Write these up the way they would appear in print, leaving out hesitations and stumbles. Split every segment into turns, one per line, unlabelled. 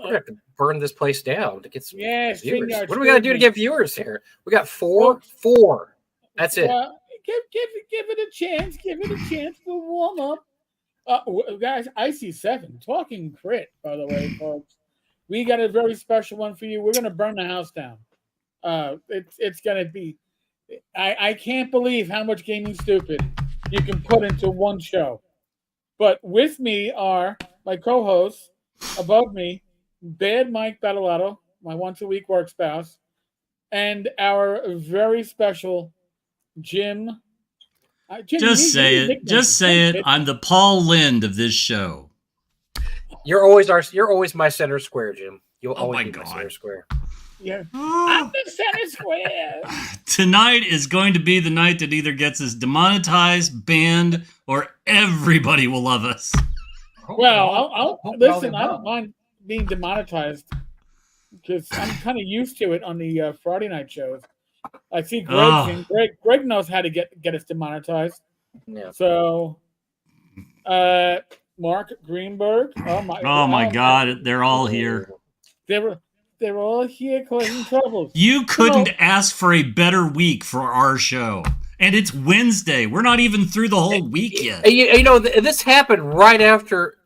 gonna have to burn this place down to get some viewers.
StreamYard,
What do we gotta do to get viewers here? We got four. That's it.
Give it a chance. Give it a chance to warm up. Guys, I see 7. Talking crit, by the way, folks. We got a very special one for you. We're gonna burn the house down. It's gonna be. I can't believe how much Gaming Stupid you can put into one show. But with me are my co-hosts. Above me, Bad Mike Battleotto, my once-a-week work spouse, and our very special Jim. Jim,
just say it. Just say it. I'm the Paul Lind of this show.
You're always my center square, Jim. You'll always be my center square.
Yeah, I'm the center square.
Tonight is going to be the night that either gets us demonetized, banned, or everybody will love us.
Well, I'll listen. I don't mind being demonetized because I'm kind of used to it on the Friday night shows. I see Greg knows how to get us demonetized. Yeah. So, Mark Greenberg. Oh
my God! They're all here.
They're all here causing trouble.
You couldn't ask for a better week for our show. And it's Wednesday. We're not even through the whole week yet.
You know, this happened right after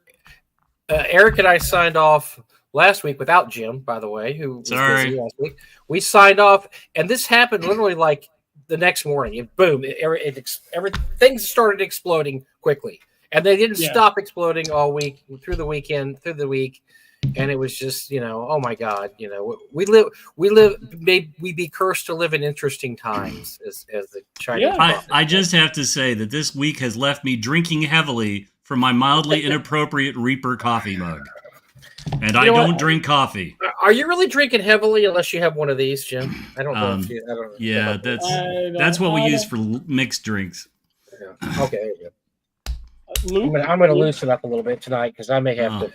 Eric and I signed off last week without Jim, by the way, who was busy last week. We signed off, and this happened literally like the next morning. Boom! Everything started exploding quickly, and they didn't stop exploding all week through the week. And it was just, oh my God, we be cursed to live in interesting times as the Chinese.
I just have to say that this week has left me drinking heavily from my mildly inappropriate Reaper coffee mug. And I don't drink coffee.
Are you really drinking heavily unless you have one of these, Jim? I don't know. I don't know.
Yeah, that's what we use for mixed drinks.
Yeah. Okay, there you go. I'm going to loosen up a little bit tonight because I may have to.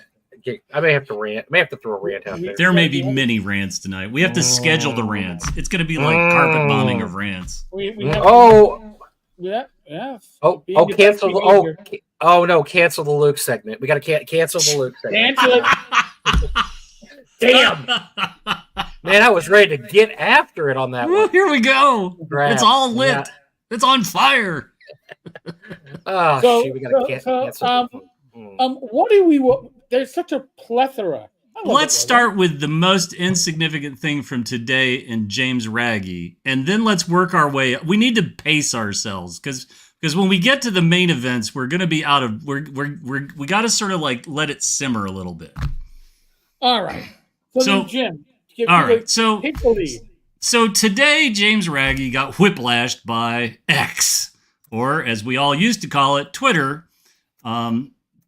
I may have to rant. I may have to throw a rant out there.
There may be many rants tonight. We have to schedule the rants. It's going to be like carpet bombing of rants.
Cancel. Cancel the Luke segment. We got to cancel the Luke segment.
Cancel it.
Damn. Man, I was ready to get after it on that one.
Here we go. It's all lit. Yeah. It's on fire.
We got to cancel.
What do we? There's such a plethora.
Let's start with the most insignificant thing from today in James Raggy, and then let's work our way. We need to pace ourselves because when we get to the main events, we're going to be out of. We got to sort of like let it simmer a little bit.
All right. So Jim, take the lead.
So today, James Raggy got whiplashed by X, or as we all used to call it, Twitter.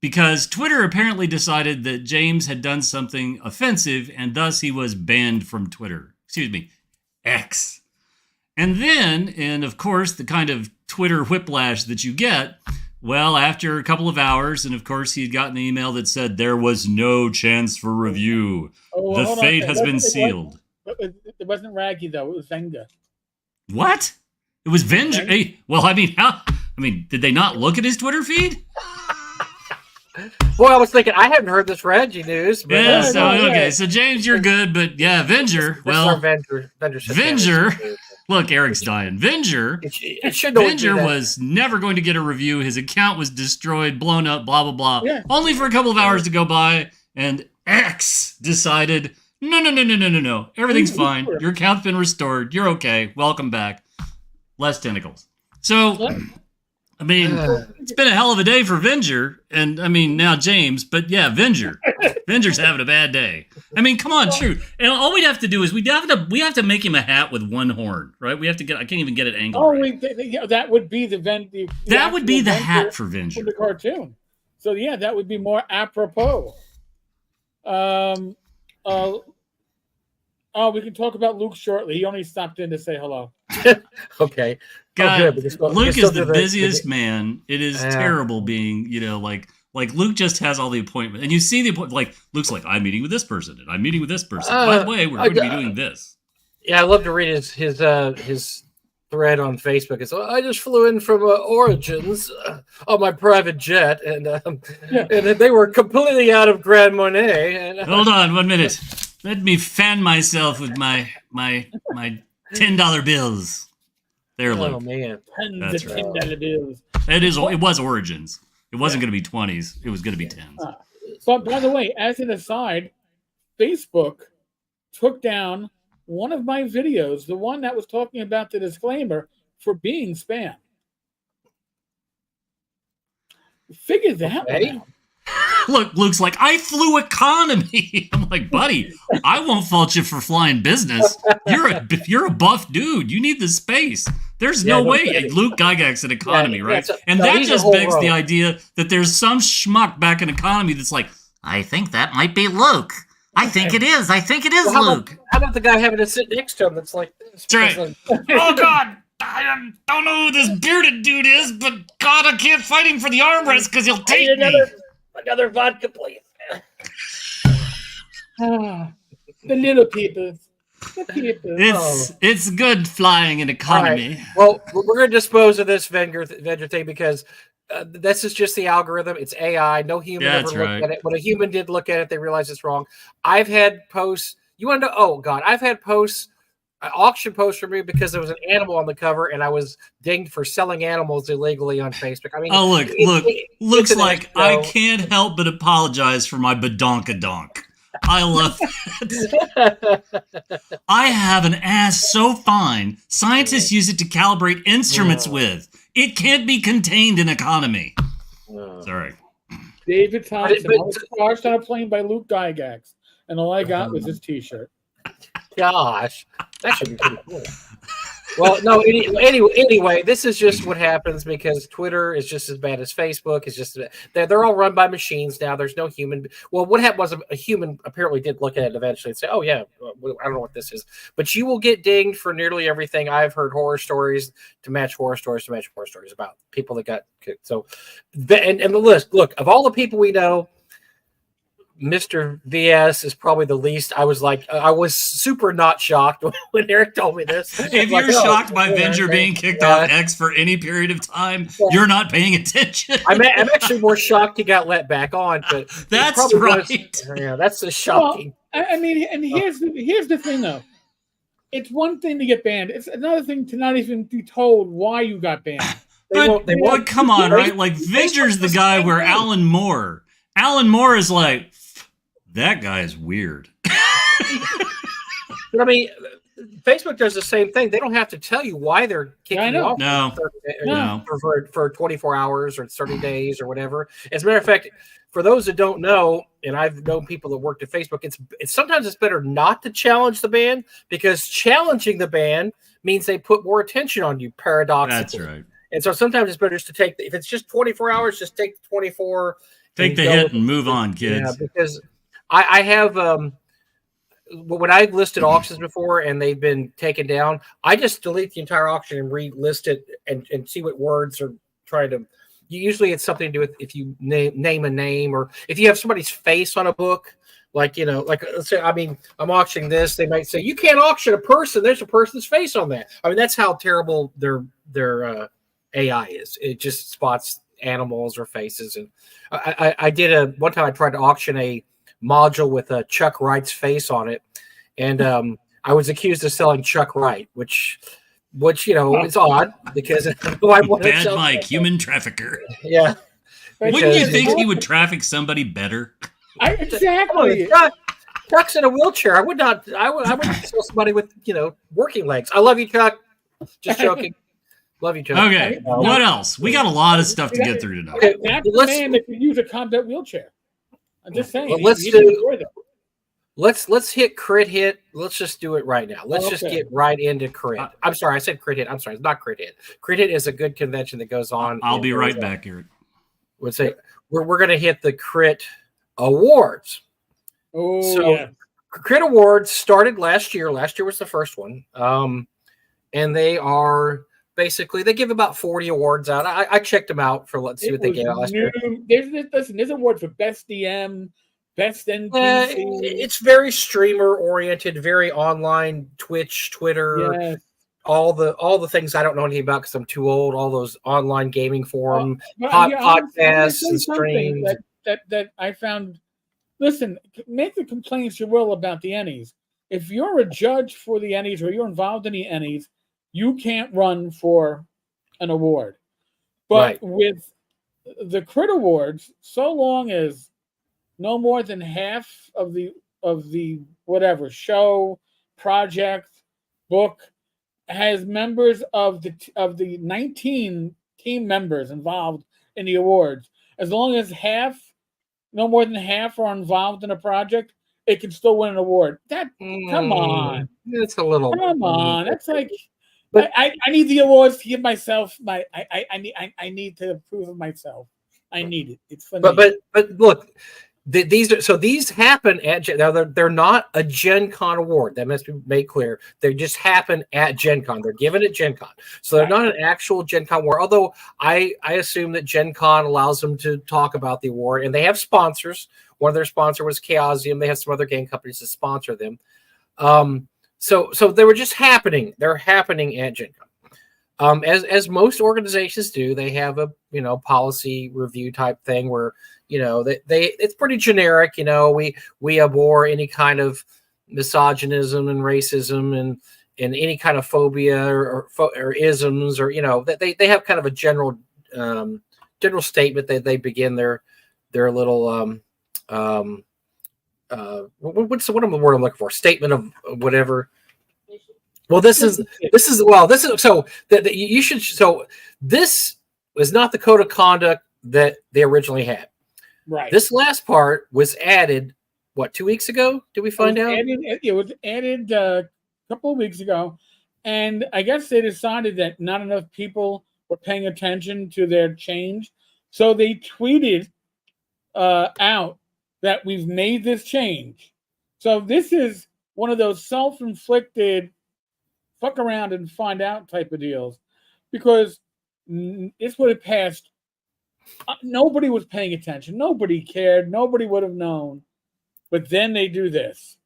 Because Twitter apparently decided that James had done something offensive, and thus he was banned from Twitter. Excuse me, X. And then, and of course, the kind of Twitter whiplash that you get, well, after a couple of hours, and of course he had gotten an email that said there was no chance for review. The fate has been sealed.
It wasn't Raggy, though. It was Venga.
What? It was Venger. Hey, well, did they not look at his Twitter feed?
Well, I was thinking I hadn't heard this Reggie news. But,
so James, you're good, but yeah, Venger. Venger. Look, Eric's dying. Venger was never going to get a review. His account was destroyed, blown up, blah blah blah. Yeah. Only for a couple of hours to go by, and X decided, no, everything's fine. Your account's been restored. You're okay. Welcome back. Less tentacles. So. It's been a hell of a day for Venger, and now James, but yeah, Venger's having a bad day. Come on, true. And all we'd have to do is we have to make him a hat with one horn, right? We have to I can't even get it angled. Right.
That would be
that would be the hat for Venger
from the cartoon. So yeah, that would be more apropos. We can talk about Luke shortly. He only stopped in to say hello.
Okay.
God, Luke is the busiest man. It is terrible being, like Luke just has all the appointments. And you see the appointment, like Luke's like, I'm meeting with this person, and I'm meeting with this person. By the way, we're going to be doing this.
Yeah, I love to read his thread on Facebook. It's I just flew in from Origins on my private jet, and they were completely out of Grand Monet. And,
hold on 1 minute. Let me fan myself with my $10 bills. There, Luke.
Oh man,
that's right.
$10 bills.
It was Origins. It wasn't going to be 20s. It was going to be 10s.
But by the way, as an aside, Facebook took down one of my videos, the one that was talking about the disclaimer, for being spam. Figure that one out.
Look, Luke's like, I flew economy. I'm like, buddy, I won't fault you for flying business. You're a buff dude. You need the space. There's no way Luke Gygax's an economy, right? And that just begs the idea that there's some schmuck back in economy that's like, I think that might be Luke. I think it is. I think it is Luke.
How about the guy having to sit next to him that's like this?
That's right. Oh, God. I don't know who this bearded dude is, but God, I can't fight him for the armrest because he'll take me.
Another vodka, please.
The little people.
It's good flying in economy.
Right. Well, we're going to dispose of this vendor thing because this is just the algorithm. It's AI. No human ever looked at it. When a human did look at it, they realized it's wrong. I've had posts. You want to know? Oh, God. I've had posts, auction posts from me because there was an animal on the cover and I was dinged for selling animals illegally on Facebook. I mean,
looks like I can't help but apologize for my badonkadonk. I love it. I have an ass so fine, scientists use it to calibrate instruments with. It can't be contained in economy. Sorry.
David Thompson. I was crashed on a plane by Luke Gygax, and all I got was his T-shirt.
Gosh, that should be pretty cool. Well, no. Anyway, this is just what happens because Twitter is just as bad as Facebook. It's just they're all run by machines now. There's no human. Well, what happened was a human apparently did look at it eventually and say, "Oh yeah, I don't know what this is." But you will get dinged for nearly everything. I've heard horror stories to match horror stories about people that got kicked. So, and the list. Look, of all the people we know, Mr. VS is probably the least. I was super not shocked when Eric told me this.
If you're shocked by Venger being kicked off X for any period of time, you're not paying attention.
I'm actually more shocked he got let back on, but
that's right.
Yeah, that's a shocking.
Well, I mean, and here's the thing though. It's one thing to get banned. It's another thing to not even be told why you got banned.
But come on, right? Like Venger's the guy where Alan Moore is like, that guy is weird.
But I mean, Facebook does the same thing. They don't have to tell you why they're kicking you off for 24 hours or 30 days or whatever. As a matter of fact, for those that don't know, and I've known people that worked at Facebook, it's sometimes it's better not to challenge the ban because challenging the ban means they put more attention on you, paradoxically.
That's right.
And so sometimes it's better just to take, if it's just 24 hours, just take the 24.
Take the hit and move on, kids.
Yeah, because I have, when I've listed auctions before and they've been taken down, I just delete the entire auction and relist it and see what words are trying to. Usually it's something to do with if you name a name or if you have somebody's face on a book, like let's say, I mean, I'm auctioning this. They might say, you can't auction a person. There's a person's face on that. I mean, that's how terrible their AI is. It just spots animals or faces. And I did one time I tried to auction a module with a Chuck Wright's face on it, and I was accused of selling Chuck Wright, which it's odd because I want to
bad Mike, human trafficker.
Yeah,
wouldn't you think he would traffic somebody better?
Exactly.
Chuck's in a wheelchair. I wouldn't sell somebody with working legs. I love you, Chuck. Just joking. Love you, Chuck.
Okay, what else? We got a lot of stuff to get through tonight.
Okay, that's the man that could use a combat wheelchair. I'm just saying.
Well, let's hit crit hit. Let's just do it right now. Let's just get right into crit. I'm sorry, I said crit hit. I'm sorry, it's not crit hit. Crit hit is a good convention that goes on.
I'll be right back here.
Would say we're going to hit the crit awards.
Oh, so
crit awards started last year. Last year was the first one, and they are. Basically, they give about 40 awards out. I checked them out for let's see what they gave out last year.
There's award for best DM, best NPC.
It's very streamer oriented, very online, Twitch, Twitter, all the things I don't know anything about because I'm too old. All those online gaming forum podcasts and streams
that I found. Listen, make the complaints you will about the Ennies. If you're a judge for the Ennies or you're involved in the Ennies, you can't run for an award. But with the Crit Awards, so long as no more than half of the whatever show, project, book has members of the 19 team members involved in the awards, as long as no more than half are involved in a project, it can still win an award. Come on.
It's a little.
Come on. That's like, but I need the awards to give myself I need to prove of myself. I need it. It's funny.
But look, these happen at they're not a GenCon award. That must be made clear. They just happen at GenCon. They're given at GenCon, so they're not an actual GenCon award. Although I assume that GenCon allows them to talk about the award, and they have sponsors. One of their sponsors was Chaosium. They have some other game companies that sponsor them. So they were just happening. They're happening at GenCon. As most organizations do, they have a policy review type thing where it's pretty generic. We abhor any kind of misogynism and racism and any kind of phobia or isms or they have kind of a general statement that they begin their little what's the word I'm looking for? Statement of whatever. Well, this is so that you should. So this was not the code of conduct that they originally had.
Right.
This last part was added. What, 2 weeks ago? Did we find out?
It was added a couple of weeks ago, and I guess they decided that not enough people were paying attention to their change, so they tweeted out that we've made this change. So this is one of those self-inflicted fuck around and find out type of deals, because this would have passed. Nobody was paying attention. Nobody cared. Nobody would have known. But then they do this.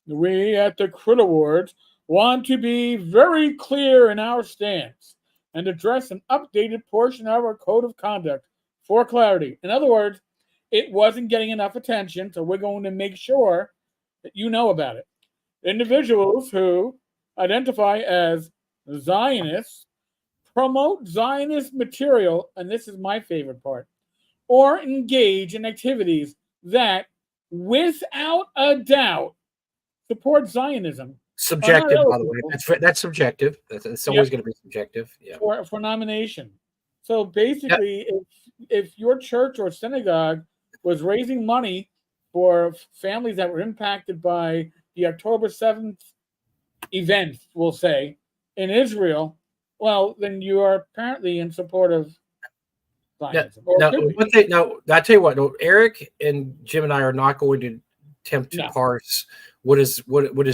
We at the Crit Awards want to be very clear in our stance and address an updated portion of our code of conduct for clarity. In other words, it wasn't getting enough attention, so we're going to make sure that you know about it. Individuals who identify as Zionists, promote Zionist material, and this is my favorite part, or engage in activities that, without a doubt, support Zionism.
Subjective, by the way. That's subjective. It's always going to be subjective. Yeah.
For nomination. So basically, if your church or synagogue was raising money for families that were impacted by the October 7th event, we'll say, in Israel, well, then you are apparently in support of Zionism.
Now, I tell you what, Eric and Jim and I are not going to attempt to parse what is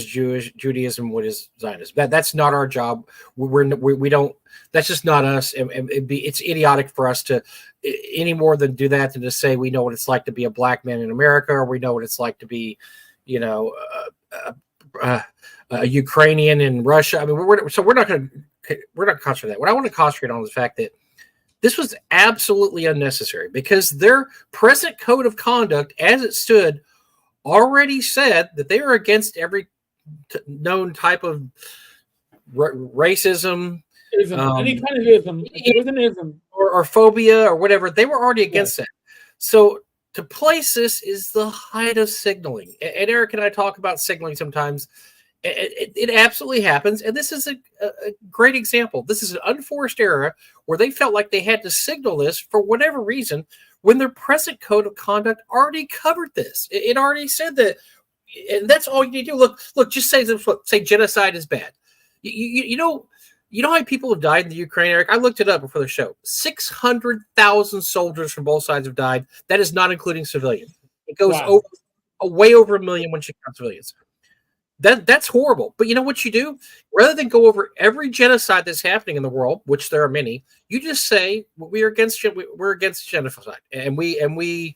Judaism, what is Zionism. That's not our job. We don't. That's just not us. And it's idiotic for us to any more than do that than to say we know what it's like to be a black man in America, or we know what it's like to be, a Ukrainian in Russia. I mean, we're not going to concentrate on that. What I want to concentrate on is the fact that this was absolutely unnecessary, because their present code of conduct, as it stood, already said that they are against every known type of racism,
any kind of ism,
or phobia or whatever. They were already against that. So to place this is the height of signaling. And Eric and I talk about signaling sometimes. It absolutely happens, and this is a great example. This is an unforced error where they felt like they had to signal this for whatever reason, when their present code of conduct already covered this. It already said that, and that's all you need to do. Look, just say genocide is bad. You know how many people have died in the Ukraine, Eric? I looked it up before the show. 600,000 soldiers from both sides have died. That is not including civilians. It goes way over 1 million when you count civilians. That's horrible. But you know what you do? Rather than go over every genocide that's happening in the world, which there are many, you just say we're against genocide, and we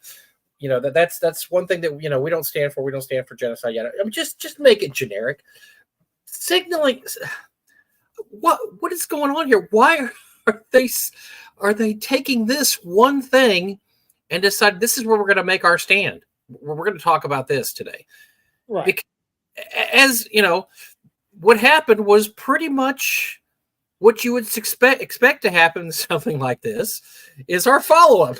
that's one thing that we don't stand for. We don't stand for genocide yet. I mean, just make it generic. Signaling. what is going on here? Why are they taking this one thing and decide this is where we're going to make our stand? We're going to talk about this today,
right?
Because, as you know, what happened was pretty much what you would expect to happen in something like this. Is our follow-up?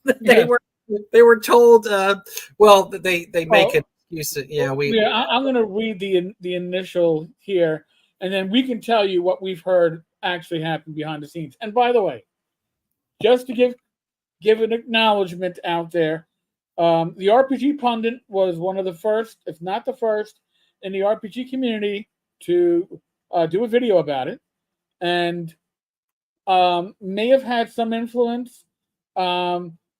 They were told, they make an excuse.
I'm going to read the initial here, and then we can tell you what we've heard actually happened behind the scenes. And by the way, just to give an acknowledgement out there, the RPG Pundit was one of the first, if not the first, in the RPG community to do a video about it, and may have had some influence.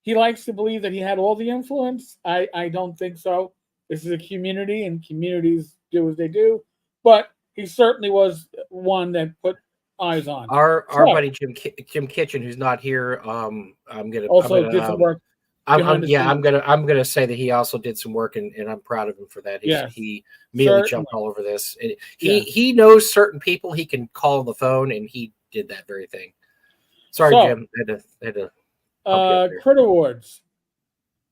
He likes to believe that he had all the influence. I don't think so. This is a community, and communities do as they do. But he certainly was one that put eyes on.
Our buddy Jim Kitchen, who's not here.
Did some work.
I'm gonna say that he also did some work, and I'm proud of him for that. He immediately jumped all over this. He knows certain people he can call on the phone, and he did that very thing. Sorry, Jim. Had to
Crit Awards.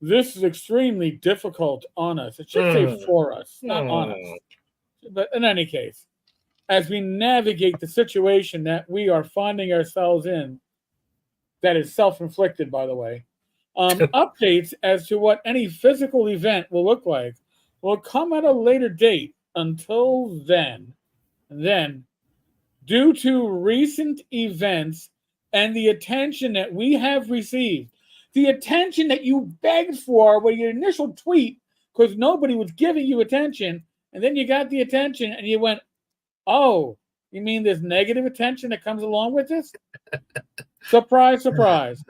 This is extremely difficult on us. It should say for us, not on us. But in any case, as we navigate the situation that we are finding ourselves in, that is self-inflicted, by the way, updates as to what any physical event will look like will come at a later date. Until then, due to recent events and the attention that we have received, the attention that you begged for with your initial tweet, because nobody was giving you attention, and then you got the attention and you went, oh, you mean there's negative attention that comes along with this? Surprise, surprise.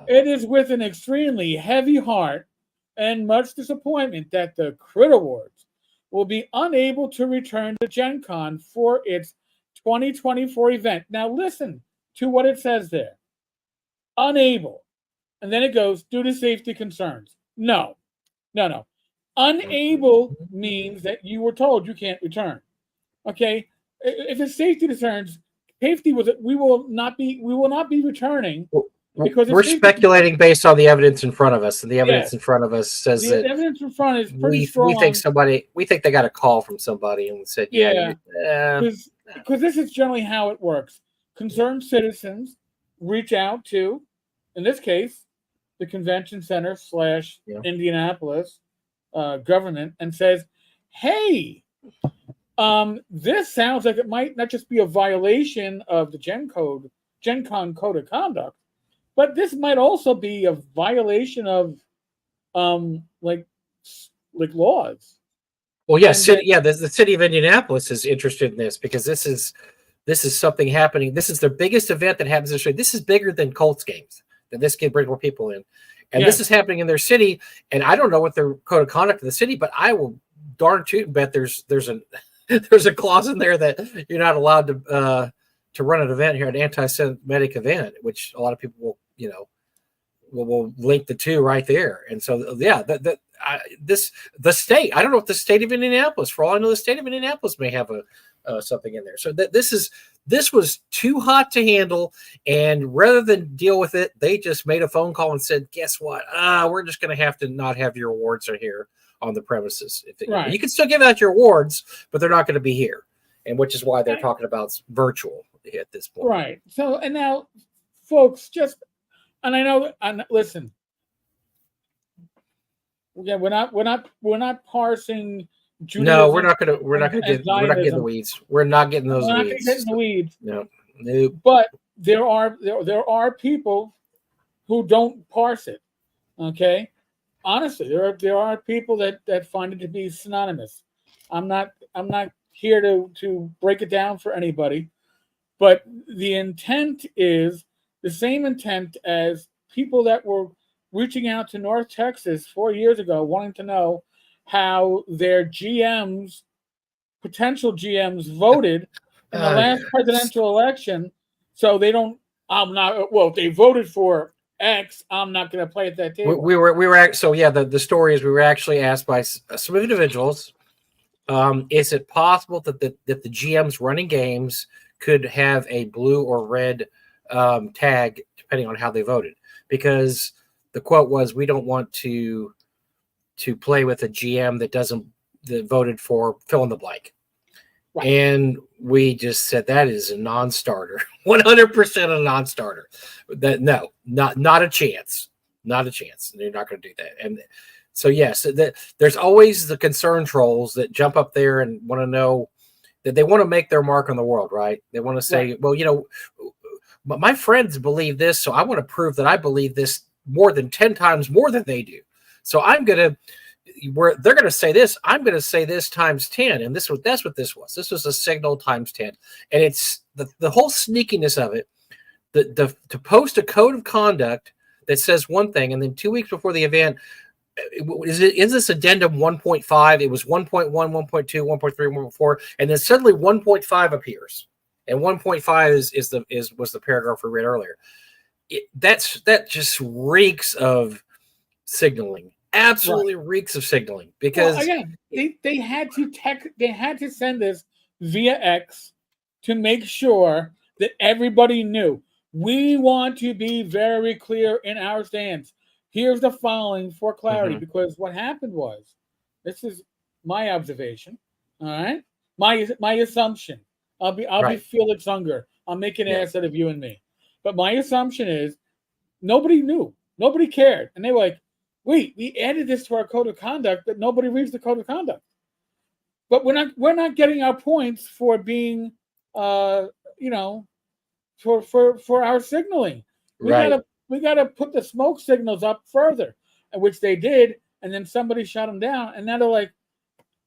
It is with an extremely heavy heart and much disappointment that the Crit Awards will be unable to return to GenCon for its 2024 event. Now listen to what it says there. Unable. And then it goes, due to safety concerns. No. Unable means that you were told you can't return. Okay? If it's safety concerns, we will not be returning because
we're speculating based on the evidence in front of us, and the evidence in front of us says
the evidence in front is pretty strong.
We think they got a call from somebody and said,
because this is generally how it works. Concerned citizens reach out to, in this case, the convention center / Indianapolis government and says, hey, this sounds like it might not just be a violation of the GenCon code of conduct, but this might also be a violation of like laws.
Well, yes, the city of Indianapolis is interested in this because this is something happening. This is the biggest event that happens this year. This is bigger than Colts games. That this can bring more people in, and this is happening in their city. And I don't know what their code of conduct of the city, but I will darn tootin' bet there's a clause in there that you're not allowed to run an event here, an anti-Semitic event, which a lot of people will link the two right there. And so the state. I don't know if the state of Indianapolis. For all I know, the state of Indianapolis may have something in there. So this was too hot to handle, and rather than deal with it, they just made a phone call and said, "Guess what? We're just going to have to not have your awards are here on the premises. You can still give out your awards, but they're not going to be here." And which is why they're talking about virtual at this point.
Right. So, and now, folks, and I know, and listen, again, we're not parsing Judaism.
No, we're not getting the weeds. We're not getting those weeds.
We're not getting the weeds.
No. Nope.
But there are people who don't parse it. Okay. Honestly, there are people that find it to be synonymous. I'm not here to break it down for anybody, but the intent is the same intent as people that were reaching out to North Texas 4 years ago, wanting to know how their potential GMs voted in the last presidential election. So they don't. They voted for X. I'm not going to play at that table.
We were the story is we were actually asked by some individuals, is it possible that the GMs running games could have a blue or red tag depending on how they voted, because the quote was, "We don't want to play with a GM that voted for fill in the blank." Right. And we just said that is a non-starter, 100% a non-starter. That no, not a chance, not a chance. They're not going to do that. And so yes, there's always the concern trolls that jump up there and want to know that they want to make their mark on the world, right? They want to say, right, well, you know, but my friends believe this, so I want to prove that I believe this more than 10 times more than they do. So I'm going to. Where they're going to say this, I'm going to say this times 10, and that's what this was. This was a signal times 10, and it's the whole sneakiness of it. To post a code of conduct that says one thing, and then 2 weeks before the event, is this addendum 1.5? It was 1.1, 1.2, 1.3, 1.4, and then suddenly 1.5 appears, and 1.5 was the paragraph we read earlier. That just reeks of signaling. Absolutely right. Reeks of signaling, because
again, they had to send this via X to make sure that everybody knew. We want to be very clear in our stance. Here's the following for clarity, because what happened was, this is my observation, all right, my assumption. I'll be Felix Unger. I'll make an ass out of you and me, but my assumption is nobody knew, nobody cared, and they were like, wait, we added this to our code of conduct, but nobody reads the code of conduct. But we're not getting our points for being, for our signaling. We gotta put the smoke signals up further, which they did, and then somebody shut them down, and now they're like,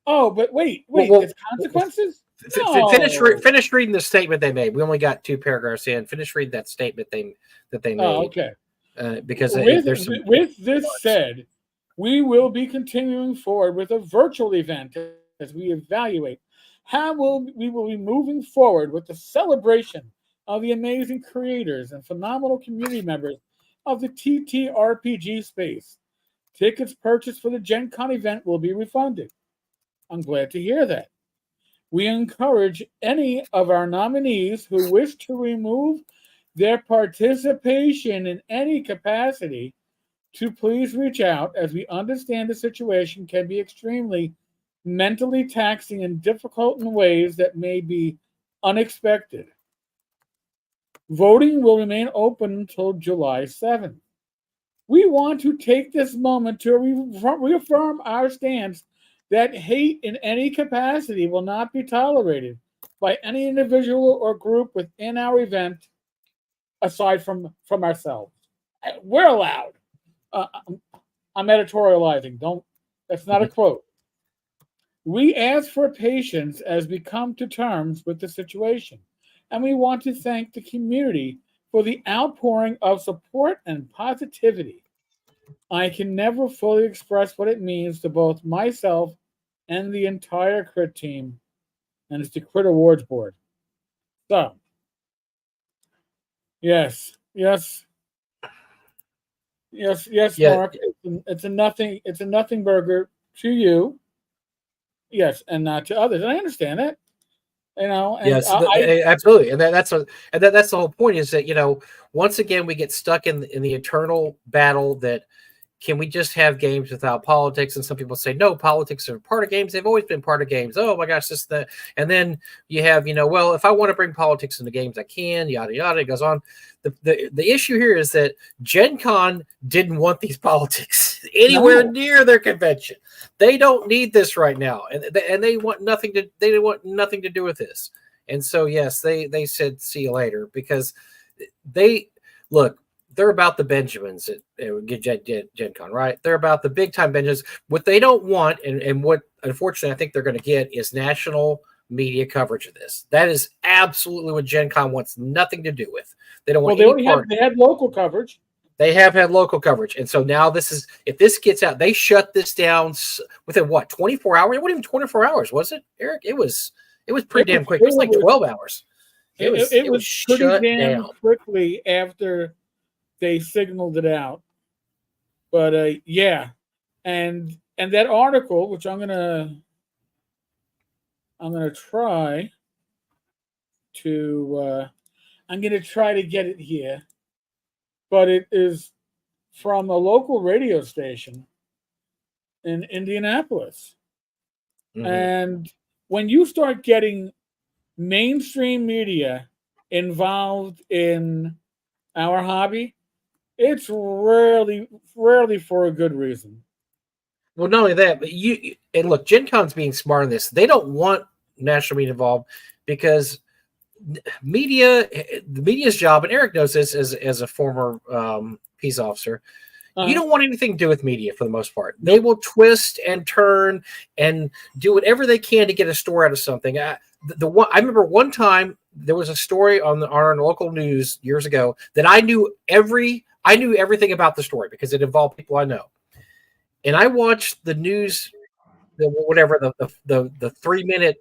oh, but wait, there's consequences. No.
Finish reading the statement they made. We only got 2 paragraphs in. Finish reading that statement they made. Oh,
okay.
Because
with this said, we will be continuing forward with a virtual event as we evaluate how we will be moving forward with the celebration of the amazing creators and phenomenal community members of the TTRPG space. Tickets purchased for the GenCon event will be refunded. I'm glad to hear that. We encourage any of our nominees who wish to remove their participation in any capacity to please reach out, as we understand the situation can be extremely mentally taxing and difficult in ways that may be unexpected. Voting will remain open until July 7th. We want to take this moment to reaffirm our stance that hate in any capacity will not be tolerated by any individual or group within our event, aside from ourselves. We're allowed. I'm editorializing. That's not a quote. We ask for patience as we come to terms with the situation, and we want to thank the community for the outpouring of support and positivity. I can never fully express what it means to both myself and the entire Crit team, and it's the Crit Awards Board. So, yes, Mark. It's a nothing burger to you. Yes, and not to others. And I understand that. And
yes, absolutely. And that's the whole point, is that, once again, we get stuck in the eternal battle that, can we just have games without politics? And some people say, no, politics are part of games. They've always been part of games. Oh my gosh, this, that. And then you have, well, if I want to bring politics into games, I can, yada, yada. It goes on. The issue here is that GenCon didn't want these politics anywhere near their convention. They don't need this right now. And they want nothing to do with this. And so, yes, they said, see you later, because they're about the Benjamins at GenCon, right? They're about the big time Benjamins. What they don't want, and what unfortunately I think they're going to get, is national media coverage of this. That is absolutely what GenCon wants nothing to do with. They don't want.
They had local coverage.
They have had local coverage, and so now if this gets out, they shut this down within 24 hours? It wasn't even 24 hours, was it, Eric? It was pretty damn quick. It was like 12 hours. It was
pretty damn quickly after they signaled it out. But and that article, which I'm gonna try to. I'm going to try to get it here, but it is from a local radio station in Indianapolis. Mm-hmm. And when you start getting mainstream media involved in our hobby, it's rarely for a good reason.
Well, not only that, but and look, GenCon's being smart in this. They don't want national media involved because the media's job, and Eric knows this as a former peace officer, you don't want anything to do with media for the most part. They will twist and turn and do whatever they can to get a story out of something. I remember one time there was a story on our local news years ago that I knew everything about the story because it involved people I know. And I watched the news, the 3-minute,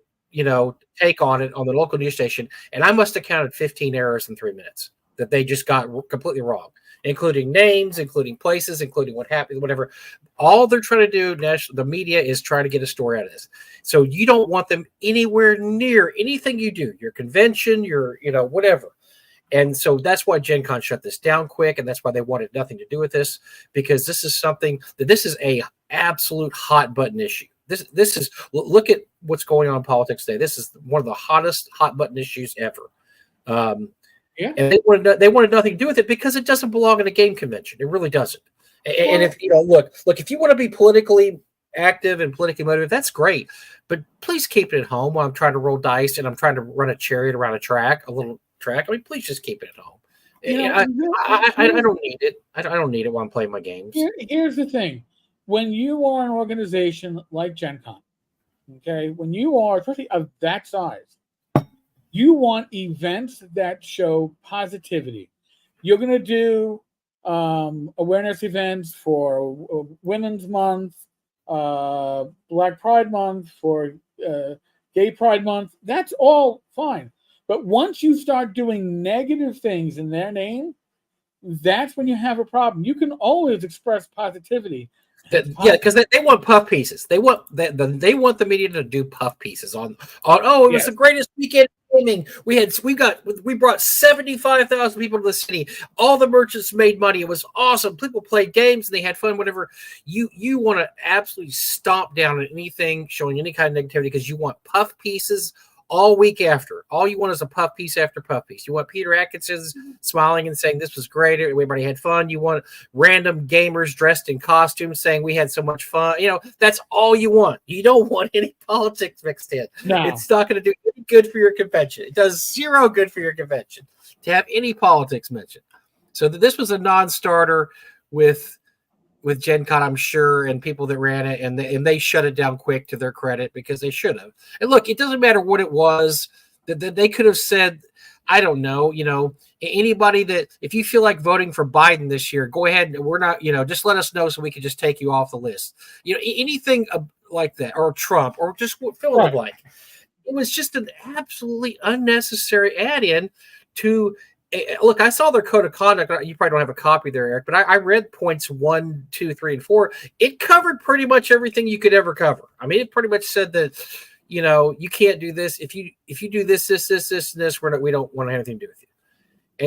take on it on the local news station, and I must have counted 15 errors in 3 minutes that they just got completely wrong, including names, including places, including what happened, whatever. All they're trying to do, the media, is trying to get a story out of this. So you don't want them anywhere near anything you do, your convention, your, whatever. And so that's why GenCon shut this down quick, and that's why they wanted nothing to do with this, because this is a absolute hot button issue. This is, look at what's going on in politics today. This is one of the hottest hot button issues ever. And they wanted nothing to do with it because it doesn't belong in a game convention. It really doesn't. And if look, if you want to be politically active and politically motivated, that's great. But please keep it at home while I'm trying to roll dice and I'm trying to run a chariot around a little track. I mean, please just keep it at home. I don't need it. I don't need it while I'm playing my games.
Here's the thing. When you are an organization like GenCon, okay, when you are, especially of that size, you want events that show positivity. You're going to do awareness events for Women's Month, Black Pride Month, for Gay Pride Month. That's all fine. But once you start doing negative things in their name, that's when you have a problem. You can always express positivity.
Because they want puff pieces. They want the media to do puff pieces on it was the greatest weekend gaming. We brought 75,000 people to the city. All the merchants made money. It was awesome. People played games and they had fun, whatever. You want to absolutely stomp down at anything showing any kind of negativity because you want puff pieces all week after. All you want is a puff piece after puff piece. You want Peter Atkinson's smiling and saying this was great, everybody had fun. You want random gamers dressed in costumes saying we had so much fun. That's all you want. You don't want any politics mixed in.
No.
It's not going to do any good for your convention. It does zero good for your convention to have any politics mentioned. So this was a non-starter with GenCon, I'm sure, and people that ran it, and they shut it down quick, to their credit, because they should have. And look, it doesn't matter what it was. That they could have said, I don't know, anybody that, if you feel like voting for Biden this year, go ahead. We're not, just let us know so we can just take you off the list. Anything like that, or Trump, or just fill in the blank. It was just an absolutely unnecessary add-in to. Look, I saw their code of conduct. You probably don't have a copy there, Eric, but I read points 1, 2, 3, and 4. It covered pretty much everything you could ever cover. I mean, it pretty much said that, you can't do this. If you do this, and this, we don't want to have anything to do with you.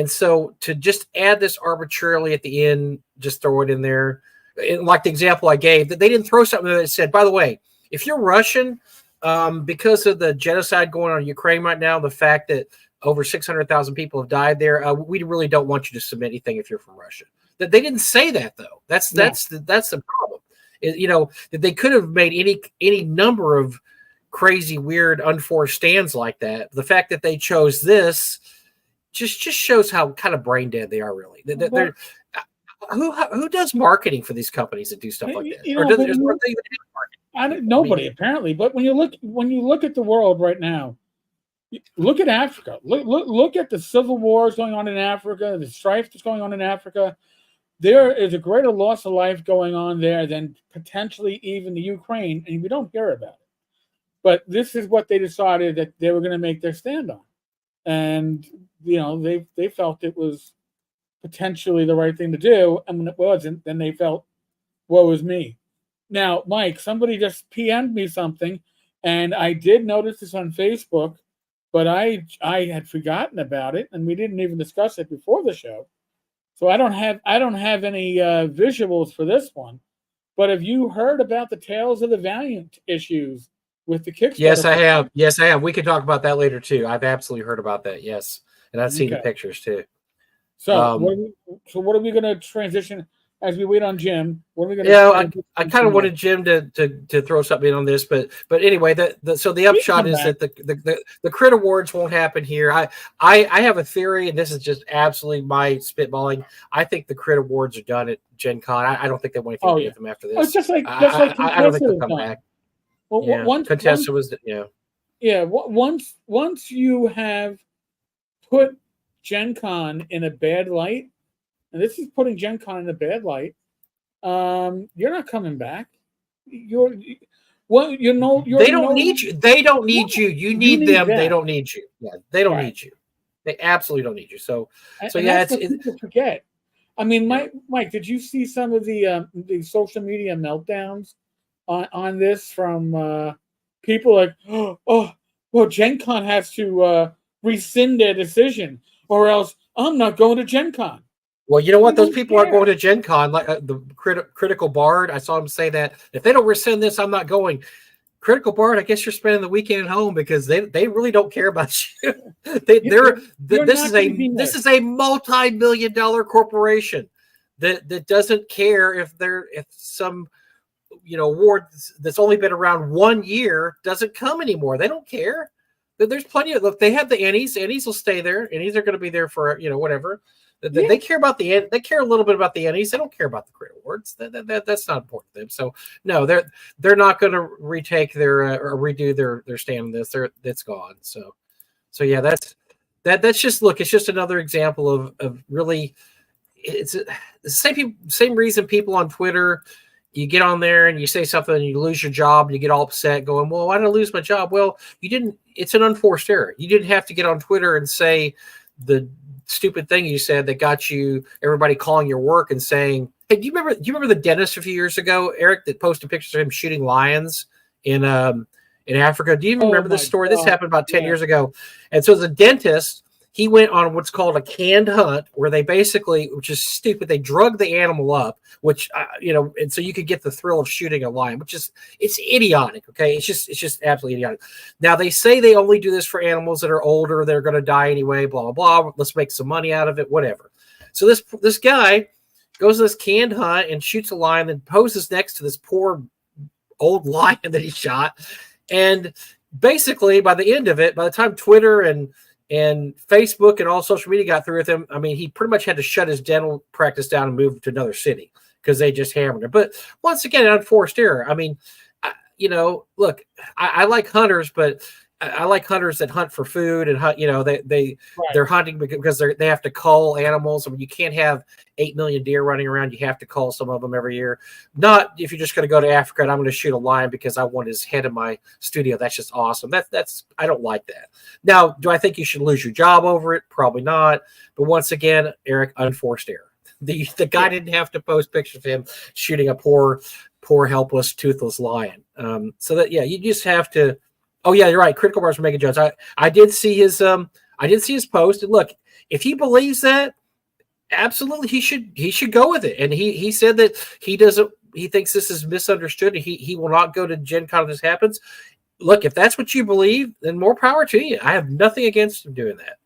And so to just add this arbitrarily at the end, just throw it in there. And like the example I gave, that they didn't throw something that said, by the way, if you're Russian, because of the genocide going on in Ukraine right now, the fact that over 600,000 people have died there, we really don't want you to submit anything if you're from Russia. That they didn't say that, though. That's the problem. That they could have made any number of crazy, weird, unforced stands like that. The fact that they chose this just shows how kind of brain dead they are, really. They're who does marketing for these companies that do stuff like that? Or they even have marketing?
Nobody, apparently. But when you look at the world right now, look at Africa. Look at the civil wars going on in Africa, the strife that's going on in Africa. There is a greater loss of life going on there than potentially even the Ukraine, and we don't hear about it. But this is what they decided that they were going to make their stand on. And, they felt it was potentially the right thing to do. And when it wasn't, then they felt, woe is me. Now, Mike, somebody just PM'd me something, and I did notice this on Facebook. but I had forgotten about it, and we didn't even discuss it before the show. So I don't have any visuals for this one. But have you heard about the Tales of the Valiant issues with the Kickstarter?
Yes, I have. Yes, I have. We can talk about that later too. I've absolutely heard about that. Yes, and I've seen the pictures too.
So, what are we going to transition as we wait on Jim? What are we going to?
Yeah, I kind of wanted Jim to throw something in on this, but anyway, so the upshot is that the Crit Awards won't happen here. I have a theory, and this is just absolutely my spitballing. I think the Crit Awards are done at Gen Con. I don't think they want anything to do with them after this.
It's just like
I don't think they'll come back.
Well, yeah.
Contessa was
once you have put Gen Con in a bad light, and this is putting Gen Con in a bad light, you're not coming back. They don't
need you. They don't need you. You need them. They don't need you. Yeah, they don't need you. They absolutely don't need you. So yeah,
people forget. I mean, Mike, did you see some of the social media meltdowns on this from people like, oh, well, Gen Con has to rescind their decision, or else I'm not going to Gen Con.
Well, you know what? Those people aren't going to Gen Con. Like the Critical Bard, I saw him say that if they don't rescind this, I'm not going. Critical Bard, I guess you're spending the weekend at home because they really don't care about you. This is a multi-million-dollar corporation that doesn't care if some award that's only been around 1 year doesn't come anymore. They don't care. There's plenty of they have the Ennies. Ennies will stay there. Ennies are going to be there for whatever. They care about they care a little bit about the Ennies. They don't care about the Crit Awards. That's not important to them. So no, they're not going to retake their or redo their stand on this. It's gone. So yeah, that's just it's just another example of really it's the same reason people on Twitter. You get on there and you say something and you lose your job and you get all upset going, well, why did I lose my job? Well, you didn't. It's an unforced error. You didn't have to get on Twitter and say the stupid thing you said that got you everybody calling your work and saying, hey, do you remember the dentist a few years ago, Eric, that posted pictures of him shooting lions in Africa? Do you even remember this story? This happened about 10 years ago. And so the dentist, he went on what's called a canned hunt where they basically, which is stupid, they drug the animal up, which, and so you could get the thrill of shooting a lion, which is, it's idiotic. Okay. It's just absolutely idiotic. Now they say they only do this for animals that are older. They're going to die anyway, blah, blah, blah. Let's make some money out of it, whatever. So this guy goes to this canned hunt and shoots a lion, then poses next to this poor old lion that he shot. And basically by the end of it, by the time Twitter and Facebook and all social media got through with him, I mean, he pretty much had to shut his dental practice down and move to another city because they just hammered him. But once again, an unforced error. I mean, look, I like hunters, but I like hunters that hunt for food and hunt. They're hunting because they have to cull animals. I mean, you can't have 8 million deer running around. You have to cull some of them every year. Not if you're just going to go to Africa and I'm going to shoot a lion because I want his head in my studio. That's just awesome. That's I don't like that. Now, do I think you should lose your job over it? Probably not. But once again, Eric, unforced error. The guy didn't have to post pictures of him shooting a poor helpless toothless lion. So that you just have to. Oh yeah, you're right. Critical Bars for Megan Jones. I did see his post, and look, if he believes that, absolutely he should go with it. And he said that he thinks this is misunderstood. He will not go to Gen Con if this happens. Look, if that's what you believe, then more power to you. I have nothing against him doing that.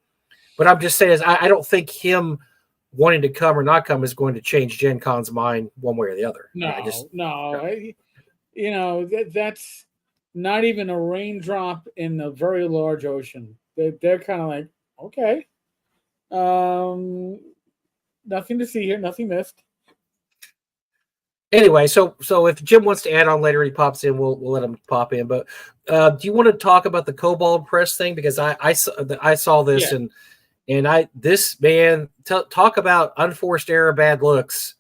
But I'm just saying, I don't think him wanting to come or not come is going to change Gen Con's mind one way or the other.
That's not even a raindrop in a very large ocean. They're kind of like, okay, nothing to see here, nothing missed.
Anyway, so if Jim wants to add on later, he pops in. We'll let him pop in. But do you want to talk about the Kobold Press thing? Because I saw this and this man talk about unforced error, bad looks.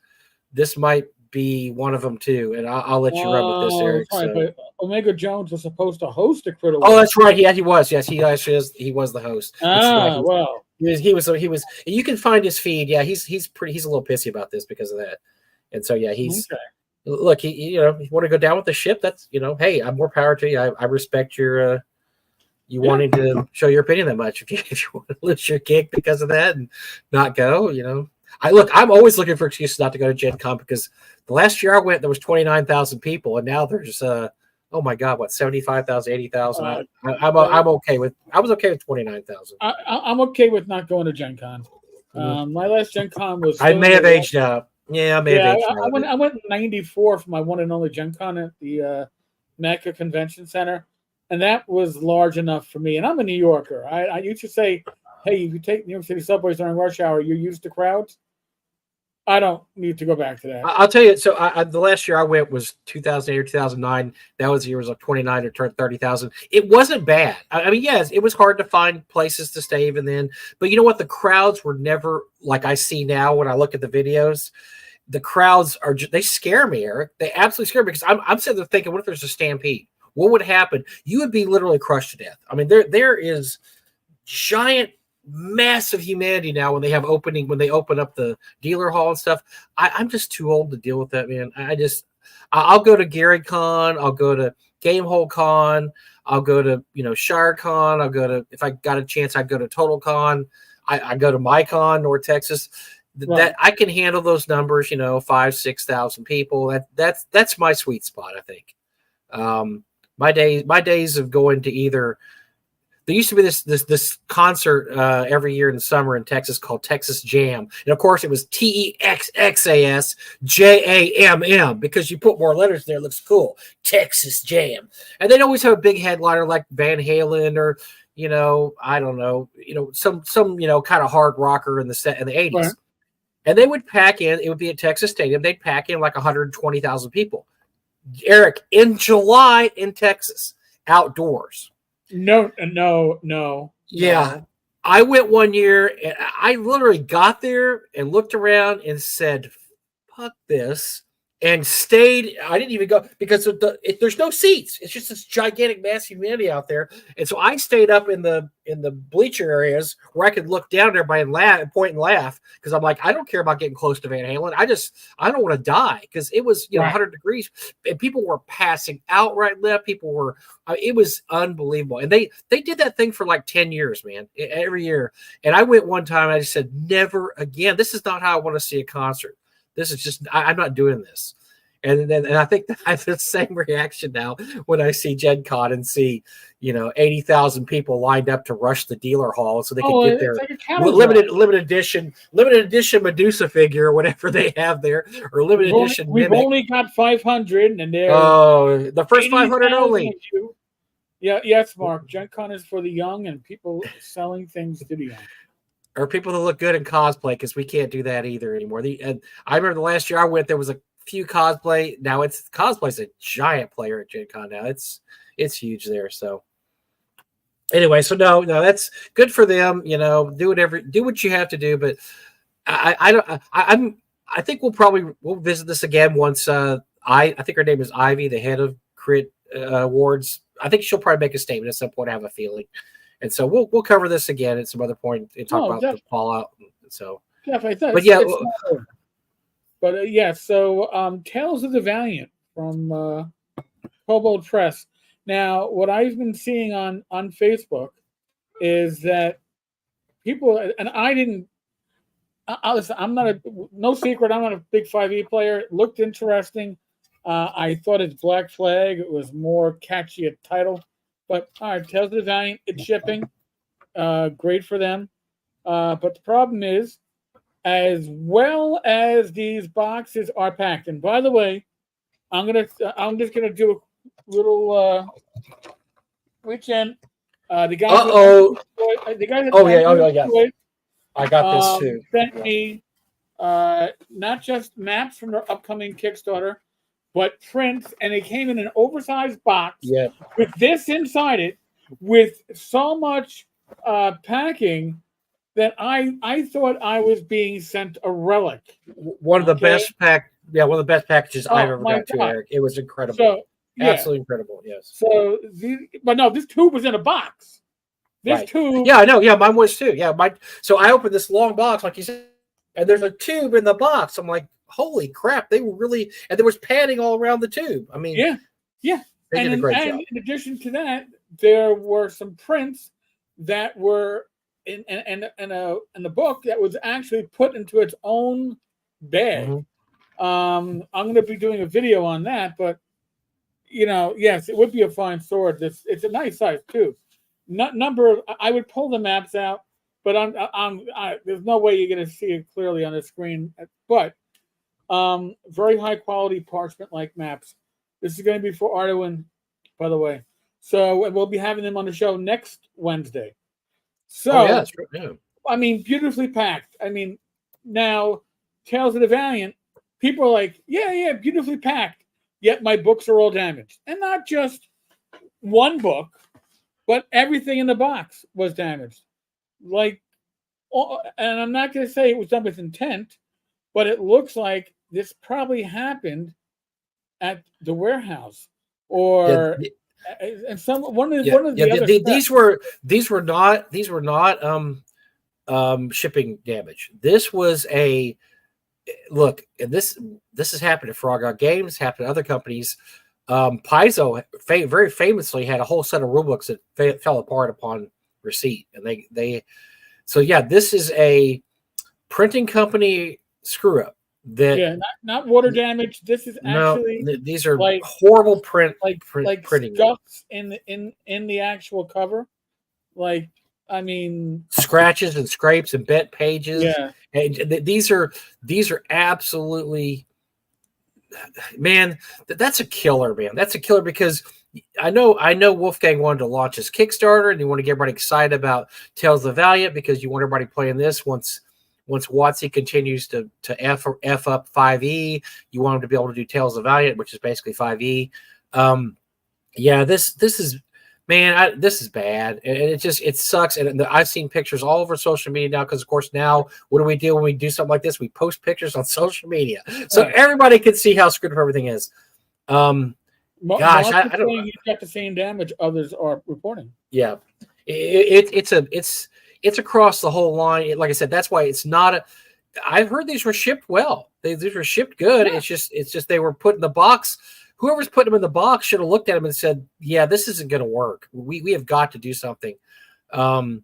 This might be one of them too, and I'll let you run with this, Eric.
Right, but Omega Jones was supposed to host a Crit Award.
Oh, that's right. Yeah, he was. Yes, he was the host.
Well,
he was. You can find his feed. Yeah, he's a little pissy about this because of that. And so yeah, he's okay. Look. You want to go down with the ship? That's hey, I'm more power to you. I respect your you wanting to show your opinion that much. If you want to lose your gig because of that and not go, I'm always looking for excuses not to go to Gen Con, because the last year I went, there was 29,000 people, and now there's oh my God, what, 75,000, 80,000? I was okay with 29,000.
I'm okay with not going to Gen Con. My last Gen Con was.
I may have aged out. Yeah, I may have aged out.
I went in '94 for my one and only Gen Con at the Mecca Convention Center, and that was large enough for me. And I'm a New Yorker. I used to say, hey, you take New York City subways during rush hour, you're used to crowds. I don't need to go back to that.
I'll tell you. So the last year I went was 2008 or 2009. That was the year it was like 29 or turned 30,000. It wasn't bad. I mean, yes, it was hard to find places to stay even then. But you know what? The crowds were never like I see now when I look at the videos. The crowds they scare me, Eric. They absolutely scare me, because I'm sitting there thinking, what if there's a stampede? What would happen? You would be literally crushed to death. I mean, there is giant, massive humanity now when they open up the dealer hall and stuff. I'm just too old to deal with that, man. I'll go to Gary Con, I'll go to Gamehole Con, I'll go to Shire Con, I'll go to, if I got a chance, I'd go to Total Con, I go to MyCon, North Texas. That I can handle those numbers, 5,000-6,000 people. That's my sweet spot, I think. My days of going to either. There used to be this concert every year in the summer in Texas called Texas Jam. And of course it was TEXASJAMM, because you put more letters there, it looks cool. Texas Jam. And they'd always have a big headliner like Van Halen or, I don't know, some kind of hard rocker in the 80s. Right. And they would pack in, it would be at Texas Stadium, they'd pack in like 120,000 people. Eric, in July in Texas, outdoors.
No.
Yeah. I went one year and I literally got there and looked around and said, fuck this, and stayed. I didn't even go because there's no seats. It's just this gigantic mass humanity out there. And so I stayed up in the bleacher areas where I could look down at everybody and laugh and point and laugh, because I'm like, I don't care about getting close to Van Halen. I don't want to die, because it was 100 degrees and people were passing out right and left. People were it was unbelievable. And they did that thing for like 10 years, man, every year. And I went one time and I just said, never again. This is not how I want to see a concert. This is just, I'm not doing this. And I think I have the same reaction now when I see Gen Con and see, 80,000 people lined up to rush the dealer hall so they can get their limited edition Medusa figure or whatever they have there, or limited edition.
We've only got 500, and they're
the first 500 only.
Yeah, yes, Mark. Gen Con is for the young and people selling things to the young.
Or people that look good in cosplay, because we can't do that either anymore. I remember the last year I went, there was a few cosplay. Now cosplay's a giant player at Gen Con now. It's huge there. So anyway, so no, that's good for them. Do what you have to do. But I think we'll visit this again once. I think her name is Ivy, the head of Crit Awards. I think she'll probably make a statement at some point. I have a feeling. And so we'll cover this again at some other point and talk about the fallout. So,
but so Tales of the Valiant from Kobold Press. Now, what I've been seeing on Facebook is that people, and I'm not no secret, I'm not a big 5e player. It looked interesting. I thought it's Black Flag. It was more catchy a title. But all right, Tales of the Valiant, it's shipping. Great for them. But the problem is, as well as these boxes are packed, and by the way, I'm just gonna do a little weekend. The guys. The guys.
I got this too.
Sent me not just maps from their upcoming Kickstarter, but prints, and it came in an oversized box with this inside it, with so much packing that I thought I was being sent a relic.
One of the best packages I've ever got to, Eric. It was incredible. So, absolutely incredible. Yes.
So, but no, this tube was in a box. This tube.
Yeah, I know. Yeah, mine was too. Yeah, so I opened this long box, like you said, and there's a tube in the box. I'm like, holy crap! They were really, and there was padding all around the tube. I mean,
yeah.
They did a great job.
In addition to that, there were some prints that were in the book that was actually put into its own bag. Mm-hmm. I'm going to be doing a video on that, but yes, it would be a fine sword. It's a nice size too. I would pull the maps out, but there's no way you're going to see it clearly on the screen. But very high quality parchment like maps. This is going to be for Arduin, by the way. So we'll be having them on the show next Wednesday. So
that's right. Yeah.
I mean, beautifully packed. I mean, now Tales of the Valiant, people are like, yeah, beautifully packed. Yet my books are all damaged, and not just one book, but everything in the box was damaged. And I'm not going to say it was done with intent, but it looks like this probably happened at the warehouse or and one of the other
these were not shipping damage. This was a look, and this has happened at Frog Out Games, happened to other companies. Paizo very famously had a whole set of rulebooks that fell apart upon receipt, and this is a printing company screw up.
Not water damage. This is actually
these are like horrible printing
scuffs in the actual cover. Like, I mean,
scratches and scrapes and bent pages.
Yeah,
and these are absolutely, man. That's a killer, man. That's a killer because I know Wolfgang wanted to launch his Kickstarter and he wanted to get everybody excited about Tales of the Valiant because you want everybody playing this once WotC continues to F up 5e, you want them to be able to do Tales of Valiant, which is basically 5e. This is, man, this is bad. And it sucks. And I've seen pictures all over social media now because, of course, now what do we do when we do something like this? We post pictures on social media. So everybody can see how screwed up everything is. I don't know.
You've got the same damage others are reporting.
Yeah. It's across the whole line. Like I said, that's why it's not I've heard these were shipped well. These were shipped good. Yeah. It's just they were put in the box. Whoever's putting them in the box should have looked at them and said, yeah, this isn't going to work. We have got to do something. Wolfgang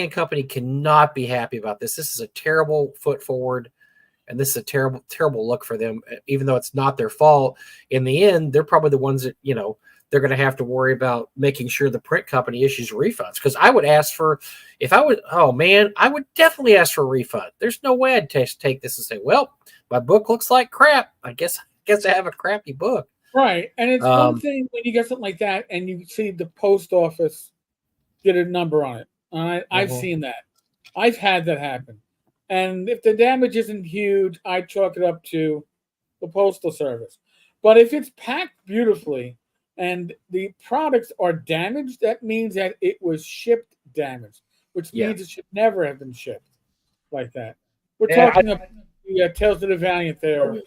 and company cannot be happy about this. This is a terrible foot forward, and this is a terrible, terrible look for them, even though it's not their fault. In the end, they're probably the ones that, they're going to have to worry about making sure the print company issues refunds. Because I would ask for, I would definitely ask for a refund. There's no way I'd take this and say, well, my book looks like crap. I guess I have a crappy book.
Right. And it's one thing when you get something like that and you see the post office get a number on it. I've seen that. I've had that happen. And if the damage isn't huge, I chalk it up to the postal service. But if it's packed beautifully, and the products are damaged, that means that it was shipped damaged, which means it should never have been shipped like that. We're talking about the Tales of the Valiant there.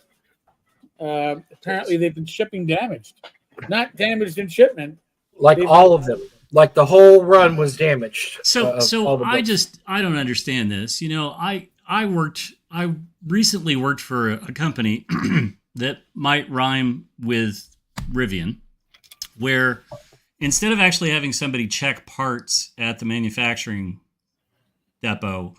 Apparently, they've been shipping damaged. Not damaged in shipment.
Like all of them. Like the whole run was damaged.
So I don't understand this. I recently worked for a company that might rhyme with Rivian, where instead of actually having somebody check parts at the manufacturing depot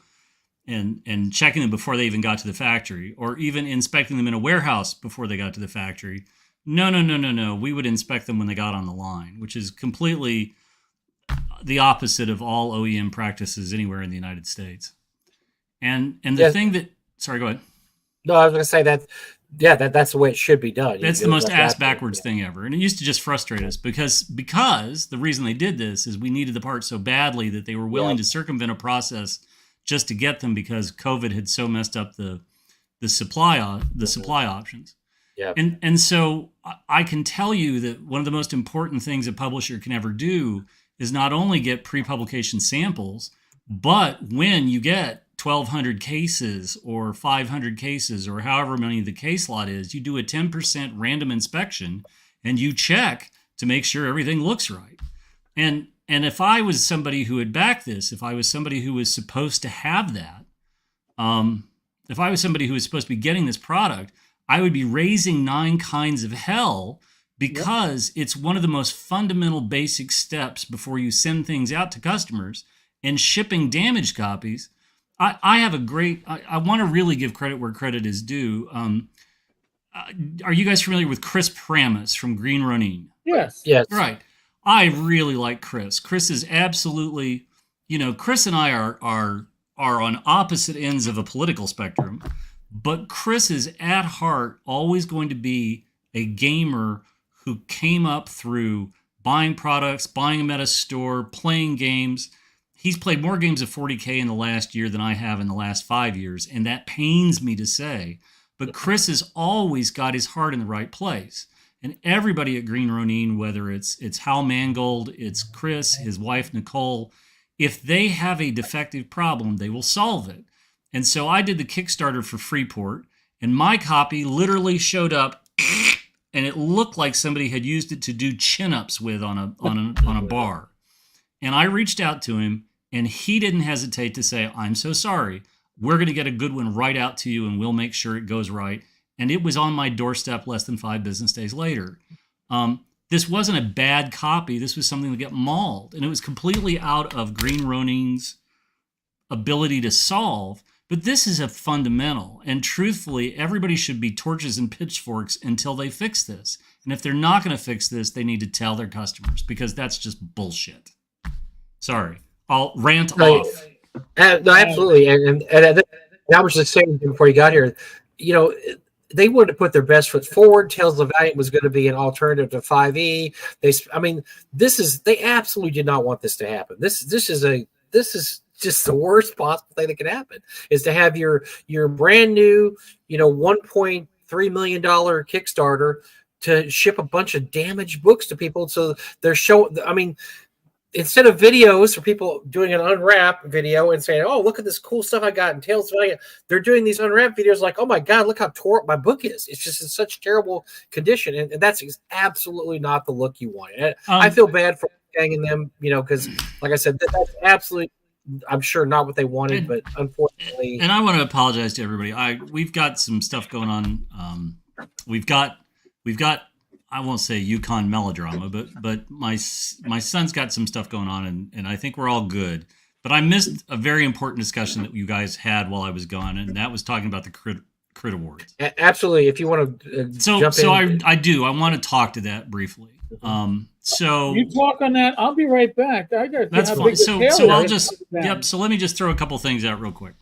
and checking them before they even got to the factory, or even inspecting them in a warehouse before they got to the factory, no. We would inspect them when they got on the line, which is completely the opposite of all OEM practices anywhere in the United States. And the thing that, sorry, go ahead.
No, I was going to say that. Yeah, that's the way it should be done.
That's the most ass-backwards thing ever. And it used to just frustrate us because the reason they did this is we needed the parts so badly that they were willing to circumvent a process just to get them because COVID had so messed up the supply options.
Yeah.
And so I can tell you that one of the most important things a publisher can ever do is not only get pre-publication samples, but when you get 1,200 cases or 500 cases or however many the case lot is, you do a 10% random inspection and you check to make sure everything looks right. And if I was somebody who had backed this, if I was somebody who was supposed to have that, if I was somebody who was supposed to be getting this product, I would be raising 9 kinds of hell because it's one of the most fundamental basic steps before you send things out to customers. And shipping damaged copies, I have a great, I want to really give credit where credit is due. Are you guys familiar with Chris Pramas from Green Ronin?
Yes.
Right. I really like Chris. Chris is absolutely, Chris and I are on opposite ends of a political spectrum, but Chris is at heart always going to be a gamer who came up through buying products, buying them at a store, playing games. He's played more games of 40K in the last year than I have in the last 5 years, and that pains me to say. But Chris has always got his heart in the right place. And everybody at Green Ronin, whether it's Hal Mangold, it's Chris, his wife Nicole, if they have a defective problem, they will solve it. And so I did the Kickstarter for Freeport, and my copy literally showed up, and it looked like somebody had used it to do chin-ups with on a bar. And I reached out to him, and he didn't hesitate to say, "I'm so sorry. We're going to get a good one right out to you, and we'll make sure it goes right." And it was on my doorstep less than 5 business days later. This wasn't a bad copy. This was something that got mauled. And it was completely out of Green Ronin's ability to solve. But this is a fundamental. And truthfully, everybody should be torches and pitchforks until they fix this. And if they're not going to fix this, they need to tell their customers, because that's just bullshit. Sorry. I'll rant off.
No, absolutely. And I was just saying before you got here, they wanted to put their best foot forward. Tales of Valiant was going to be an alternative to 5e. They absolutely did not want this to happen. This is just the worst possible thing that could happen, is to have your brand new, $1.3 million Kickstarter to ship a bunch of damaged books to people. So they're instead of videos for people doing an unwrap video and saying, "Oh, look at this cool stuff I got in Tales of Valiant," they're doing these unwrap videos like, "Oh my God, look how tore up my book is. It's just in such terrible condition." And that's absolutely not the look you want. I feel bad for hanging them, because like I said, that's absolutely, I'm sure, not what they wanted, but unfortunately.
And I want to apologize to everybody. We've got some stuff going on. We've got I won't say Yukon melodrama, but my son's got some stuff going on, and I think we're all good. But I missed a very important discussion that you guys had while I was gone, and that was talking about the Crit Awards.
Absolutely. If you want to jump in. So
I do. I want to talk to that briefly. So
you talk on that. I'll be right back.
That's fine. So I'll just So let me just throw a couple things out real quick.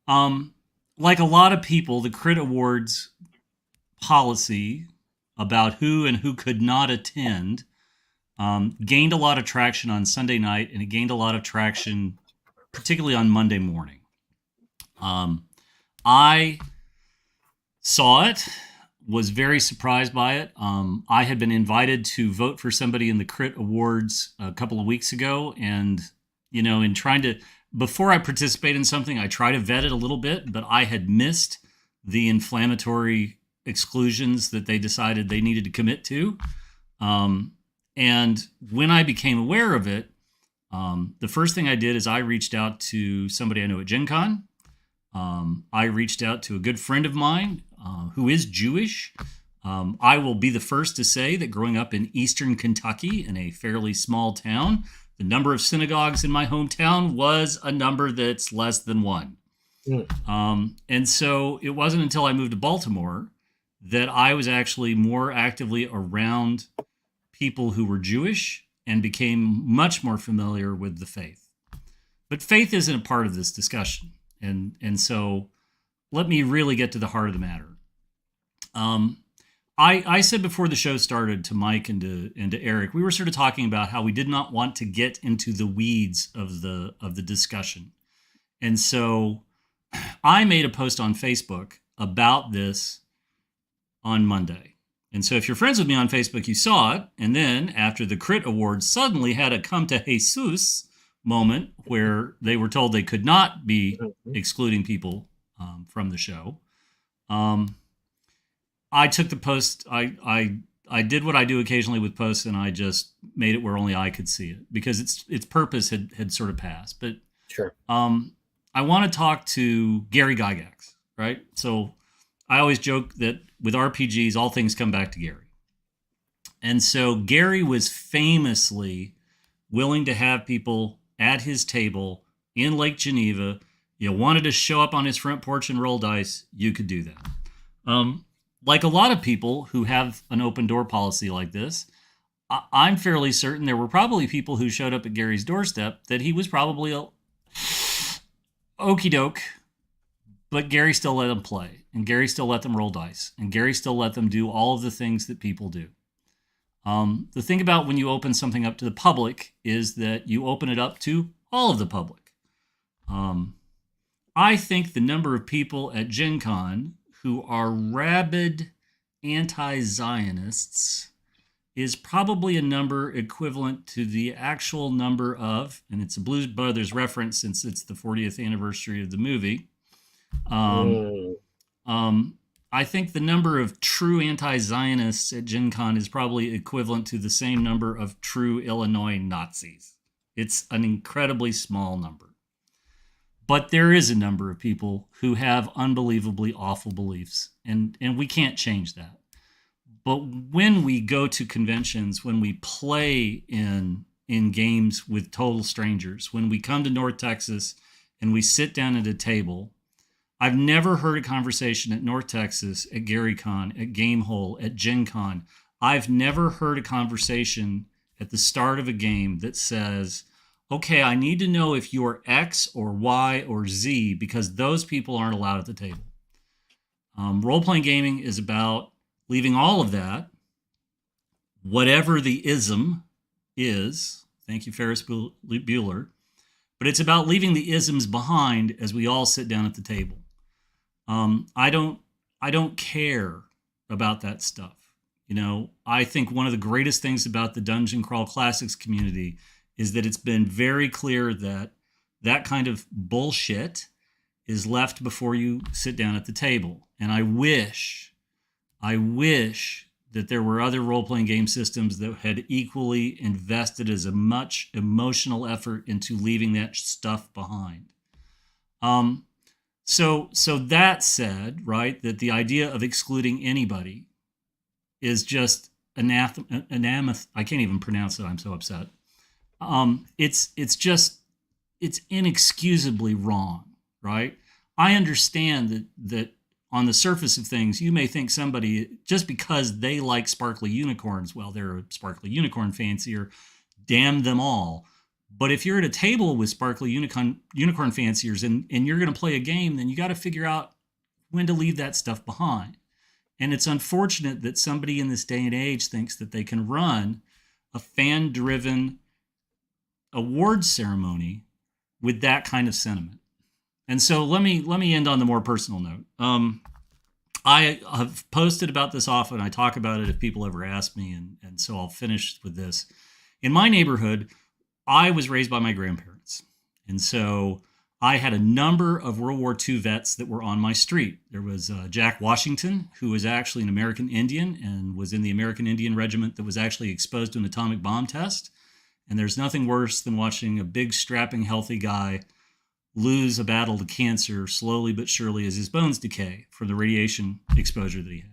Like a lot of people, the Crit Awards policy about who and who could not attend gained a lot of traction on Sunday night, and it gained a lot of traction particularly on Monday morning. I saw it, was very surprised by it. I had been invited to vote for somebody in the Crit Awards a couple of weeks ago, and in trying to, before I participate in something, I try to vet it a little bit, but I had missed the inflammatory exclusions that they decided they needed to commit to. And when I became aware of it, the first thing I did is I reached out to somebody I know at GenCon. I reached out to a good friend of mine who is Jewish. I will be the first to say that growing up in eastern Kentucky in a fairly small town, the number of synagogues in my hometown was a number that's less than 1. And so it wasn't until I moved to Baltimore that I was actually more actively around people who were Jewish and became much more familiar with the faith. But faith isn't a part of this discussion. And so let me really get to the heart of the matter. I said before the show started to Mike and to Eric, we were sort of talking about how we did not want to get into the weeds of the discussion. And so I made a post on Facebook about this on Monday. And so if you're friends with me on Facebook, you saw it. And then after the Crit Awards suddenly had a come to Jesus moment where they were told they could not be excluding people from the show. I took the post. I did what I do occasionally with posts, and I just made it where only I could see it because its purpose had sort of passed. But
sure.
I want to talk to Gary Gygax, right? So I always joke that with RPGs, all things come back to Gary. And so Gary was famously willing to have people at his table in Lake Geneva. You wanted to show up on his front porch and roll dice, you could do that. Like a lot of people who have an open door policy like this, I'm fairly certain there were probably people who showed up at Gary's doorstep that he was probably okie doke, but Gary still let them play, and Gary still let them roll dice, and Gary still let them do all of the things that people do. The thing about when you open something up to the public is that you open it up to all of the public. I think the number of people at GenCon who are rabid anti-Zionists is probably a number equivalent to the actual number of, and it's a Blues Brothers reference since it's the 40th anniversary of the movie. I think the number of true anti-Zionists at GenCon is probably equivalent to the same number of true Illinois Nazis. It's an incredibly small number. But there is a number of people who have unbelievably awful beliefs, and we can't change that. But when we go to conventions, when we play in games with total strangers, when we come to North Texas and we sit down at a table, I've never heard a conversation at North Texas, at GaryCon, at Gamehole, at GenCon. I've never heard a conversation at the start of a game that says, okay, I need to know if you're X or Y or Z, because those people aren't allowed at the table. Role-playing gaming is about leaving all of that, whatever the ism is. Thank you, Ferris Bueller. But it's about leaving the isms behind as we all sit down at the table. I don't care about that stuff. You know, I think one of the greatest things about the Dungeon Crawl Classics community is that it's been very clear that that kind of bullshit is left before you sit down at the table. And I wish that there were other role-playing game systems that had equally invested as much emotional effort into leaving that stuff behind. So that said, right, that the idea of excluding anybody is just anathema. I can't even pronounce it. I'm so upset. It's inexcusably wrong, right? I understand that on the surface of things, you may think somebody, just because they like sparkly unicorns, well, they're a sparkly unicorn fancier, damn them all. But if you're at a table with sparkly unicorn fanciers and you're going to play a game, then you got to figure out when to leave that stuff behind. And it's unfortunate that somebody in this day and age thinks that they can run a fan-driven awards ceremony with that kind of sentiment. And so let me end on the more personal note. I have posted about this often. I talk about it if people ever ask me, and so I'll finish with this. In my neighborhood, I was raised by my grandparents. And so I had a number of World War II vets that were on my street. There was Jack Washington, who was actually an American Indian and was in the American Indian Regiment that was actually exposed to an atomic bomb test. And there's nothing worse than watching a big, strapping, healthy guy lose a battle to cancer slowly but surely as his bones decay from the radiation exposure that he had.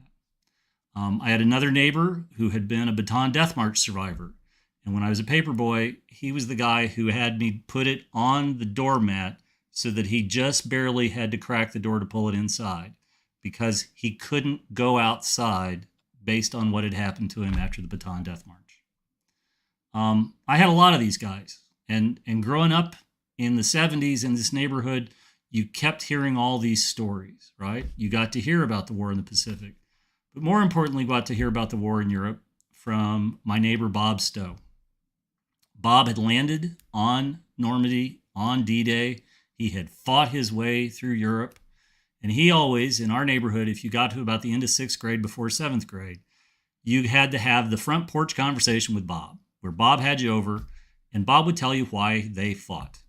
I had another neighbor who had been a Bataan Death March survivor. And when I was a paper boy, he was the guy who had me put it on the doormat so that he just barely had to crack the door to pull it inside, because he couldn't go outside based on what had happened to him after the Bataan Death March. I had a lot of these guys, and growing up in the 70s in this neighborhood, you kept hearing all these stories, right? You got to hear about the war in the Pacific, but more importantly, got to hear about the war in Europe from my neighbor, Bob Stowe. Bob had landed on Normandy on D-Day. He had fought his way through Europe, and he always, in our neighborhood, if you got to about the end of 6th grade before 7th grade, you had to have the front porch conversation with Bob, where Bob had you over, and Bob would tell you why they fought.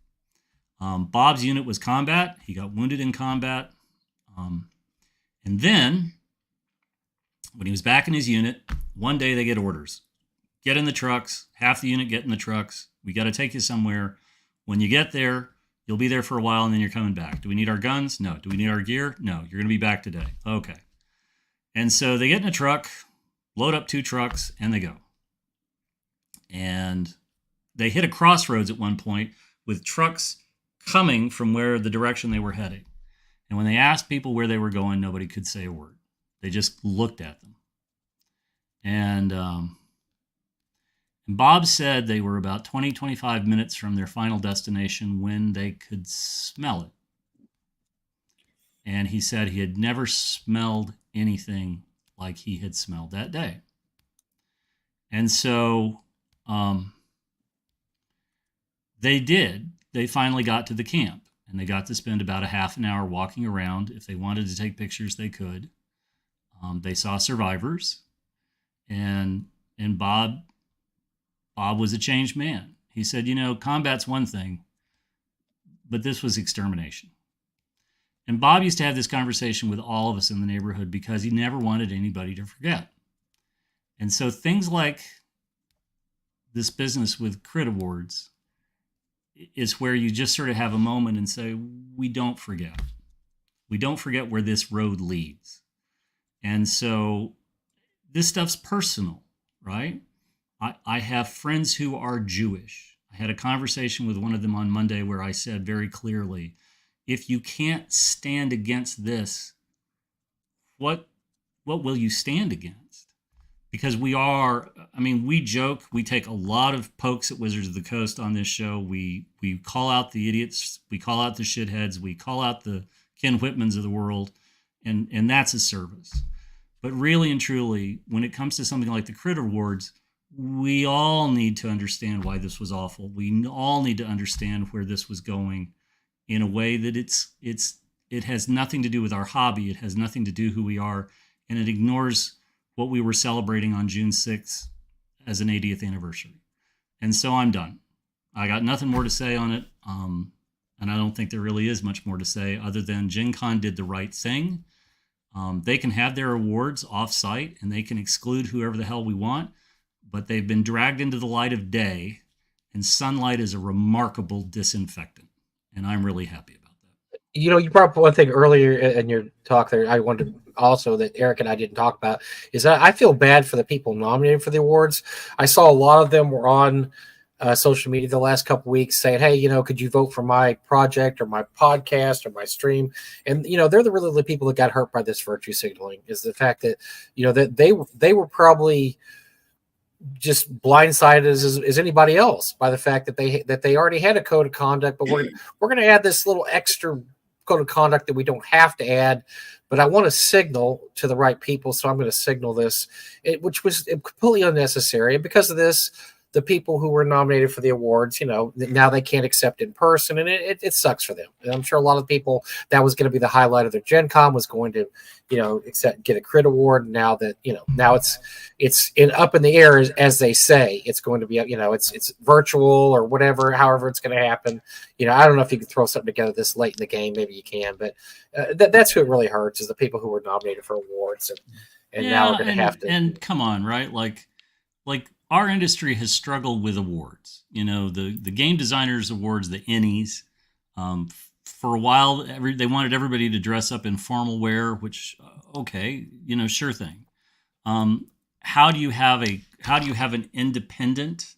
Bob's unit was combat. He got wounded in combat. And then, when he was back in his unit, one day they get orders. Get in the trucks. Half the unit get in the trucks. We got to take you somewhere. When you get there, you'll be there for a while, and then you're coming back. Do we need our guns? No. Do we need our gear? No. You're going to be back today. Okay. And so they get in a truck, load up 2 trucks, and they go. And they hit a crossroads at one point with trucks coming from where the direction they were heading. And when they asked people where they were going, nobody could say a word. They just looked at them. And Bob said they were about 20, 25 minutes from their final destination when they could smell it. And he said he had never smelled anything like he had smelled that day. And so they did. They finally got to the camp, and they got to spend about a half an hour walking around. If they wanted to take pictures, they could. They saw survivors, and Bob was a changed man. He said, combat's one thing, but this was extermination. And Bob used to have this conversation with all of us in the neighborhood because he never wanted anybody to forget. And so things like this business with Crit Awards is where you just sort of have a moment and say, we don't forget. We don't forget where this road leads. And so this stuff's personal, right? I have friends who are Jewish. I had a conversation with one of them on Monday where I said very clearly, if you can't stand against this, what will you stand against? Because we joke, we take a lot of pokes at Wizards of the Coast on this show. We call out the idiots, we call out the shitheads, we call out the Ken Whitmans of the world, and that's a service. But really and truly, when it comes to something like the Crit Awards, we all need to understand why this was awful. We all need to understand where this was going in a way that it has nothing to do with our hobby. It has nothing to do who we are, and it ignores what we were celebrating on June 6th as an 80th anniversary. And so I'm done. I got nothing more to say on it, and I don't think there really is much more to say other than GenCon did the right thing. They can have their awards off-site, and they can exclude whoever the hell we want, but they've been dragged into the light of day, and sunlight is a remarkable disinfectant, and I'm really happy about that.
You brought up one thing earlier in your talk there. I wanted to also that Eric and I didn't talk about is that I feel bad for the people nominated for the awards. I saw a lot of them were on social media the last couple of weeks saying, hey, could you vote for my project or my podcast or my stream? And, they're really the people that got hurt by this virtue signaling is the fact that, that they were probably just blindsided as anybody else by the fact that they already had a code of conduct, but we're going to add this little extra code of conduct that we don't have to add, but I want to signal to the right people, so I'm going to signal this, which was completely unnecessary. And because of this, the people who were nominated for the awards, now they can't accept in person, and it sucks for them. And I'm sure a lot of people, that was going to be the highlight of their Gen Con, was going to, get a Crit Award. And now that, now it's up in the air, as they say, it's going to be, it's virtual or whatever, however it's going to happen. I don't know if you can throw something together this late in the game. Maybe you can, but that's who it really hurts, is the people who were nominated for awards and now are going to have to. And
come on, right? Like our industry has struggled with awards. The Game Designers Awards, the Ennies. For a while, they wanted everybody to dress up in formal wear, which, okay, sure thing. How do you have an independent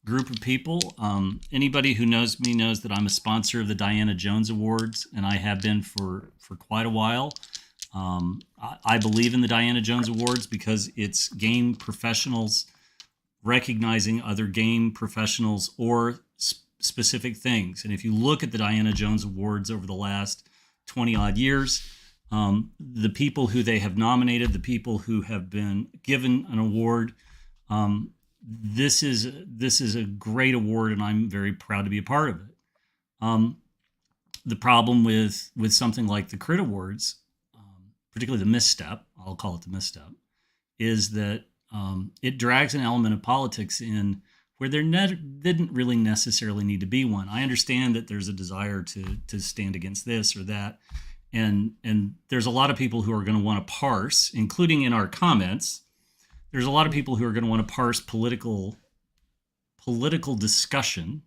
group of people? Anybody who knows me knows that I'm a sponsor of the Diana Jones Awards, and I have been for quite a while. I believe in the Diana Jones Awards because it's game professionals recognizing other game professionals or specific things. And if you look at the Diana Jones Awards over the last 20 odd years, the people who they have nominated, the people who have been given an award, this is a great award, and I'm very proud to be a part of it. The problem with something like the Crit Awards, particularly the misstep, I'll call it the misstep, is that it drags an element of politics in where there didn't really necessarily need to be one. I understand that there's a desire to stand against this or that, and there's a lot of people who are going to want to parse, including in our comments, there's a lot of people who are going to want to parse political discussion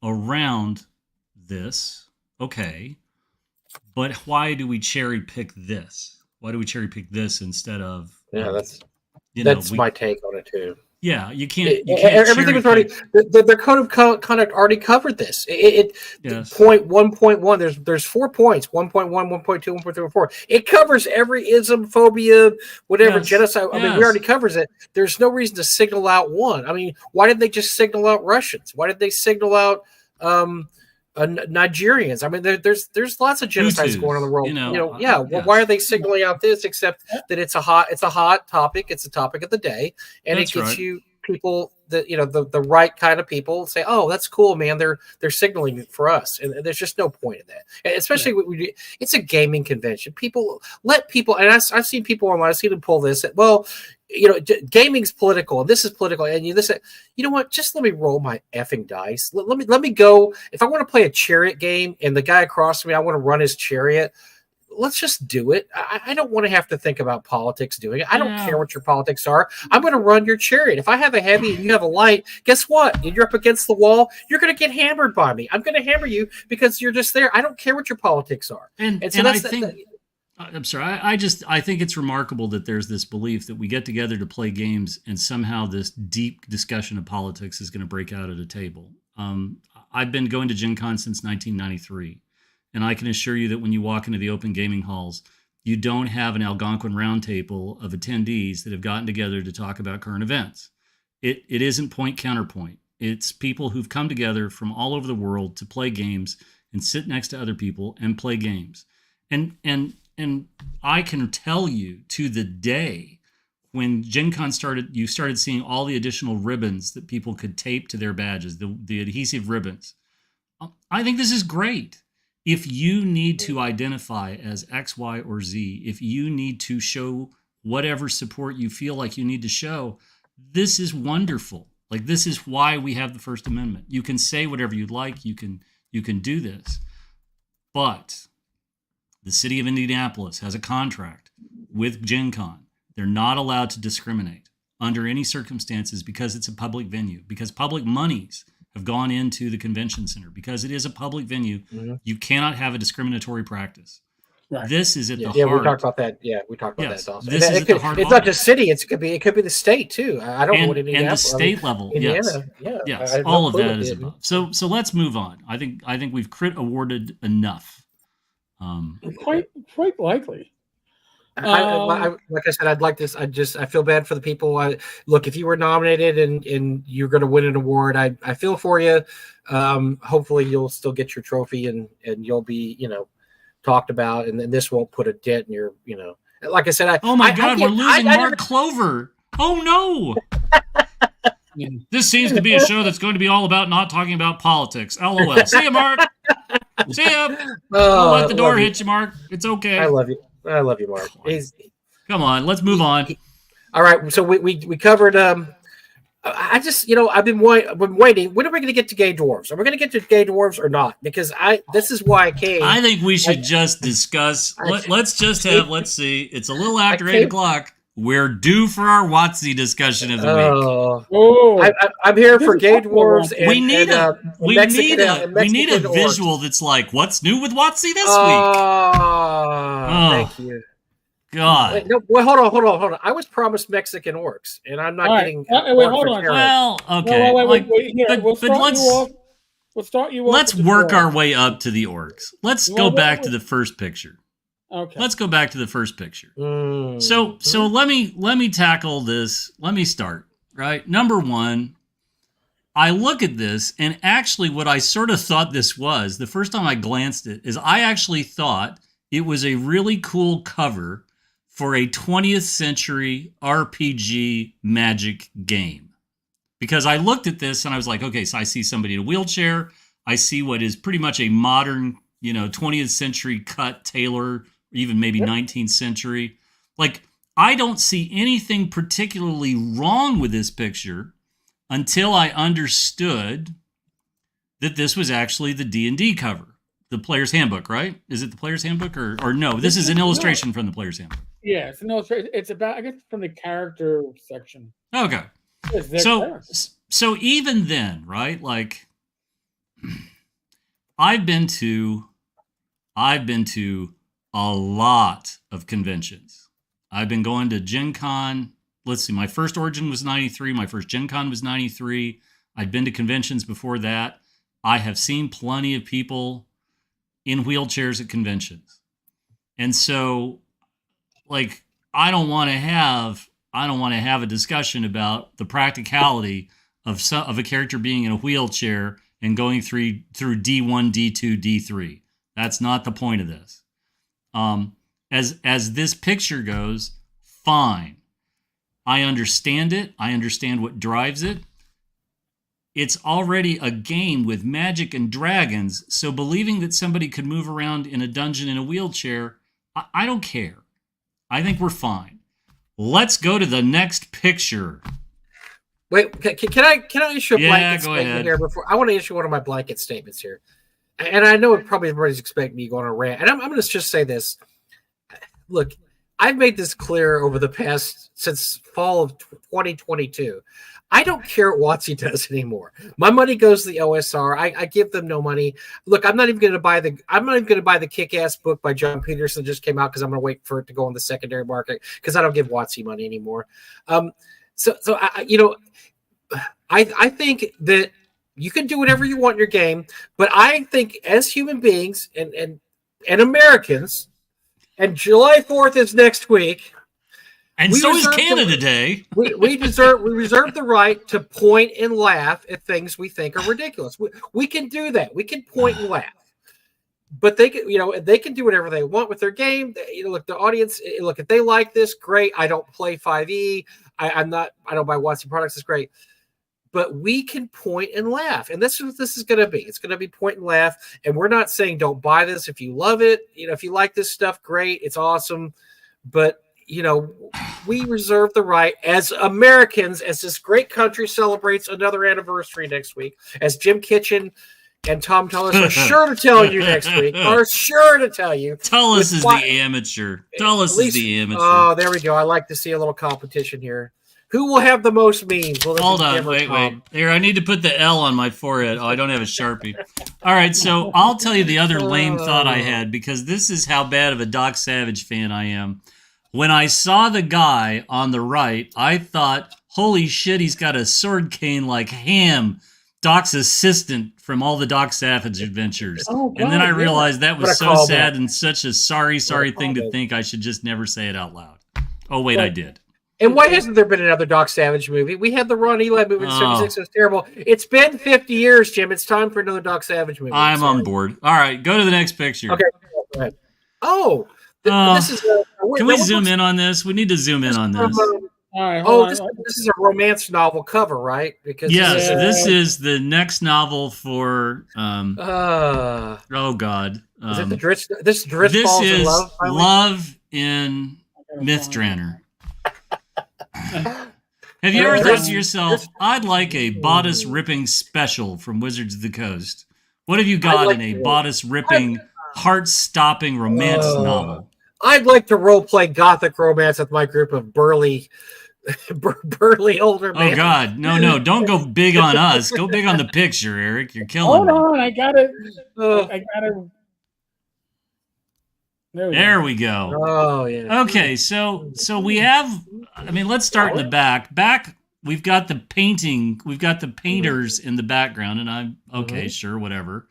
around this. Okay, but why do we cherry pick this? Why do we cherry pick this instead of?
Yeah, that's my take on it too.
Yeah, you can't.
Everything was already. Their code of conduct already covered this. Point 1.1. There's 4 points. 1.1, 1.2, 1.3, 4. It covers every ism, phobia, whatever, genocide. I mean, we already covers it. There's no reason to signal out one. I mean, why did they just signal out Russians? Why did they signal out Nigerians? I mean, there's lots of genocides going on in the world. Why are they signaling out this? Except that it's a hot topic. It's a topic of the day, and it gets you people that the right kind of people say, "Oh, that's cool, man. They're signaling for us," and there's just no point in that. And especially it's a gaming convention. Let people, and I've seen people online. I've seen them pull this. Well, gaming's political, and this is political, and you know what? Just let me roll my effing dice. Let me go. If I want to play a chariot game, and the guy across from me, I want to run his chariot. Let's just do it. I don't want to have to think about politics doing it. I don't care what your politics are. I'm going to run your chariot. If I have a heavy and you have a light, guess what? You're up against the wall. You're going to get hammered by me. I'm going to hammer you because you're just there. I don't care what your politics are. And so that's
I'm sorry. I think it's remarkable that there's this belief that we get together to play games and somehow this deep discussion of politics is going to break out at a table. I've been going to GenCon since 1993. And I can assure you that when you walk into the open gaming halls, you don't have an Algonquin roundtable of attendees that have gotten together to talk about current events. It isn't point counterpoint. It's people who've come together from all over the world to play games and sit next to other people and play games. And I can tell you to the day when GenCon started, you started seeing all the additional ribbons that people could tape to their badges, the adhesive ribbons. I think this is great. If you need to identify as X, Y, or Z, if you need to show whatever support you feel like you need to show, this is wonderful. Like, this is why we have the First Amendment. You can say whatever you'd like. You can do this. But the city of Indianapolis has a contract with GenCon. They're not allowed to discriminate under any circumstances because it's a public venue, because public monies have gone into the convention center, because it is a public venue. Mm-hmm. You cannot have a discriminatory practice. Right. This is at the heart.
Yeah, we talked about that. Yeah, we talked about that also. This is at the heart. It's not just city. It could be the state too. I don't know what Indiana.
And the state level. Indiana, yes, all of that is above. So let's move on. I think we've crit awarded enough.
Quite likely.
Like I said, I'd like this. I feel bad for the people. Look, if you were nominated and you're going to win an award, I feel for you. Hopefully, you'll still get your trophy and you'll be talked about, and then this won't put a dent in your Like I said,
we're losing Mark Clover. Oh no! This seems to be a show that's going to be all about not talking about politics. LOL. See you, Mark. See ya. Don't let the door hit you, Mark. It's okay.
I love you, Mark.
Come on, let's move on.
All right, so we covered. I just I've been waiting. When are we going to get to gay dwarves? Are we going to get to gay dwarves or not? Because this is why I came.
I think we should just discuss. Let's see. It's a little after 8 o'clock. We're due for our WotC discussion of the
week. I'm here for gay dwarves.
We need a visual that's like, what's new with WotC this week?
Thank you.
God.
Wait, no, hold on. I was promised Mexican orcs, and I'm not getting.
Wait, hold on.
Well, okay.
We'll start you off.
Let's work our way up to the orcs. Let's go back to the first picture.
Okay.
Let's go back to the first picture. So let me tackle this. Let me start, right? Number one, I look at this, and actually what I sort of thought this was, the first time I glanced at it, is I actually thought it was a really cool cover for a 20th century RPG Magic game. Because I looked at this and I was like, okay, so I see somebody in a wheelchair. I see what is pretty much a modern, 20th century cut tailor, even maybe 19th century. Like, I don't see anything particularly wrong with this picture until I understood that this was actually the D&D cover. The Player's Handbook, right? Is it the Player's Handbook or no? This is an illustration from the Player's Handbook.
Yeah, it's an illustration. It's about, I guess, from the character section.
Okay. So even then, right? Like, I've been to a lot of conventions. I've been going to GenCon let's see, my first Origin was 93. My first GenCon was 93. I'd been to conventions before that. I have seen plenty of people in wheelchairs at conventions. And so, like, I don't want to have a discussion about the practicality of a character being in a wheelchair and going through D1, D2, D3. That's not the point of this. As this picture goes, fine. I understand it. I understand what drives it. It's already a game with magic and dragons, so believing that somebody could move around in a dungeon in a wheelchair, I don't care. I think we're fine. Let's go to the next picture.
Wait, can I issue a blanket
statement
here before? I want to issue one of my blanket statements here. And I know probably everybody's expecting me to go on a rant. And I'm going to just say this. Look, I've made this clear over the past, since fall of 2022. I don't care what WotC does anymore. My money goes to the OSR. I give them no money. Look, I'm not even going to buy the Kick-Ass book by John Peterson that just came out because I'm going to wait for it to go on the secondary market because I don't give WotC money anymore. I think that you can do whatever you want in your game, but I think as human beings and Americans, and July 4th is next week.
And so is Canada Day.
We reserve the right to point and laugh at things we think are ridiculous. We can do that. We can point and laugh. But they can do whatever they want with their game. Look, the audience, look, if they like this, great. I don't play 5e. I don't buy WotC products. It's great. But we can point and laugh. And this is what this is going to be. It's going to be point and laugh. And we're not saying don't buy this. If you love it, if you like this stuff, great. It's awesome. But, we reserve the right as Americans, as this great country celebrates another anniversary next week, as Jim Kitchen and Tom Tullis are sure to tell you next week, are sure to tell you.
Tullis is the amateur. Tullis is the amateur.
Oh, there we go. I like to see a little competition here. Who will have the most memes?
Hold on, wait. Here, I need to put the L on my forehead. Oh, I don't have a Sharpie. All right, so I'll tell you the other lame thought I had, because this is how bad of a Doc Savage fan I am. When I saw the guy on the right, I thought, holy shit, he's got a sword cane like Ham, Doc's assistant from all the Doc Savage adventures. Oh, God, and then I realized that was so sad and such a sorry thing to think I should just never say it out loud. Oh, wait, I did.
And why hasn't there been another Doc Savage movie? We had the Ron Eli movie in 76. It was terrible. It's been 50 years, Jim. It's time for another Doc Savage movie.
I'm on board. All right, go to the next picture.
Okay, go ahead. Oh, this is
can we zoom in on this? We need to zoom in on this.
This is a romance novel cover, right? Because
this is the next novel for. Oh God!
Is it the Drizzt? This Falls in Love. Finally?
Love in Mythdraenor. Have you ever thought to yourself, I'd like a bodice ripping special from Wizards of the Coast? What have you got in a bodice ripping, heart stopping romance novel?
I'd like to role play gothic romance with my group of burly older men.
Oh God, no! Don't go big on us. Go big on the picture, Eric. You're killing me.
Hold on, I got it.
There we go.
Oh yeah.
Okay, so we have. I mean, let's start in the back. We've got the painting. We've got the painters in the background, and I'm okay. Sure, whatever.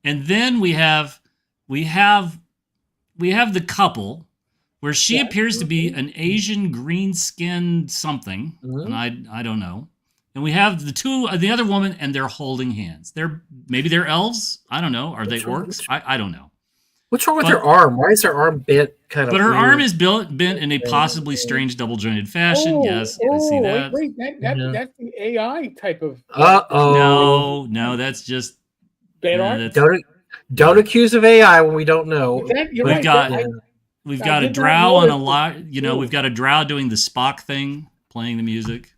And then we have the couple where she appears to be an Asian green-skinned something, and I don't know. And we have the other woman, and they're holding hands. Maybe they're elves. I don't know. Are they orcs? I don't know.
What's wrong with her arm? Why is her arm bent? But
her arm is bent in a possibly strange double-jointed fashion. Yes, I see that.
Wait, that's the AI type of.
No, that's just
bad arm.
Don't accuse of AI when we don't know.
We've got a drow on a lot. We've got a drow doing the Spock thing, playing the music.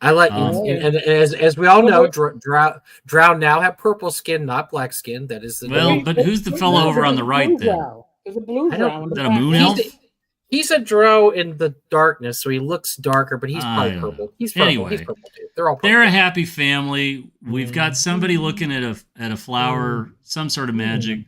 I like, and as we all know, drow now have purple skin, not black skin. That is the
but who's the fellow over on the right there?
There's a blue drow.
Is that a moon elf?
He's a drow in the darkness, so he looks darker, but he's probably purple. He's purple.
Anyway,
he's purple too. They're all purple.
They're a happy family. We've got somebody looking at a flower, some sort of magic.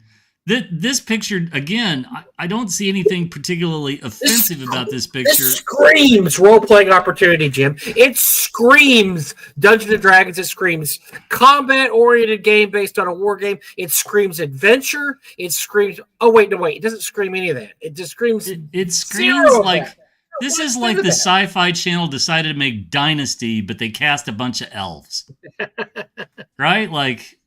This picture, again, I don't see anything particularly offensive about this picture.
This screams role-playing opportunity, Jim. It screams Dungeons & Dragons. It screams combat-oriented game based on a war game. It screams adventure. It screams... Oh, wait, no, wait. It doesn't scream any of that. It just screams...
It screams like... This is like the Sci-Fi Channel decided to make Dynasty, but they cast a bunch of elves. Right? Like,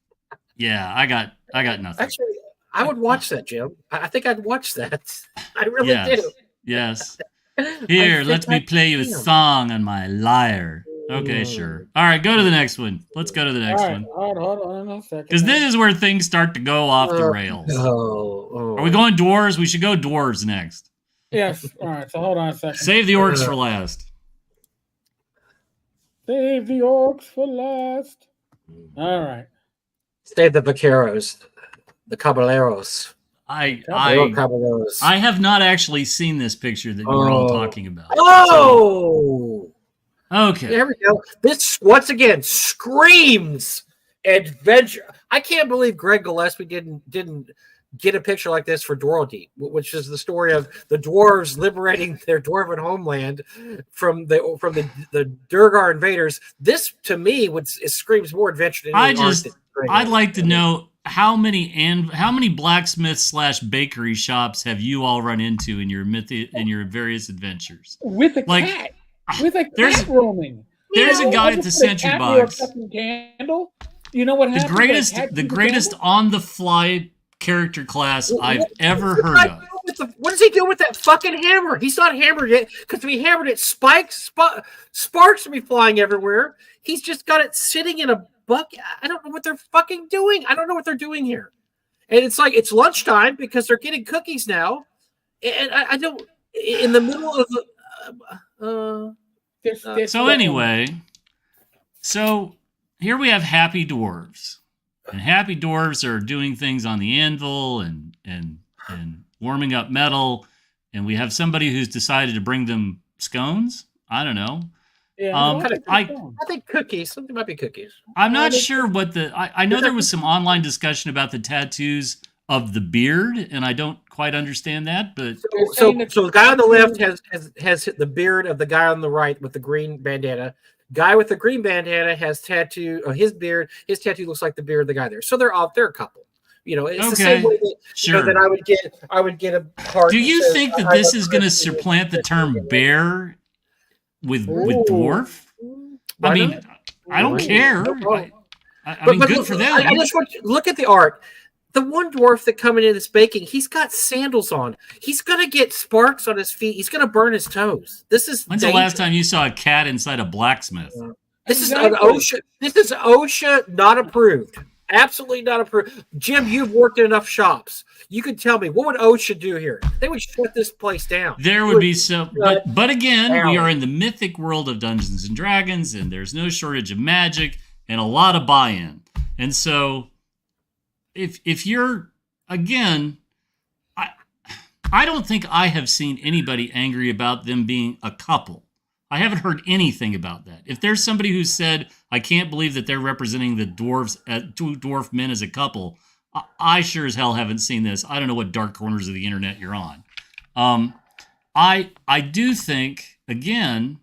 yeah, I got nothing.
Actually... I would watch that, Jim. I think I'd watch that. I really do.
Yes. Here, let me play you a song on my lyre. Okay, sure. All right, go to the next one. Let's go to the next one.
Hold on a second.
Because this is where things start to go off the rails. Are we going dwarves? We should go dwarves next.
Yes. All right, so hold on a second.
Save the orcs for last.
Save the orcs for last. All right.
Save the vaqueros. The caballeros.
I have not actually seen this picture that we're all talking about.
Oh!
So, okay.
There we go. This, once again, screams adventure. I can't believe Greg Gillespie didn't get a picture like this for Dwarven, which is the story of the dwarves liberating their dwarven homeland from the Durgar invaders. This, to me, it screams more adventure than
I'd like to know how many blacksmith / bakery shops have you all run into in your various adventures?
With a cat. With a cat roaming.
There's a guy at the Sentry Box.
Candle? You know what happened?
The greatest on the fly character class I've ever heard of.
What is he doing with that fucking hammer? He's not hammered yet, because if he hammered it, sparks will be flying everywhere. He's just got it sitting in a bucket. I don't know what they're fucking doing. I don't know what they're doing here. And it's like, it's lunchtime because they're getting cookies now. And I don't, in the middle of the...
So anyway, so here we have happy dwarves. And happy dwarves are doing things on the anvil and warming up metal. And we have somebody who's decided to bring them scones. I don't know.
Yeah,
I think cookies. Something might be cookies.
I'm not sure what I know there was some online discussion about the tattoos of the beard, and I don't quite understand that. But
so the guy on the left has the beard of the guy on the right with the green bandana. Guy with the green bandana has tattoo of his beard. His tattoo looks like the beard of the guy there. So they're a couple. You know, it's the same way that, that I would get a card.
Do you think that this is going to supplant the term bear with dwarf? I mean, I don't care. I mean, good for them.
I just want you to look at the art. The one dwarf that coming in this baking, he's got sandals on. He's gonna get sparks on his feet. He's gonna burn his toes. This is.
When's the last time you saw a cat inside a blacksmith?
This is an OSHA. This is OSHA not approved. Absolutely not approved. Jim, you've worked in enough shops. You can tell me, what would OSHA do here? They would shut this place down.
There would be some, but again, we are in the mythic world of Dungeons and Dragons, and there's no shortage of magic and a lot of buy-in. And so, if you're, again, I don't think I have seen anybody angry about them being a couple. I haven't heard anything about that. If there's somebody who said, I can't believe that they're representing the dwarves, two dwarf men as a couple, I sure as hell haven't seen this. I don't know what dark corners of the internet you're on. I do think, again,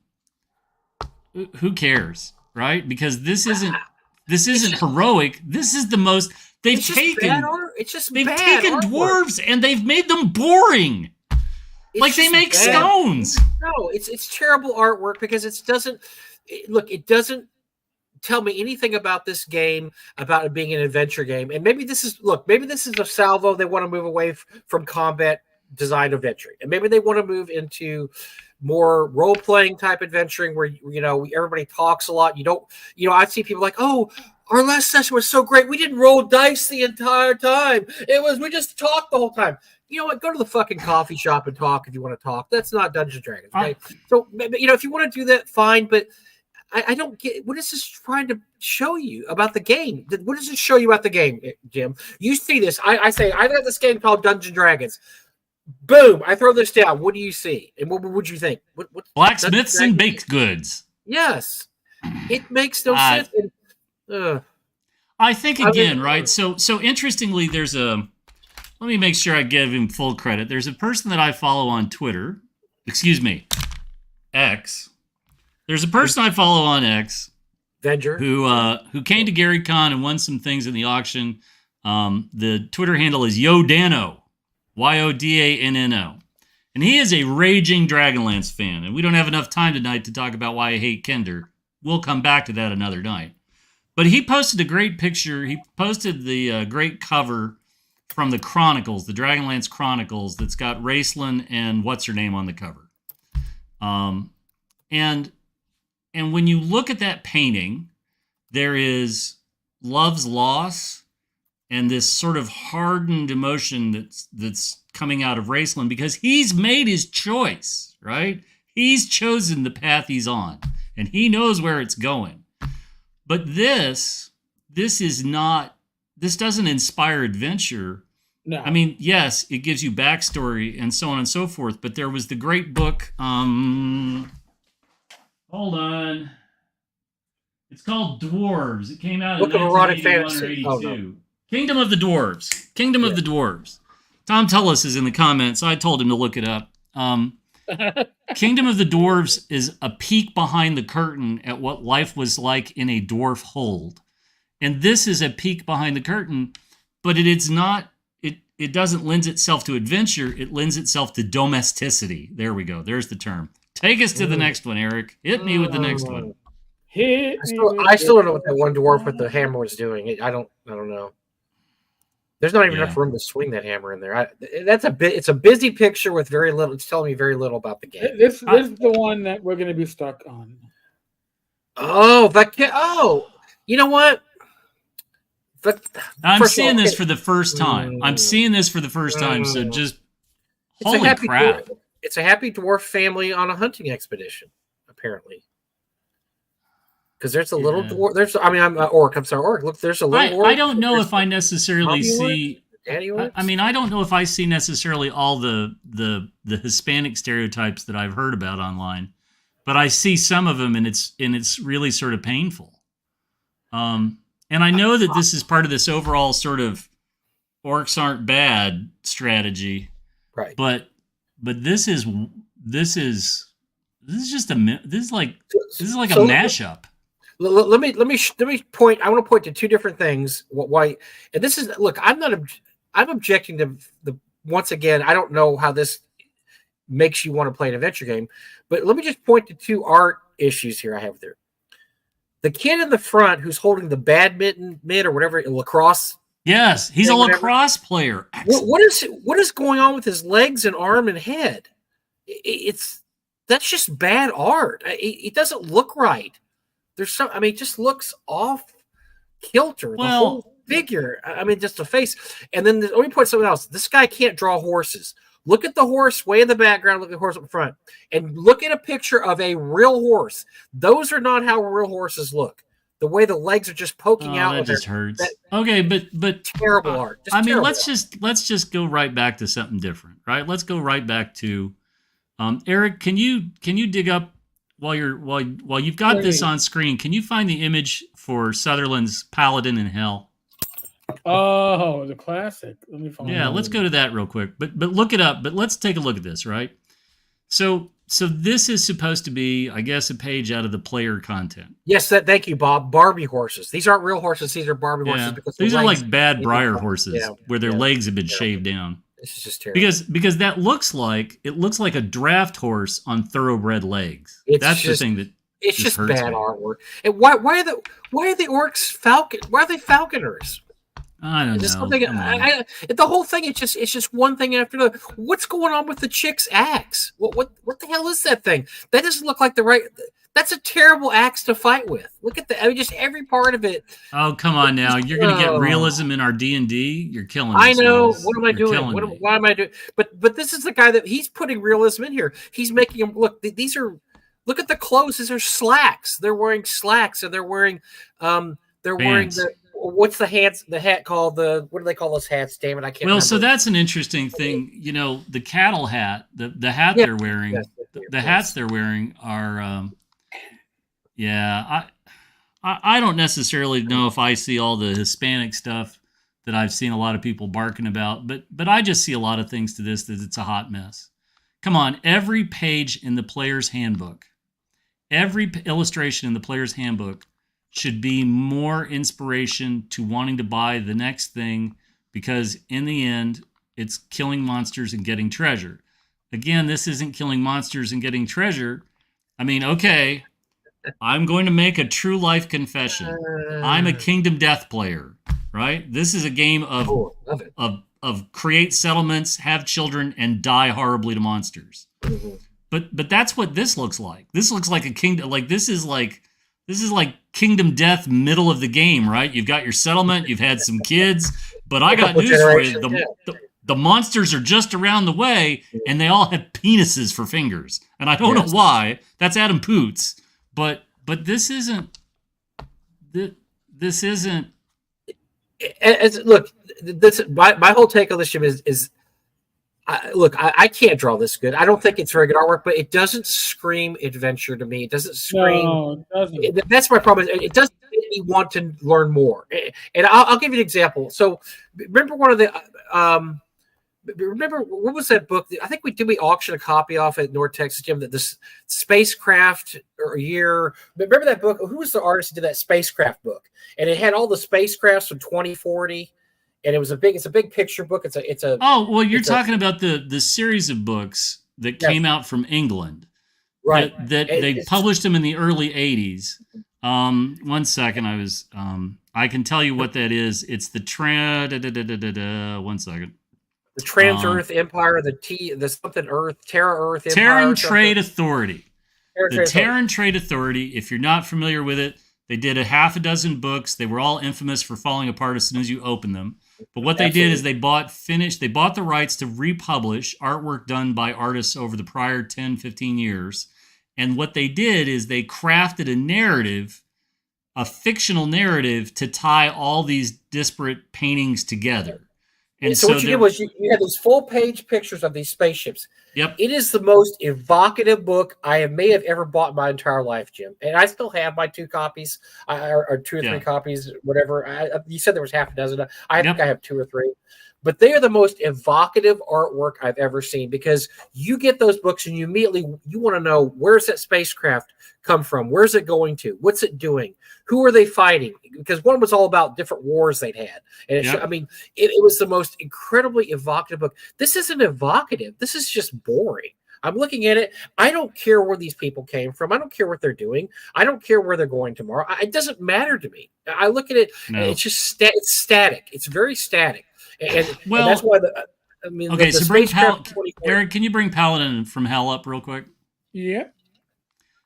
who cares, right? Because this isn't heroic. This is the most they've taken dwarves and they've made them boring. Like they make scones.
No, it's terrible artwork because it doesn't tell me anything about this game, about it being an adventure game. And maybe this is a salvo. They want to move away from combat design adventuring. And maybe they want to move into more role-playing type adventuring where, everybody talks a lot. I see people like, oh, our last session was so great. We didn't roll dice the entire time. We just talked the whole time. You know what? Go to the fucking coffee shop and talk if you want to talk. That's not Dungeons & Dragons. Okay? So, if you want to do that, fine. But I don't get, what is this trying to show you about the game? What does it show you about the game, Jim? You see this. I say, I've got this game called Dungeons & Dragons. Boom. I throw this down. What do you see? And what would you think? What
Blacksmiths and baked goods.
Yes. It makes no sense.
I think, again, right? So interestingly, there's a let me make sure I give him full credit. There's a person that I follow on Twitter. Excuse me, X. There's a person I follow on X.
Venger.
Who came to GaryCon and won some things in the auction. The Twitter handle is Yodanno, Yodanno. And he is a raging Dragonlance fan. And we don't have enough time tonight to talk about why I hate Kinder. We'll come back to that another night. But he posted a great picture. He posted the great cover from the Chronicles, the Dragonlance Chronicles, that's got Raceland and what's her name on the cover. And when you look at that painting, there is love's loss and this sort of hardened emotion that's coming out of Raceland because he's made his choice, right? He's chosen the path he's on, and he knows where it's going. But this doesn't inspire adventure.
No.
I mean, yes, it gives you backstory and so on and so forth, but there was the great book, hold on. It's called Dwarves. It came out in 1981 or 82. Oh, no. Kingdom of the Dwarves. Kingdom of the Dwarves. Tom Tullis is in the comments. I told him to look it up. Kingdom of the Dwarves is a peek behind the curtain at what life was like in a dwarf hold. And this is a peek behind the curtain, but it's not, it doesn't lend itself to adventure. It lends itself to domesticity. There we go. There's the term. Take us to the next one, Eric. Hit me with the next one.
I still don't know what that one dwarf with the hammer was doing. I don't know. There's not even enough room to swing that hammer in there. It's a busy picture with very little. It's telling me very little about the game.
This is the one that we're going to be stuck on.
You know what?
I'm seeing this for the first time. So just holy crap!
It's a happy dwarf family on a hunting expedition, apparently. Because there's a little dwarf. I'm an orc. I'm sorry, orc. Look, there's a little orc.
I don't know if I necessarily see. I don't know if I see necessarily all the Hispanic stereotypes that I've heard about online, but I see some of them, and it's really sort of painful. And I know that this is part of this overall sort of orcs aren't bad strategy,
right?
But this is like a mashup.
Let me point. I want to point to two different things. Why? And this is I'm objecting to the. Once again, I don't know how this makes you want to play an adventure game, but let me just point to two art issues here I have there. The kid in the front who's holding the badminton mitt or whatever, lacrosse.
Yes, he's a lacrosse player.
What is going on with his legs and arm and head? That's just bad art. It doesn't look right. It just looks off kilter. The whole figure. Just the face. And then let me point something else. This guy can't draw horses. Look at the horse way in the background. Look at the horse up front. And look at a picture of a real horse. Those are not how real horses look. The way the legs are just poking out.
That just hurts. Okay, but
terrible art.
Let's just go right back to something different, right? Let's go right back to Eric. Can you dig up while you've got this on screen? Can you find the image for Sutherland's Paladin in Hell?
Oh, the classic. Let me find it.
Let's go to that real quick. But look it up. But let's take a look at this, right? So this is supposed to be, I guess, a page out of the player content.
Yes, thank you, Bob. Barbie horses. These aren't real horses. These are Barbie horses. Because
these are like bad Briar horses where their legs have been shaved down.
This is just terrible.
Because that looks like a draft horse on thoroughbred legs. That's the thing that
it's just bad artwork. And why are the orcs falcon? Why are they falconers?
I don't know.
The whole thing, it's just one thing after another. What's going on with the chick's axe? What the hell is that thing? That doesn't look like the right. That's a terrible axe to fight with. Look at just every part of it.
Oh, come on now! You're going to get realism in our D&D. You're killing me.
I know. What am I doing? Why am I doing? But this is the guy that he's putting realism in here. He's making them look. These are. Look at the clothes. These are slacks. They're wearing slacks, and they're wearing. Wearing the. What's the hat called? What do they call those hats? Damn it, I can't remember.
So that's an interesting thing. The cattle hat, the hat they're wearing, the hats they're wearing are, I don't necessarily know if I see all the Hispanic stuff that I've seen a lot of people barking about, but I just see a lot of things to this that it's a hot mess. Come on, every page in the player's handbook, every illustration in the player's handbook should be more inspiration to wanting to buy the next thing, because in the end, it's killing monsters and getting treasure. Again, this isn't killing monsters and getting treasure. I mean, okay, I'm going to make a true life confession. I'm a Kingdom Death player, right? This is a game of create settlements, have children, and die horribly to monsters. Mm-hmm. But that's what this looks like. This looks like a kingdom. Like this is like Kingdom Death, middle of the game, right? You've got your settlement, you've had some kids, but I got news for you. The monsters are just around the way, and they all have penises for fingers. And I don't know why. That's Adam Poots. But this isn't. This isn't.
Look, this my whole take on this, Jim, is I can't draw this good. I don't think it's very good artwork, but it doesn't scream adventure to me. It doesn't scream. No, it doesn't. That's my problem. It doesn't make me want to learn more. And I'll give you an example. So remember one of the. Remember what was that book? I think we auctioned a copy off at North Texas, Jim. That this spacecraft or year. Remember that book? Who was the artist who did that spacecraft book? And it had all the spacecrafts from 2040, and it's a big picture book. It's a.
Oh well, you're talking about the series of books that came out from England,
right?
That they published them in the early '80s. 1 second, I can tell you what that is. It's the 1 second.
The Trans-Earth Empire, the something Earth, Terra Earth Empire.
Terran Trade Authority. The Terran Trade Authority, if you're not familiar with it, they did a half a dozen books. They were all infamous for falling apart as soon as you open them. But what they did is they bought the rights to republish artwork done by artists over the prior 10, 15 years. And what they did is they crafted a narrative, a fictional narrative, to tie all these disparate paintings together.
And so what you did was you had these full-page pictures of these spaceships.
Yep.
It is the most evocative book I may have ever bought in my entire life, Jim. And I still have my 2 copies, or 2 or 3 copies, whatever. You said there was half a dozen. I think I have 2 or 3. But they are the most evocative artwork I've ever seen, because you get those books and you want to know, where's that spacecraft come from? Where's it going to? What's it doing? Who are they fighting? Because one was all about different wars they'd had. And it was the most incredibly evocative book. This isn't evocative. This is just boring. I'm looking at it. I don't care where these people came from. I don't care what they're doing. I don't care where they're going tomorrow. It doesn't matter to me. I look at it. And it's just it's static. It's very static. And that's why
okay. So bring Eric, can you bring Paladin from Hell up real quick?
Yeah.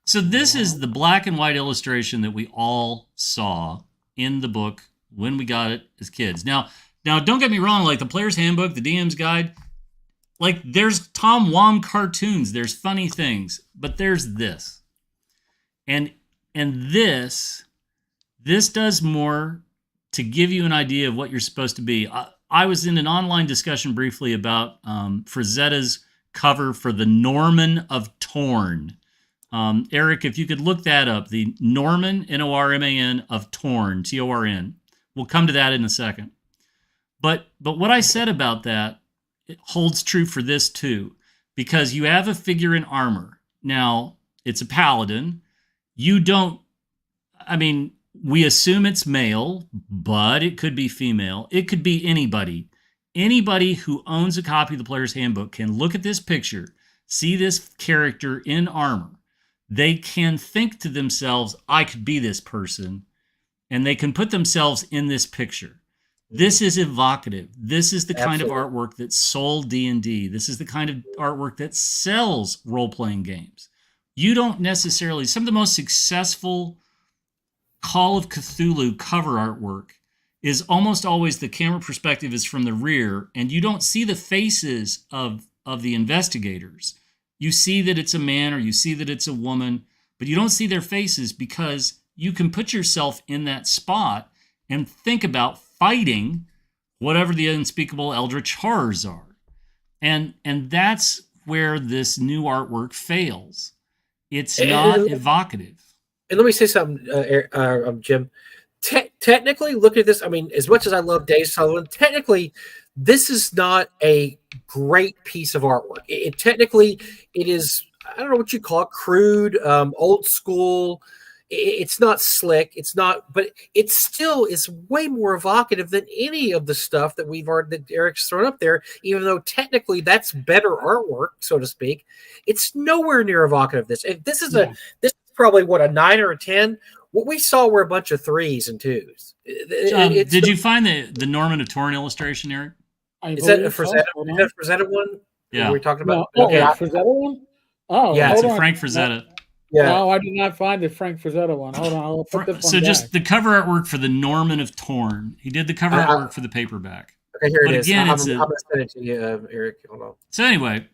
So this is the black and white illustration that we all saw in the book when we got it as kids. Now don't get me wrong. Like the Player's Handbook, the DM's Guide, like there's Tom Wham cartoons, there's funny things, but there's this, and this does more to give you an idea of what you're supposed to be. I was in an online discussion briefly about Frazetta's cover for the Norman of Torn. Eric, if you could look that up, the Norman, Norman, of Torn, Torn. We'll come to that in a second. But what I said about that, it holds true for this too, because you have a figure in armor. Now, it's a paladin. We assume it's male, but it could be female. It could be anybody. Anybody who owns a copy of the Player's Handbook can look at this picture, see this character in armor. They can think to themselves, I could be this person, and they can put themselves in this picture. This is evocative. This is the kind of artwork that sold D&D. This is the kind of artwork that sells role-playing games. You don't necessarily... Some of the most successful Call of Cthulhu cover artwork is almost always the camera perspective is from the rear, and you don't see the faces of the investigators. You see that it's a man or you see that it's a woman, but you don't see their faces, because you can put yourself in that spot and think about fighting whatever the unspeakable eldritch horrors are. And that's where this new artwork fails. It's not evocative.
And let me say something, Jim. technically, look at this. I mean, as much as I love Dave Sullivan, technically, this is not a great piece of artwork. Technically, it is, I don't know what you call it, crude, old school. It's not slick. It's not, but it still is way more evocative than any of the stuff that that Eric's thrown up there. Even though technically that's better artwork, so to speak, it's nowhere near evocative. This is this is probably what, a 9 or a 10. What we saw were a bunch of 3s and 2s.
Did you find the Norman of Torn illustration, Eric?
Is that a Frazetta one?
Yeah,
we're talking about.
Okay, Frazetta one. Oh,
yeah, it's a Frank Frazetta.
Yeah. No, I did not find the Frank Frazetta one. Hold on, I'll put this one back.
Just the cover artwork for the Norman of Torn. He did the cover artwork for the paperback.
Okay, here it is. Again, I'm going to send it to you, Eric. Hold on.
So anyway,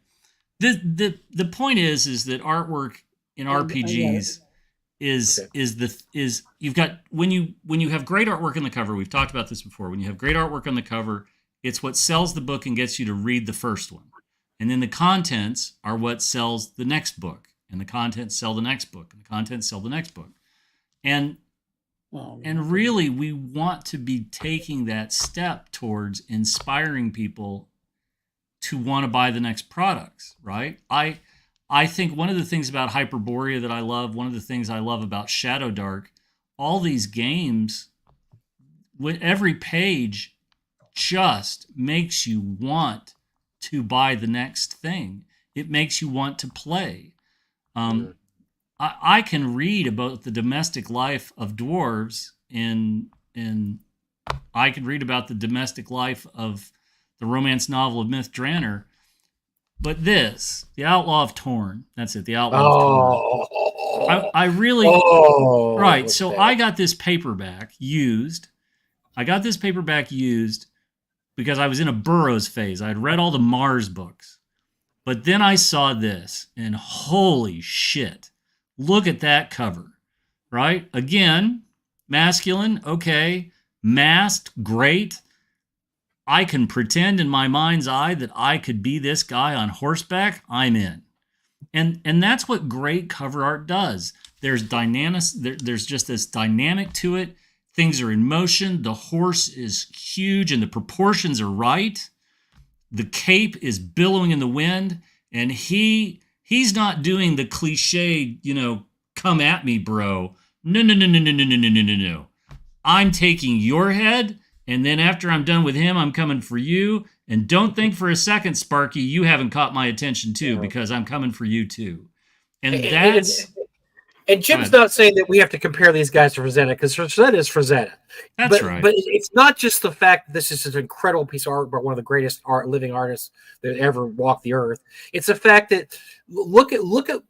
the point is that artwork in RPGs is you've got when you have great artwork on the cover. We've talked about this before. When you have great artwork on the cover, it's what sells the book and gets you to read the first one, and then the contents are what sells the next book. And the contents sell the next book, and the contents sell the next book. And really, we want to be taking that step towards inspiring people to want to buy the next products, right? I think one of the things about Hyperborea that I love, one of the things I love about Shadow Dark, all these games, with every page just makes you want to buy the next thing. It makes you want to play. I can read about the domestic life of dwarves and I can read about the domestic life of the romance novel of Myth Drannor, but The Outlaw of Torn, that's it, The Outlaw of Torn. I really, right, so I got this paperback used. Because I was in a Burroughs phase. I had read all the Mars books. But then I saw this, and holy shit, look at that cover, right? Again, masculine, okay. Masked, great. I can pretend in my mind's eye that I could be this guy on horseback. I'm in. And that's what great cover art does. There's dynamics. There's just this dynamic to it. Things are in motion. The horse is huge, and the proportions are right. The cape is billowing in the wind, and he's not doing the cliche, come at me, bro. No. I'm taking your head, and then after I'm done with him, I'm coming for you. And don't think for a second, Sparky, you haven't caught my attention too, because I'm coming for you too. And that's...
And Jim's not saying that we have to compare these guys to Frazetta, because Frazetta is Frazetta.
That's right.
But it's not just the fact that this is an incredible piece of art by one of the greatest living artists that ever walked the earth. It's the fact that look at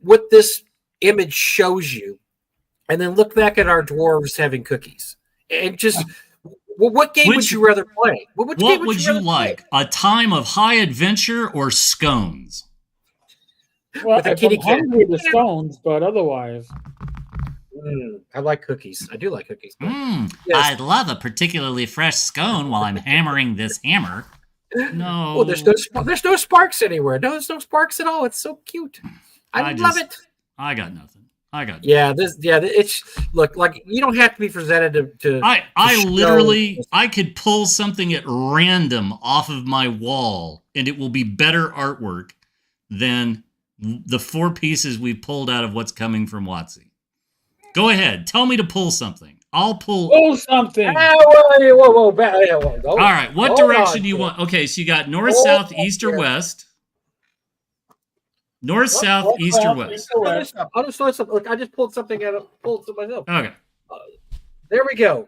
what this image shows you, and then look back at our dwarves having cookies. And just, what game would you rather play? What
would you like? A time of high adventure or scones?
Well, I'm hungry with the stones, but otherwise.
I like cookies. I do like cookies.
Yes. I'd love a particularly fresh scone while I'm hammering this hammer. No.
Oh, there's no sparks anywhere. No, there's no sparks at all. It's so cute. I love it.
I got nothing.
It's look like you don't have to be Frazetta to
I literally I could pull something at random off of my wall and it will be better artwork than the 4 pieces we pulled out of what's coming from WotC. Go ahead. Tell me to pull something. I'll pull
something.
Whoa.
All right. What direction do you want? Okay, so you got north, south, east, or west. North, south, east, or west.
I'll just start something. Look, I just pulled something pulled it myself.
Okay.
There we go.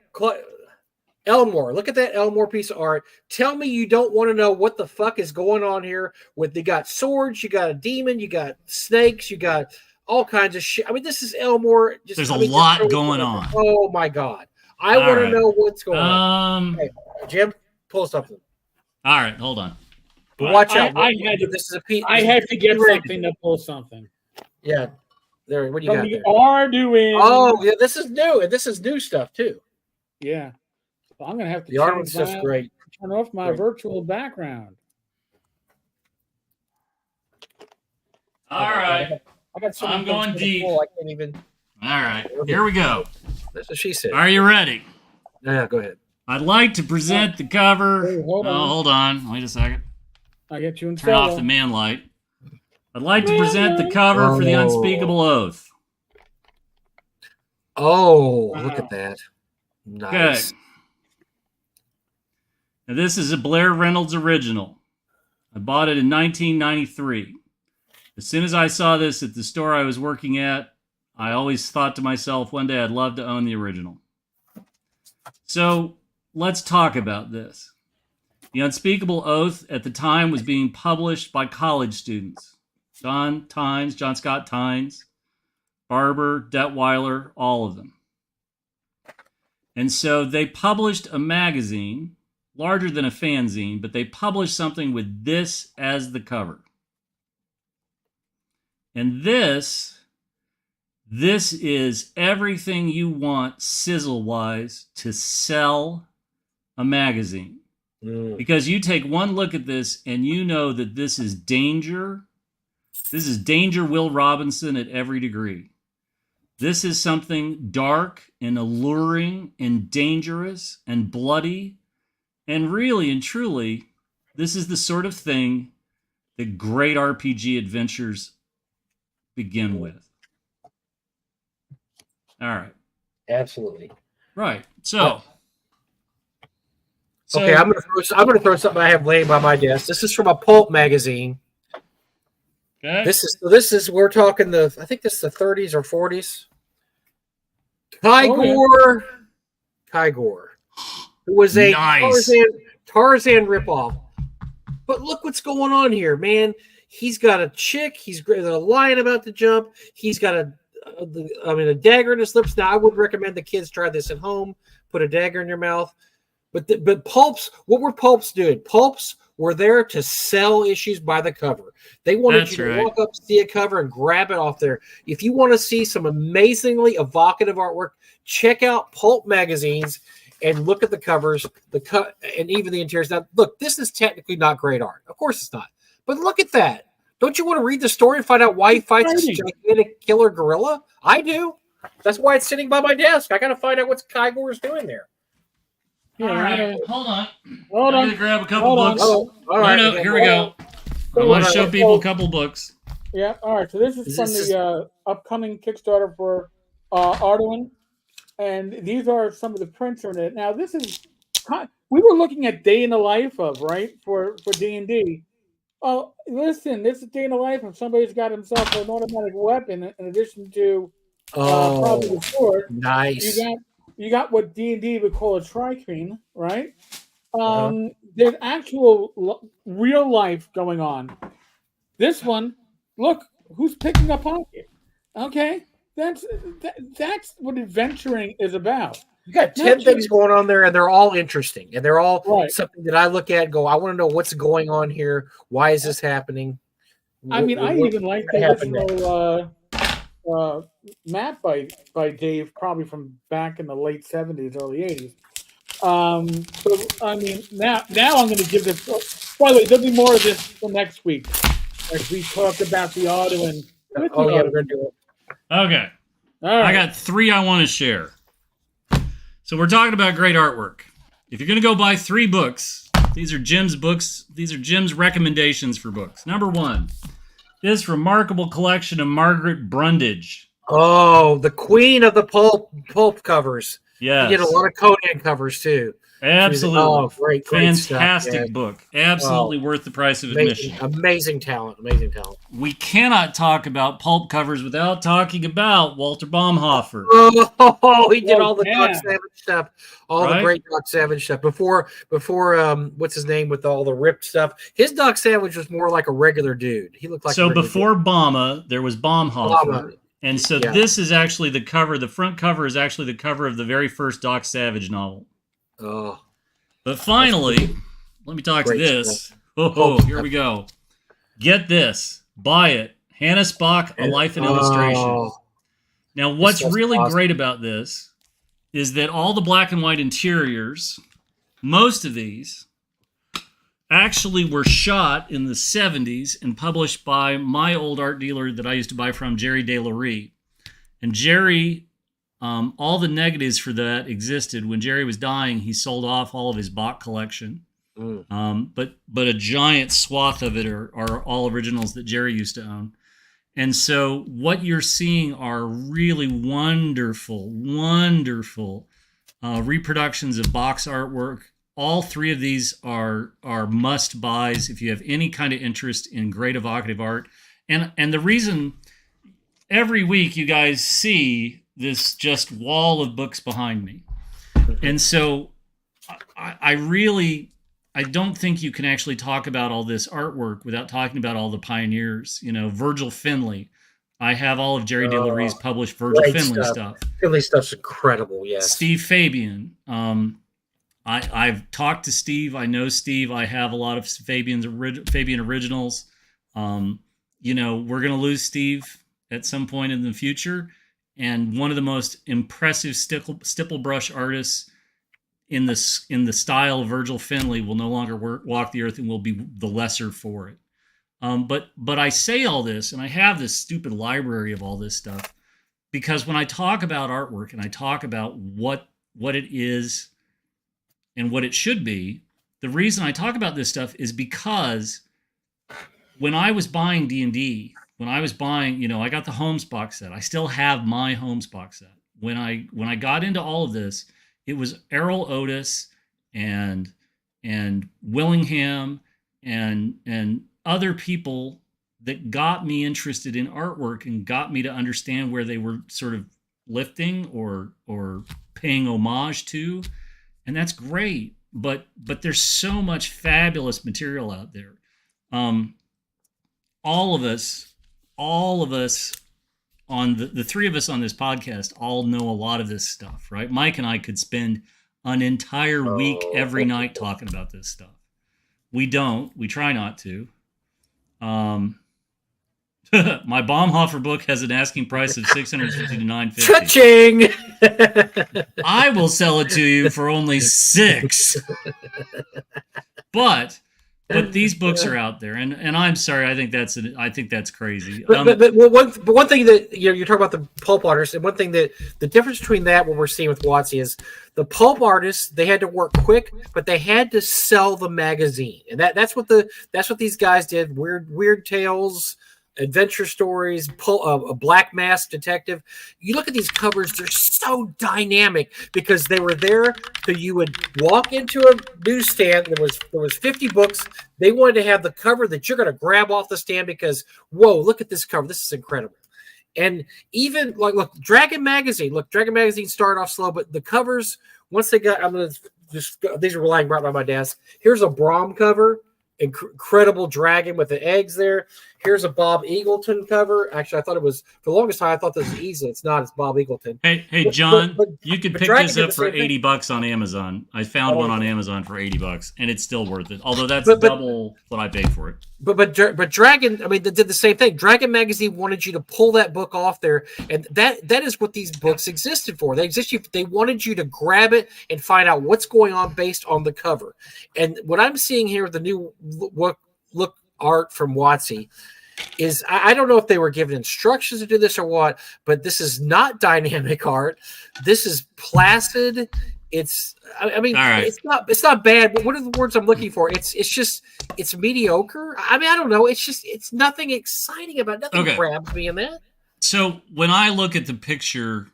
Elmore. Look at that Elmore piece of art. Tell me you don't want to know what the fuck is going on here. They got swords, you got a demon, you got snakes, you got all kinds of shit. I mean, this is Elmore.
There's a lot going on.
Oh my god. I want to know what's going on. Hey, Jim, pull something.
All right, hold on.
Watch out.
I had to get something to pull something.
Yeah. There. What do you got there?
Are doing.
Oh, yeah, this is new. And this is new stuff too.
Yeah. So I'm gonna have to
the art was just great.
Turn off my virtual background.
All right.
I got so
I'm going deep.
I can't even.
All right. Here we go.
That's what she said.
Are you ready?
Yeah, go ahead.
I'd like to present the cover.
Hey, hold
on. Wait a second.
I get you in
Turn off the man light. I'd like to present the cover for The Unspeakable Oath.
Oh, wow. Look at that. Nice.
Good. Now, this is a Blair Reynolds original. I bought it in 1993. As soon as I saw this at the store I was working at, I always thought to myself, one day I'd love to own the original. So let's talk about this. The Unspeakable Oath at the time was being published by college students. John Scott Tynes, Barber, Detweiler, all of them. And so they published a magazine, larger than a fanzine, but they published something with this as the cover. And this is everything you want sizzle-wise to sell a magazine. Because you take one look at this and you know that this is danger. This is danger Will Robinson at every degree. This is something dark and alluring and dangerous and bloody. And really and truly, this is the sort of thing that great RPG adventures begin with. All right.
Absolutely.
Right. So
okay, I'm gonna throw something I have laying by my desk. This is from a pulp magazine.
Okay.
This is we're talking I think this is the 30s or 40s. Kygor, who was a Tarzan ripoff. But look what's going on here, man. He's got a chick. He's a lion about to jump. He's got a dagger in his lips. Now, I would recommend the kids try this at home. Put a dagger in your mouth. But pulps, what were pulps doing? Pulps were there to sell issues by the cover. They wanted you to walk up, see a cover, and grab it off there. If you want to see some amazingly evocative artwork, check out pulp magazines and look at the covers, and even the interiors. Now, look, this is technically not great art. Of course it's not. But look at that. Don't you want to read the story and find out why he fights this gigantic killer gorilla? I do. That's why it's sitting by my desk. I got to find out what Kygor is doing there.
All right, hold on. I'm going to grab a couple books.
All right.
No, here we go. I want to show people a couple books.
Yeah, all right. So this is from the upcoming Kickstarter for Arduin. And these are some of the prints on it. Now, this is... We were looking at Day in the Life of, right, for D&D. Oh, listen, this is Day in the Life of somebody's got himself an automatic weapon in addition to probably the sword.
Nice.
You got what D&D would call a tricrene, right? There's actual real life going on. This one, look, who's picking a pocket? Okay, that's what adventuring is about.
You got 10 things going on there, and they're all interesting, and they're all something that I look at and go, I want to know what's going on here. Why is this happening?
I even like the original map by Dave, probably from back in the late 70s, early 80s. Now I'm going to give this. By the way, there'll be more of this for next week, as we talk about the auto and.
We're going to do it.
Okay,
all right.
I got 3 I want to share. So we're talking about great artwork. If you're going to go buy 3 books, these are Jim's books. These are Jim's recommendations for books. Number 1, this remarkable collection of Margaret Brundage.
Oh, the queen of the pulp covers.
Yes.
You get a lot of Conan covers, too.
Absolutely.
Great
fantastic
stuff,
book. Absolutely worth the price of admission.
Amazing talent.
We cannot talk about pulp covers without talking about Walter Baumhofer.
Oh, he did all the Doc Savage stuff. The great Doc Savage stuff. Before what's his name with all the ripped stuff? His Doc Savage was more like a regular dude. He looked like
before Bama, there was Baumhofer. And so this is actually the cover. The front cover is actually the cover of the very first Doc Savage novel.
Oh.
But finally, let me talk to this. Here we go. Get this. Buy it. Hannah Spock, A Life in Illustration. Now, what's really great about this is that all the black and white interiors, most of these, actually were shot in the 70s and published by my old art dealer that I used to buy from, Jerry De La Rue. And Jerry all the negatives for that existed. When Jerry was dying, he sold off all of his Bach collection. But a giant swath of it are all originals that Jerry used to own. And so what you're seeing are really wonderful reproductions of Bach's artwork. All three of these are must buys if you have any kind of interest in great evocative art. And the reason every week you guys see this just wall of books behind me. And so I don't think you can actually talk about all this artwork without talking about all the pioneers. Virgil Finlay. I have all of Jerry DeLaurie's published Virgil Finlay stuff.
Finlay stuff's incredible, yes.
Steve Fabian. I've talked to Steve. I know Steve. I have a lot of Fabian originals. We're going to lose Steve at some point in the future. And one of the most impressive stipple brush artists in the style of Virgil Finlay will no longer walk the earth and will be the lesser for it. But I say all this, and I have this stupid library of all this stuff, because when I talk about artwork and I talk about what it is and what it should be, the reason I talk about this stuff is because when I was buying D&D, when I was buying, I got the Holmes box set. I still have my Holmes box set. When I got into all of this, it was Errol Otis and Willingham and other people that got me interested in artwork and got me to understand where they were sort of lifting or paying homage to. And that's great. But there's so much fabulous material out there. All of us on the three of us on this podcast all know a lot of this stuff, right? Mike and I could spend an entire week every night talking about this stuff. We don't. We try not to. My Baumhofer book has an asking price of $650 to $950.
Cha-ching!
I will sell it to you for only $6. But these books are out there, and I'm sorry, I think that's crazy.
But one thing that you're talking about the pulp artists, and one thing that the difference between that what we're seeing with WotC is the pulp artists, they had to work quick, but they had to sell the magazine, and that's what these guys did. Weird Tales, adventure stories, a Black Mask Detective. You look at these covers; they're so dynamic because they were there. So you would walk into a newsstand. There was 50 books. They wanted to have the cover that you're going to grab off the stand because whoa, look at this cover. This is incredible. And even look, Dragon Magazine. Look, Dragon Magazine started off slow, but the covers once they got, I'm going to just these are lying right by my desk. Here's a Brahm cover. Incredible dragon with the eggs there. Here's a Bob Eagleton cover. Actually, I thought it was for the longest time. I thought this was easy. It's not. It's Bob Eagleton.
Hey, John, you could pick this up for $80 on Amazon. I found one on Amazon for $80, and it's still worth it. Although that's double what I paid for it. But
Dragon, I mean, they did the same thing. Dragon Magazine wanted you to pull that book off there, and that is what these books existed for. They wanted you to grab it and find out what's going on based on the cover. And what I'm seeing here with the new look art from WotC is I don't know if they were given instructions to do this or what, but this is not dynamic art. This is placid. It's right. It's not bad, but what are the words I'm looking for? It's mediocre. I mean, I don't know. It's nothing exciting about it. Nothing grabs me in that.
So when I look at the picture,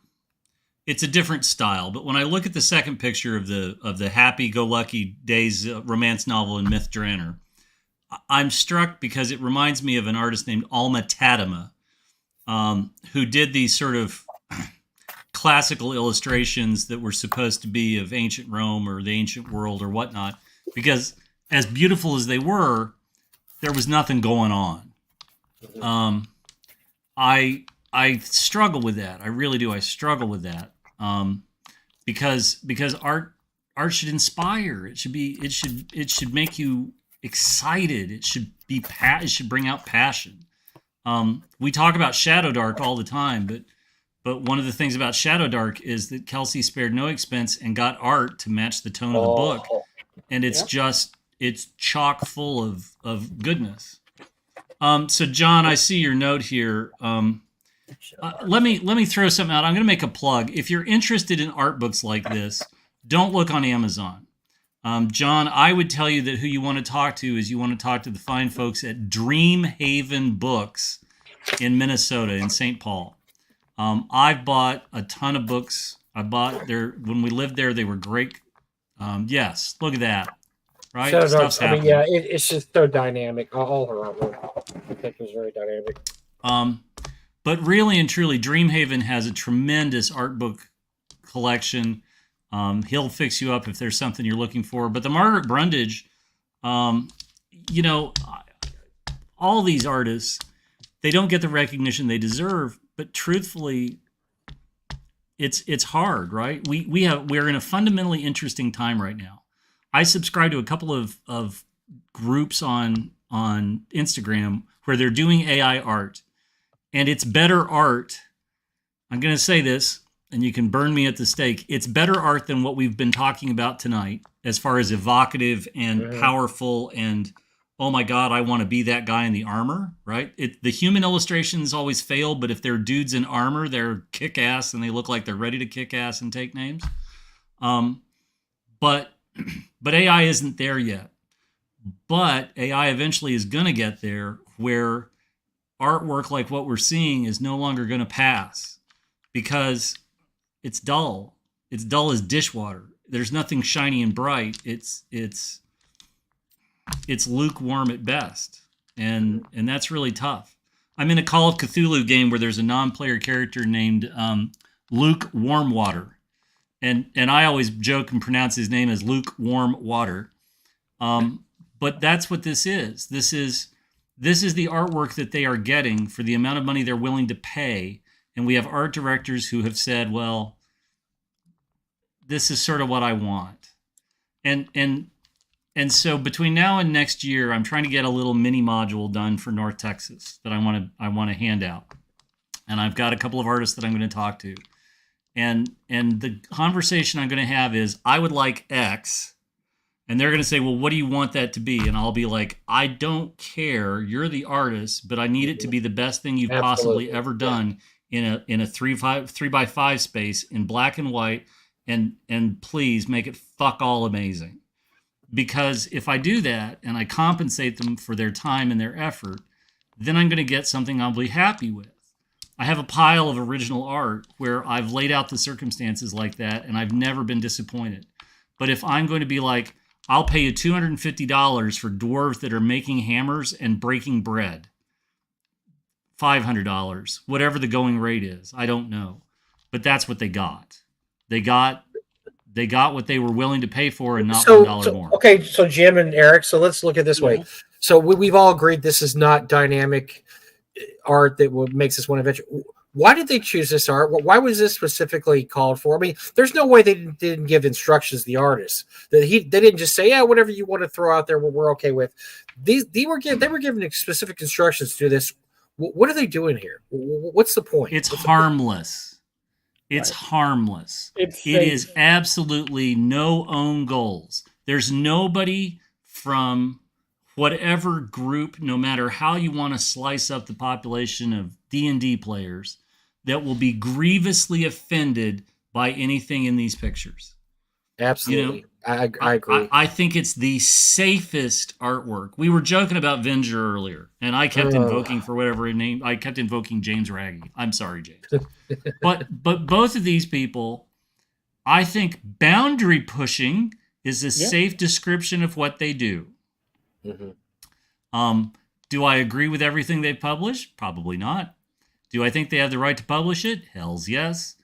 it's a different style. But when I look at the second picture of the happy-go-lucky days romance novel in Myth Dranner, I'm struck because it reminds me of an artist named Alma Tadema, who did these sort of classical illustrations that were supposed to be of ancient Rome or the ancient world or whatnot, because as beautiful as they were, there was nothing going on. I struggle with that. I really do. I struggle with that. Because art should inspire. It should make you excited. It should bring out passion. We talk about Shadow Dark all the time, but one of the things about Shadow Dark is that Kelsey spared no expense and got art to match the tone of the book, and it's chock full of goodness. So John, I see your note here. Let me throw something out. I'm going to make a plug. If you're interested in art books like this, don't look on Amazon. John, I would tell you that who you want to talk to is you want to talk to the fine folks at Dream Haven Books in Minnesota, in St. Paul. I've bought a ton of books. When we lived there, they were great. Yes, look at that. Right?
So, stuff's happening. Yeah, it's just so dynamic. All her artwork, I think, is very dynamic.
But really and truly, Dreamhaven has a tremendous art book collection. He'll fix you up if there's something you're looking for. But the Margaret Brundage, all these artists, they don't get the recognition they deserve. But truthfully, it's hard, right? We're in a fundamentally interesting time right now. I subscribe to a couple of groups on Instagram where they're doing AI art, and it's better art. I'm going to say this, and you can burn me at the stake. It's better art than what we've been talking about tonight, as far as evocative and powerful and, oh my God, I want to be that guy in the armor, right? The human illustrations always fail, but if they're dudes in armor, they're kick-ass and they look like they're ready to kick ass and take names. But AI isn't there yet. But AI eventually is going to get there, where artwork like what we're seeing is no longer going to pass because it's dull. It's dull as dishwater. There's nothing shiny and bright. It's lukewarm at best. And that's really tough. I'm in a Call of Cthulhu game where there's a non-player character named Luke Warmwater. And I always joke and pronounce his name as Lukewarm Water. But that's what this is. This is the artwork that they are getting for the amount of money they're willing to pay. And we have art directors who have said, well, this is sort of what I want. And so between now and next year, I'm trying to get a little mini module done for North Texas that I want to hand out. And I've got a couple of artists that I'm going to talk to. And the conversation I'm going to have is, I would like X. And they're going to say, well, what do you want that to be? And I'll be like, I don't care. You're the artist, but I need it to be the best thing you've possibly ever done in a 3x5 space in black and white. And please make it fuck all amazing. Because if I do that and I compensate them for their time and their effort, then I'm going to get something I'll be happy with. I have a pile of original art where I've laid out the circumstances like that, and I've never been disappointed. But if I'm going to be like, I'll pay you $250 for dwarves that are making hammers and breaking bread, $500, whatever the going rate is, I don't know. But that's what they got. They got what they were willing to pay for, and not $1 more.
Okay, so Jim and Eric, so let's look at it this way. So we've all agreed this is not dynamic art that makes this one adventure. Why did they choose this art? Why was this specifically called for? I mean, there's no way they didn't give instructions to the artist. They didn't just say, yeah, whatever you want to throw out there, we're okay with. They were given specific instructions to do this. What are they doing here? What's the point?
It's harmless. It's harmless. It is absolutely no own goals. There's nobody from whatever group, no matter how you want to slice up the population of D&D players, that will be grievously offended by anything in these pictures.
Absolutely. I agree.
I think it's the safest artwork. We were joking about Venger earlier, and I kept invoking for whatever name. I kept invoking James Raggy. I'm sorry, James. but both of these people, I think boundary pushing is a safe description of what they do. Mm-hmm. Do I agree with everything they've published? Probably not. Do I think they have the right to publish it? Hells yes.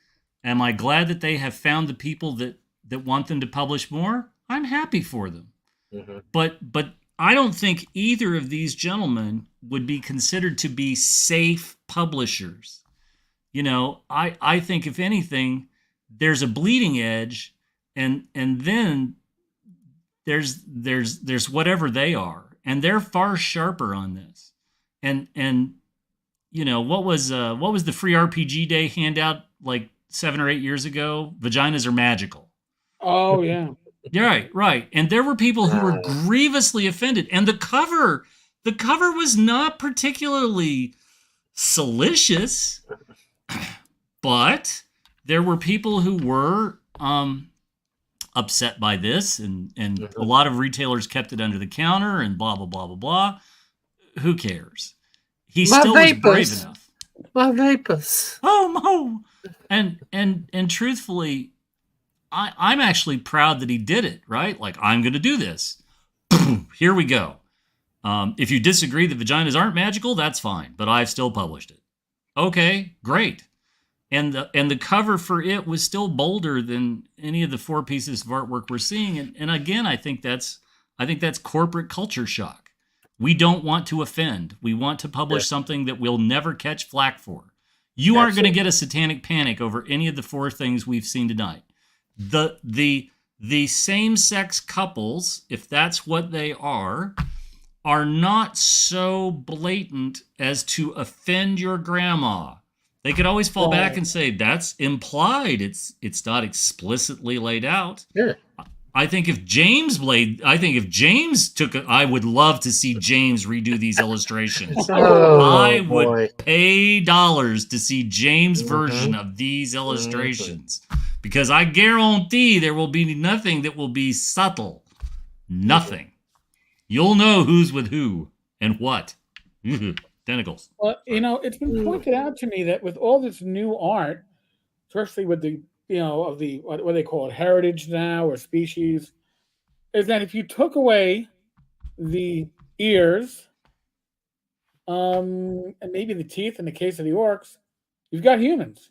Am I glad that they have found the people that want them to publish more? I'm happy for them. Mm-hmm. But I don't think either of these gentlemen would be considered to be safe publishers. I think if anything, there's a bleeding edge, and then there's whatever they are, and they're far sharper on this. And what was the free RPG Day handout like 7 or 8 years ago? Vaginas are magical.
Oh yeah.
Right. And there were people who were grievously offended, and the cover was not particularly salacious, but there were people who were upset by this, and a lot of retailers kept it under the counter and blah, blah, blah, blah, blah. Who cares? He still was brave enough.
My vapors.
Oh, and truthfully, I'm actually proud that he did it, right? Like, I'm going to do this. Here we go. If you disagree that vaginas aren't magical, that's fine, but I've still published it. Okay, great. And the cover for it was still bolder than any of the 4 pieces of artwork we're seeing. And again, I think that's corporate culture shock. We don't want to offend. We want to publish something that we'll never catch flack for. You aren't going to get a satanic panic over any of the 4 things we've seen tonight. The same-sex couples, if that's what they are not so blatant as to offend your grandma. They could always fall back and say that's implied. It's not explicitly laid out.
Sure.
I think if James took I would love to see James redo these illustrations. I would pay dollars to see James' version of these illustrations. Because I guarantee there will be nothing that will be subtle. Nothing. You'll know who's with who and what. Tentacles.
Well, it's been pointed out to me that with all this new art, especially with the, of the, what they call it, heritage now or species, is that if you took away the ears, and maybe the teeth in the case of the orcs, you've got humans.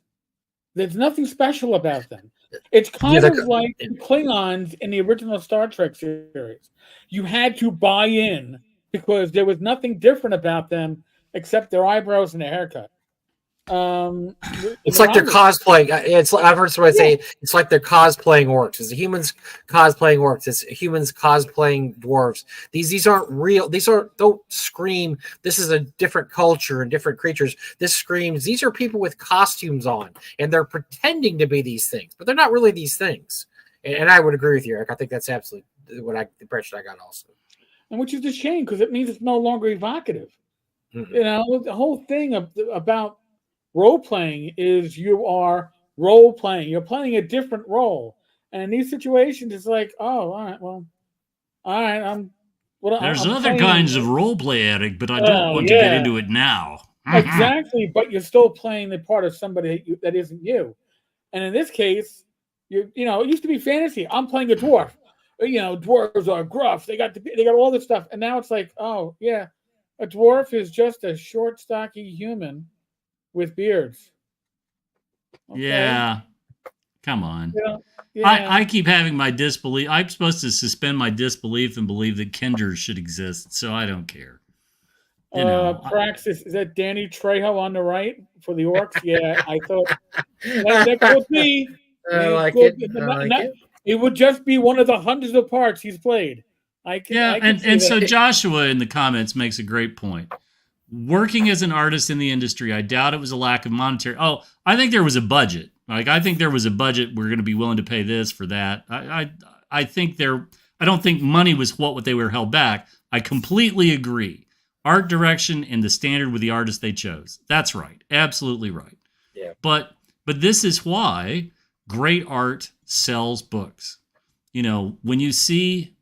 There's nothing special about them. It's kind of like the Klingons in the original Star Trek series. You had to buy in because there was nothing different about them except their eyebrows and their haircut.
It's like they're cosplaying. I've heard somebody say it's like they're cosplaying orcs. It's humans cosplaying orcs. It's humans cosplaying dwarves. These aren't real. Don't scream. This is a different culture and different creatures. This screams. These are people with costumes on, and they're pretending to be these things, but they're not really these things. And I would agree with you, Eric. I think that's absolutely the impression I got also.
And which is a shame because it means it's no longer evocative. The whole thing about role-playing is you are role-playing. You're playing a different role. And in these situations, it's like, all right,
there's other kinds of role-play, Eric, but I don't want to get into it now.
Exactly, but you're still playing the part of somebody that isn't you. And in this case, it used to be fantasy. I'm playing a dwarf. Dwarves are gruff. They got all this stuff. And now it's like, oh, yeah, a dwarf is just a short, stocky human with beards.
Okay? Yeah. Come on. Yeah. I keep having my disbelief. I'm supposed to suspend my disbelief and believe that kinders should exist, so I don't care.
Praxis, is that Danny Trejo on the right for the orcs? Yeah, I thought that could be.
I like it.
It would just be one of the hundreds of parts he's played.
So Joshua in the comments makes a great point. Working as an artist in the industry, I doubt it was a lack of monetary. Oh, I think there was a budget. I think there was a budget. We're going to be willing to pay this for that. I don't think money was what they were held back. I completely agree. Art direction and the standard with the artist they chose. That's right. Absolutely right.
Yeah.
But this is why great art sells books. When you see,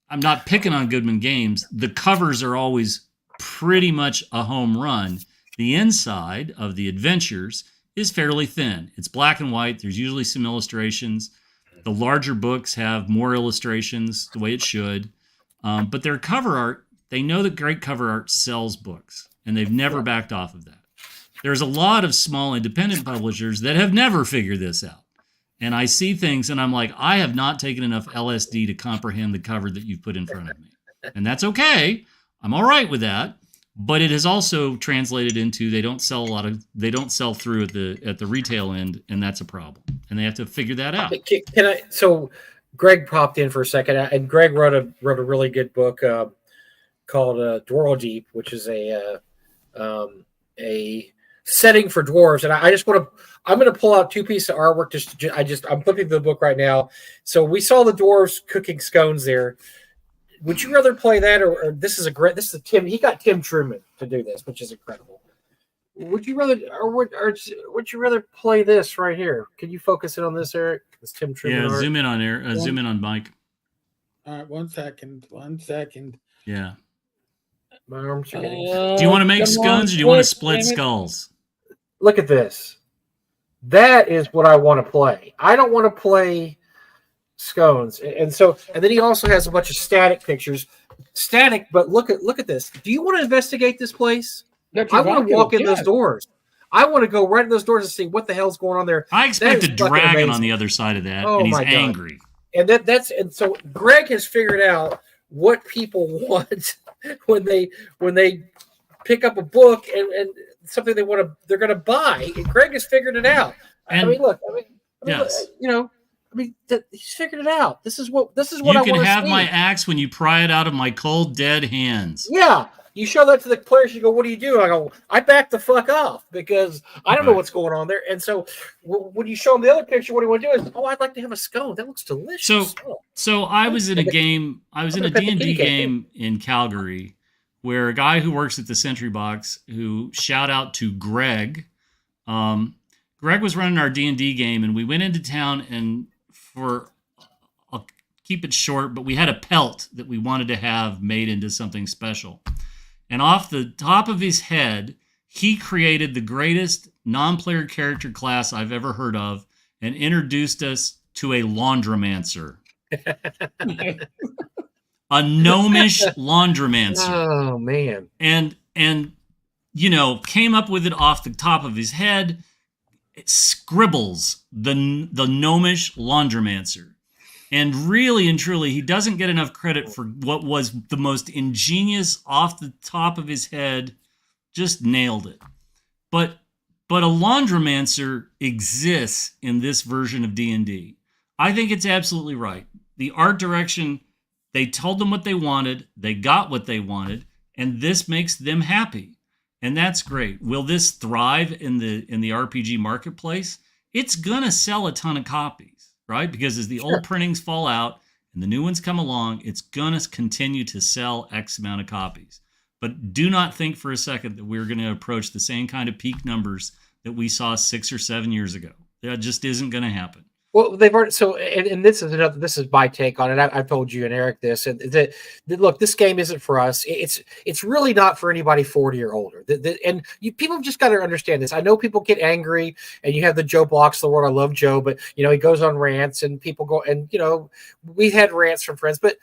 I'm not picking on Goodman Games. The covers are always pretty much a home run. The inside of the adventures is fairly thin. It's black and white. There's usually some illustrations. The larger books have more illustrations the way it should. But their cover art, they know that great cover art sells books, and they've never backed off of that. There's a lot of small independent publishers that have never figured this out. And I see things and I'm like, I have not taken enough LSD to comprehend the cover that you've put in front of me. And that's okay. I'm all right with that. But it has also translated into they don't sell through at the retail end, and that's a problem. And they have to figure that out.
So Greg popped in for a second, and Greg wrote a really good book called Dwarrow Deep, which is a setting for dwarves. And I'm going to pull out 2 pieces of artwork. I'm flipping through the book right now. So we saw the dwarves cooking scones there. Would you rather play that or this is Tim? He got Tim Truman to do this, which is incredible. would you rather, or would you rather play this right here? Can you focus in on this, Eric? This Tim Truman art?
Zoom in on Eric. Zoom in on Mike.
All right, 1 second. 1 second.
Yeah.
My arms are getting.
Do you want to make scones or do you want to split skulls?
Look at this. That is what I want to play. I don't want to play scones, and then he also has a bunch of static pictures. Static, but look at this. Do you want to investigate this place? I want to walk in those doors. I want to go right in those doors and see what the hell's going on there.
I expect a dragon on the other side of that, and he's angry.
And and so Greg has figured out what people want when they pick up a book and something they're going to buy. And Greg has figured it out.
And,
yes. He's figured it out. This is what I want to see.
You can have my axe when you pry it out of my cold, dead hands.
Yeah. You show that to the players, you go, what do you do? I go, I back the fuck off because I don't know what's going on there. And so when you show them the other picture, what do you want to do is, I'd like to have a scone. That looks delicious.
So I was in a game, I was in a D&D game in Calgary where a guy who works at the Sentry Box, who shout out to Greg, Greg was running our D&D game, and we went into town, and I'll keep it short, but we had a pelt that we wanted to have made into something special. And off the top of his head, he created the greatest non-player character class I've ever heard of and introduced us to a laundromancer. A gnomish laundromancer.
Oh, man.
And came up with it off the top of his head. It scribbles the gnomish laundromancer. And really and truly, he doesn't get enough credit for what was the most ingenious off the top of his head. Just nailed it. But a laundromancer exists in this version of D&D. I think it's absolutely right. The art direction, they told them what they wanted, they got what they wanted, and this makes them happy. And that's great. Will this thrive in the RPG marketplace? It's gonna sell a ton of copies. Right? Because as the old printings fall out and the new ones come along, it's going to continue to sell X amount of copies. But do not think for a second that we're going to approach the same kind of peak numbers that we saw 6 or 7 years ago. That just isn't going to happen.
Well, they've already and this is my take on it. I've told you and Eric this, and that look, this game isn't for us. It's really not for anybody 40 or older. People just got to understand this. I know people get angry, and you have the Joe Blocks of the world. I love Joe, but he goes on rants, and people go, and we had rants from friends, but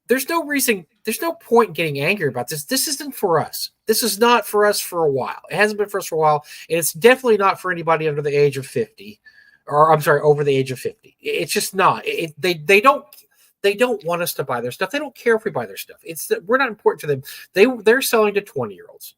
there's no reason, there's no point in getting angry about this. This isn't for us. This is not for us for a while. It hasn't been for us for a while, and it's definitely not for anybody under the age of 50. Or I'm sorry, over the age of 50. It's just not. They don't want us to buy their stuff. They don't care if we buy their stuff. It's that we're not important to them. They're selling to 20-year-olds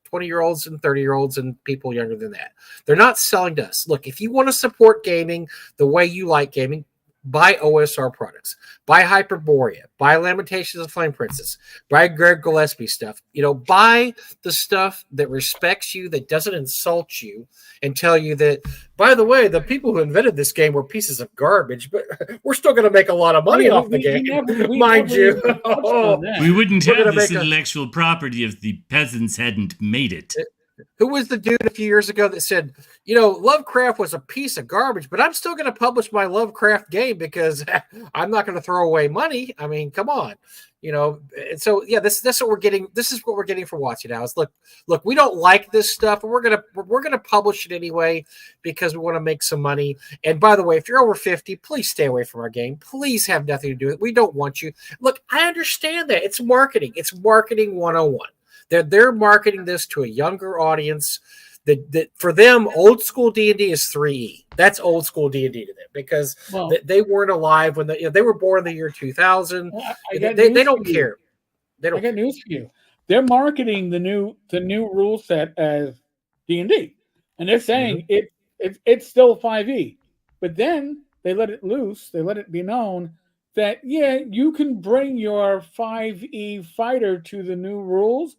and 30-year-olds and people younger than that. They're not selling to us. Look, if you want to support gaming the way you like gaming, buy OSR products, buy Hyperborea, buy Lamentations of Flame Princess, buy Greg Gillespie stuff. Buy the stuff that respects you, that doesn't insult you, and tell you that, by the way, the people who invented this game were pieces of garbage, but we're still going to make a lot of money off the game, mind you.
We wouldn't have this intellectual property if the peasants hadn't made it.
Who was the dude a few years ago that said, Lovecraft was a piece of garbage, but I'm still going to publish my Lovecraft game because I'm not going to throw away money. I mean, come on, And so, yeah, that's what we're getting. This is what we're getting for WotC now. Is look, we don't like this stuff, but we're gonna publish it anyway because we want to make some money. And by the way, if you're over 50, please stay away from our game. Please have nothing to do with it. We don't want you. Look, I understand that it's marketing. It's marketing 101. They're marketing this to a younger audience. That for them, old school D&D is 3E. That's old school D&D to them because they weren't alive when they were born in the year 2000. They don't care. I
got news for you. They're marketing the new rule set as D&D, and they're saying it's still 5E. But then they let it loose. They let it be known that you can bring your 5E fighter to the new rules,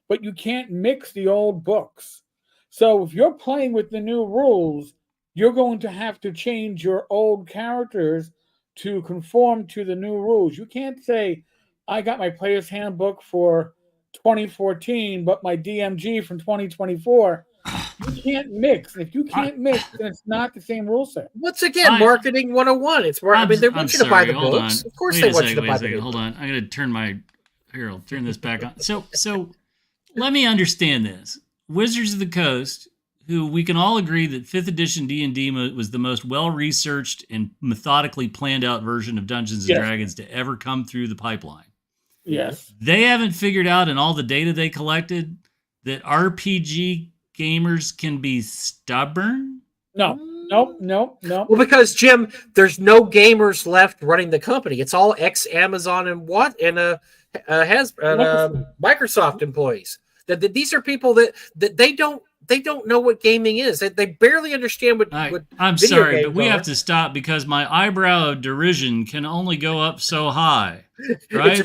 but you can't mix the old books. So if you're playing with the new rules, you're going to have to change your old characters to conform to the new rules. You can't say, I got my player's handbook for 2014, but my DMG from 2024. You can't mix. If you can't mix, then it's not the same rule set.
Once again, marketing 101. It's more. I mean, they want you to buy the books. Of course, they want you to buy the books.
Hold on. I'm going to turn my. Here, I'll turn this back on. So, let me understand this. Wizards of the Coast, who we can all agree that 5th edition D&D was the most well-researched and methodically planned out version of Dungeons & Dragons to ever come through the pipeline.
Yes.
They haven't figured out in all the data they collected that RPG gamers can be stubborn?
No.
Well, because, Jim, there's no gamers left running the company. It's all ex-Amazon and Microsoft employees. These are people that they don't know what gaming is. They barely understand what
I'm sorry, but we have to stop because my eyebrow of derision can only go up so high, right?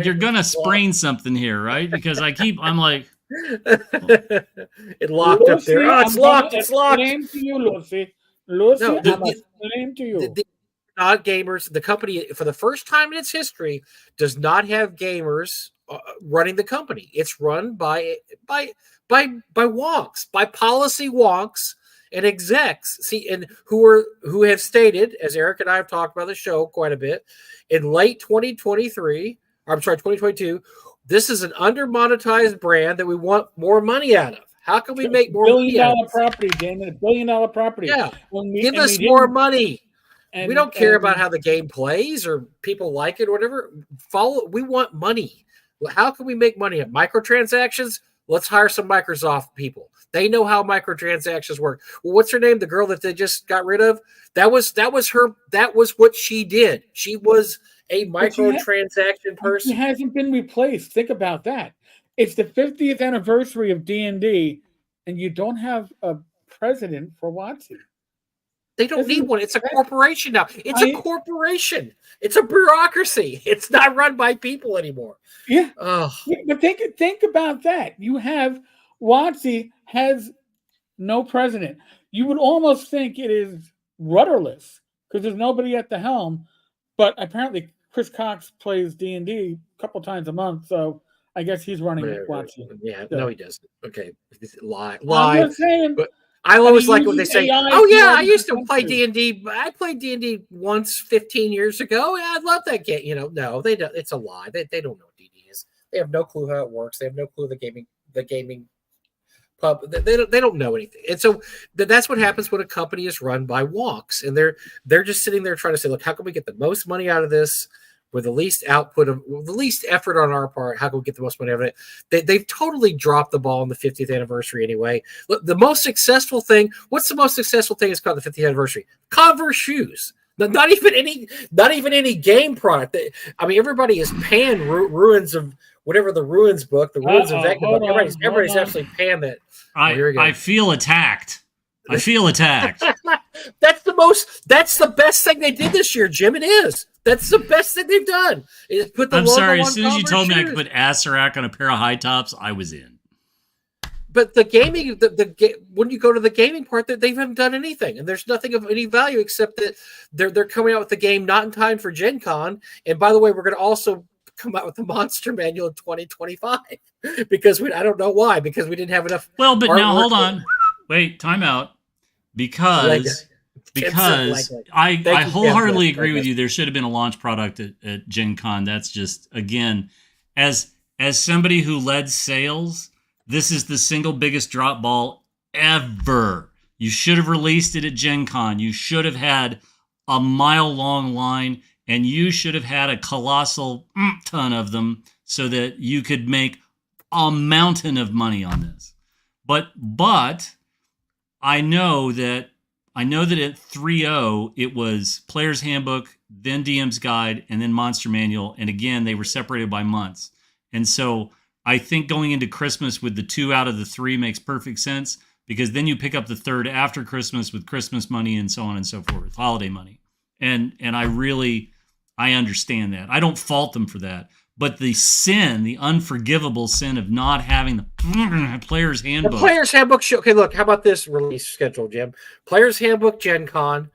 You're gonna sprain something here, right? Because I'm like,
it locked up there. Oh, it's locked. It's locked.
Explain to you, Lucy. I'm explaining to you.
Not gamers. The company, for the first time in its history, does not have gamers running the company. It's run by wonks, by policy wonks and execs. See, and who have stated, as Eric and I have talked about the show quite a bit, in late 2022, this is an under-monetized brand that we want more money out of. How can we make more money out of it?
Property, Damon, $1 billion property.
Yeah, give us more money. We don't care about how the game plays or people like it or whatever. We want money. How can we make money? Microtransactions? Let's hire some Microsoft people. They know how microtransactions work. Well, what's her name? The girl that they just got rid of? That was her. That was what she did. She was a microtransaction person.
She hasn't been replaced. Think about that. It's the 50th anniversary of D&D, and you don't have a president for WotC.
They don't need one. It's a corporation now. It's a corporation. It's a bureaucracy. It's not run by people anymore.
Yeah. But think about that. You have WotC has no president. You would almost think it is rudderless because there's nobody at the helm. But apparently Chris Cox plays D&D a couple times a month, so I guess he's running WotC.
Yeah, so. No, he doesn't. Okay, lie.
I'm just saying.
But I always like when they say, "Oh yeah, I used to play D&D. I played D&D once 15 years ago. Yeah, I love that game." No, they don't. It's a lie. They don't know what D&D is. They have no clue how it works. They have no clue the gaming pub. They don't know anything. And so that's what happens when a company is run by wonks, and they're just sitting there trying to say, "Look, how can we get the most money out of this?" With the least the least effort on our part, how can we get the most money out of it? They've totally dropped the ball on the 50th anniversary anyway. Look, the most successful thing, what's the most successful thing is called the 50th anniversary? Converse shoes. Not even any game product. Everybody is panned ruins of whatever the ruins book, the ruins of Vecna book. Everybody's absolutely panned that.
I feel attacked. That's
the best thing they did this year, Jim. It is. That's the best thing they've done. Is put the
I'm sorry.
As
soon as you told me I could put Acerak on a pair of high tops, I was in.
But the gaming, when you go to the gaming part, that they haven't done anything, and there's nothing of any value except that they're coming out with the game not in time for GenCon. And by the way, we're going to also come out with the Monster Manual in 2025 because I don't know why, because we didn't have enough.
Well, but now hold on, wait, time out, because I wholeheartedly agree with you. There should have been a launch product at GenCon. That's just, again, as somebody who led sales, this is the single biggest drop ball ever. You should have released it at GenCon. You should have had a mile-long line, and you should have had a colossal ton of them so that you could make a mountain of money on this. But I know that at 3.0 it was Player's Handbook, then DM's Guide, and then Monster Manual. And again, they were separated by months. And so I think going into Christmas with the 2 out of the 3 makes perfect sense, because then you pick up the 3rd after Christmas with Christmas money and so on and so forth, holiday money. And I understand that. I don't fault them for that. But the unforgivable sin of not having the Player's Handbook.
The Player's Handbook show. Okay, look, how about this release schedule, Jim? Player's Handbook, Gen Con,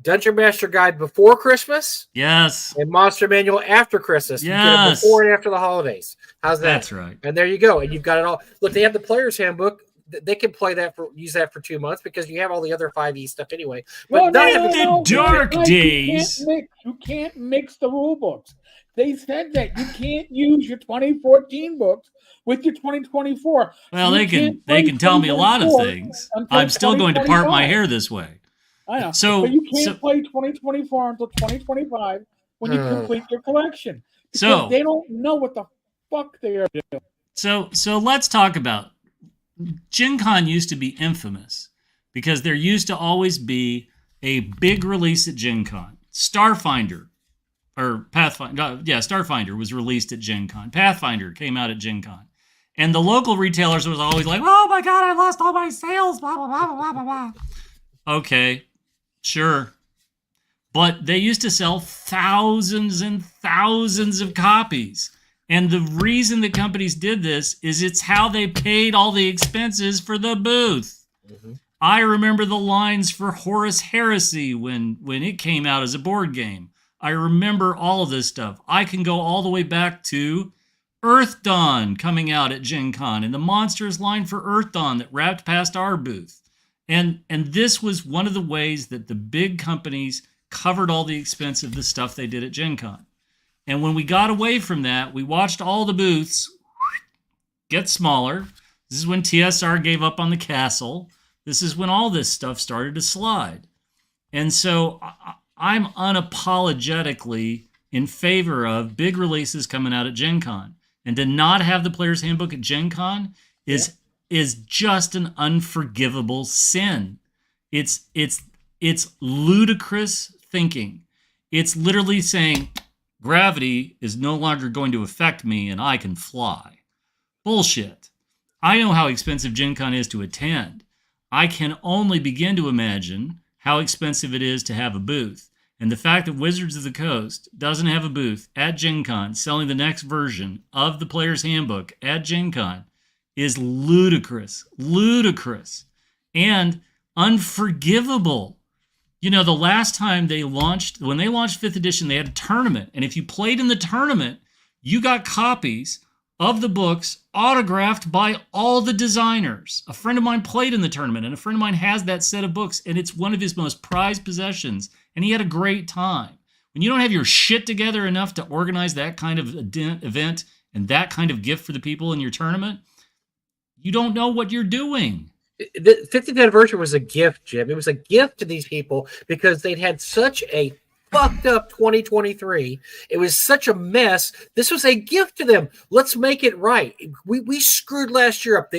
Dungeon Master Guide before Christmas.
Yes.
And Monster Manual after Christmas.
Yes.
You get it before and after the holidays. How's that?
That's right.
And there you go. And you've got it all. Look, they have the Player's Handbook they can use that for 2 months because you have all the other 5e stuff anyway.
But the dark days.
You can't mix the rule books. They said that you can't use your 2014 books with your 2024.
Well, they can tell me a lot of things. I'm still going to part my hair this way.
I know. But you can't play 2024 until 2025 when you complete your collection. Because they don't know what the fuck they are doing.
So let's talk about GenCon used to be infamous because there used to always be a big release at GenCon. Starfinder was released at GenCon. Pathfinder came out at GenCon. And the local retailers was always like, oh my God, I lost all my sales, blah, blah, blah, blah, blah, blah. Okay, sure. But they used to sell thousands and thousands of copies. And the reason that companies did this is it's how they paid all the expenses for the booth. Mm-hmm. I remember the lines for Horus Heresy when it came out as a board game. I remember all of this stuff. I can go all the way back to Earth Dawn coming out at Gen Con and the monstrous line for Earth Dawn that wrapped past our booth. And this was one of the ways that the big companies covered all the expense of the stuff they did at Gen Con. And when we got away from that, we watched all the booths get smaller. This is when TSR gave up on the castle. This is when all this stuff started to slide. And so I'm unapologetically in favor of big releases coming out at Gen Con. And to not have the Player's Handbook at Gen Con is just an unforgivable sin. It's ludicrous thinking. It's literally saying, gravity is no longer going to affect me and I can fly. Bullshit. I know how expensive Gen Con is to attend. I can only begin to imagine how expensive it is to have a booth. And the fact that Wizards of the Coast doesn't have a booth at Gen Con selling the next version of the Player's Handbook at Gen Con is ludicrous, and unforgivable. You know, the last time when they launched 5th edition, they had a tournament. And if you played in the tournament, you got copies of the books autographed by all the designers. A friend of mine played in the tournament, and a friend of mine has that set of books, and it's one of his most prized possessions. And he had a great time. When you don't have your shit together enough to organize that kind of event and that kind of gift for the people in your tournament, you don't know what you're doing.
The 50th anniversary was a gift, Jim. It was a gift to these people because they'd had such a fucked up 2023. It was such a mess. This was a gift to them. Let's make it right. We screwed last year up.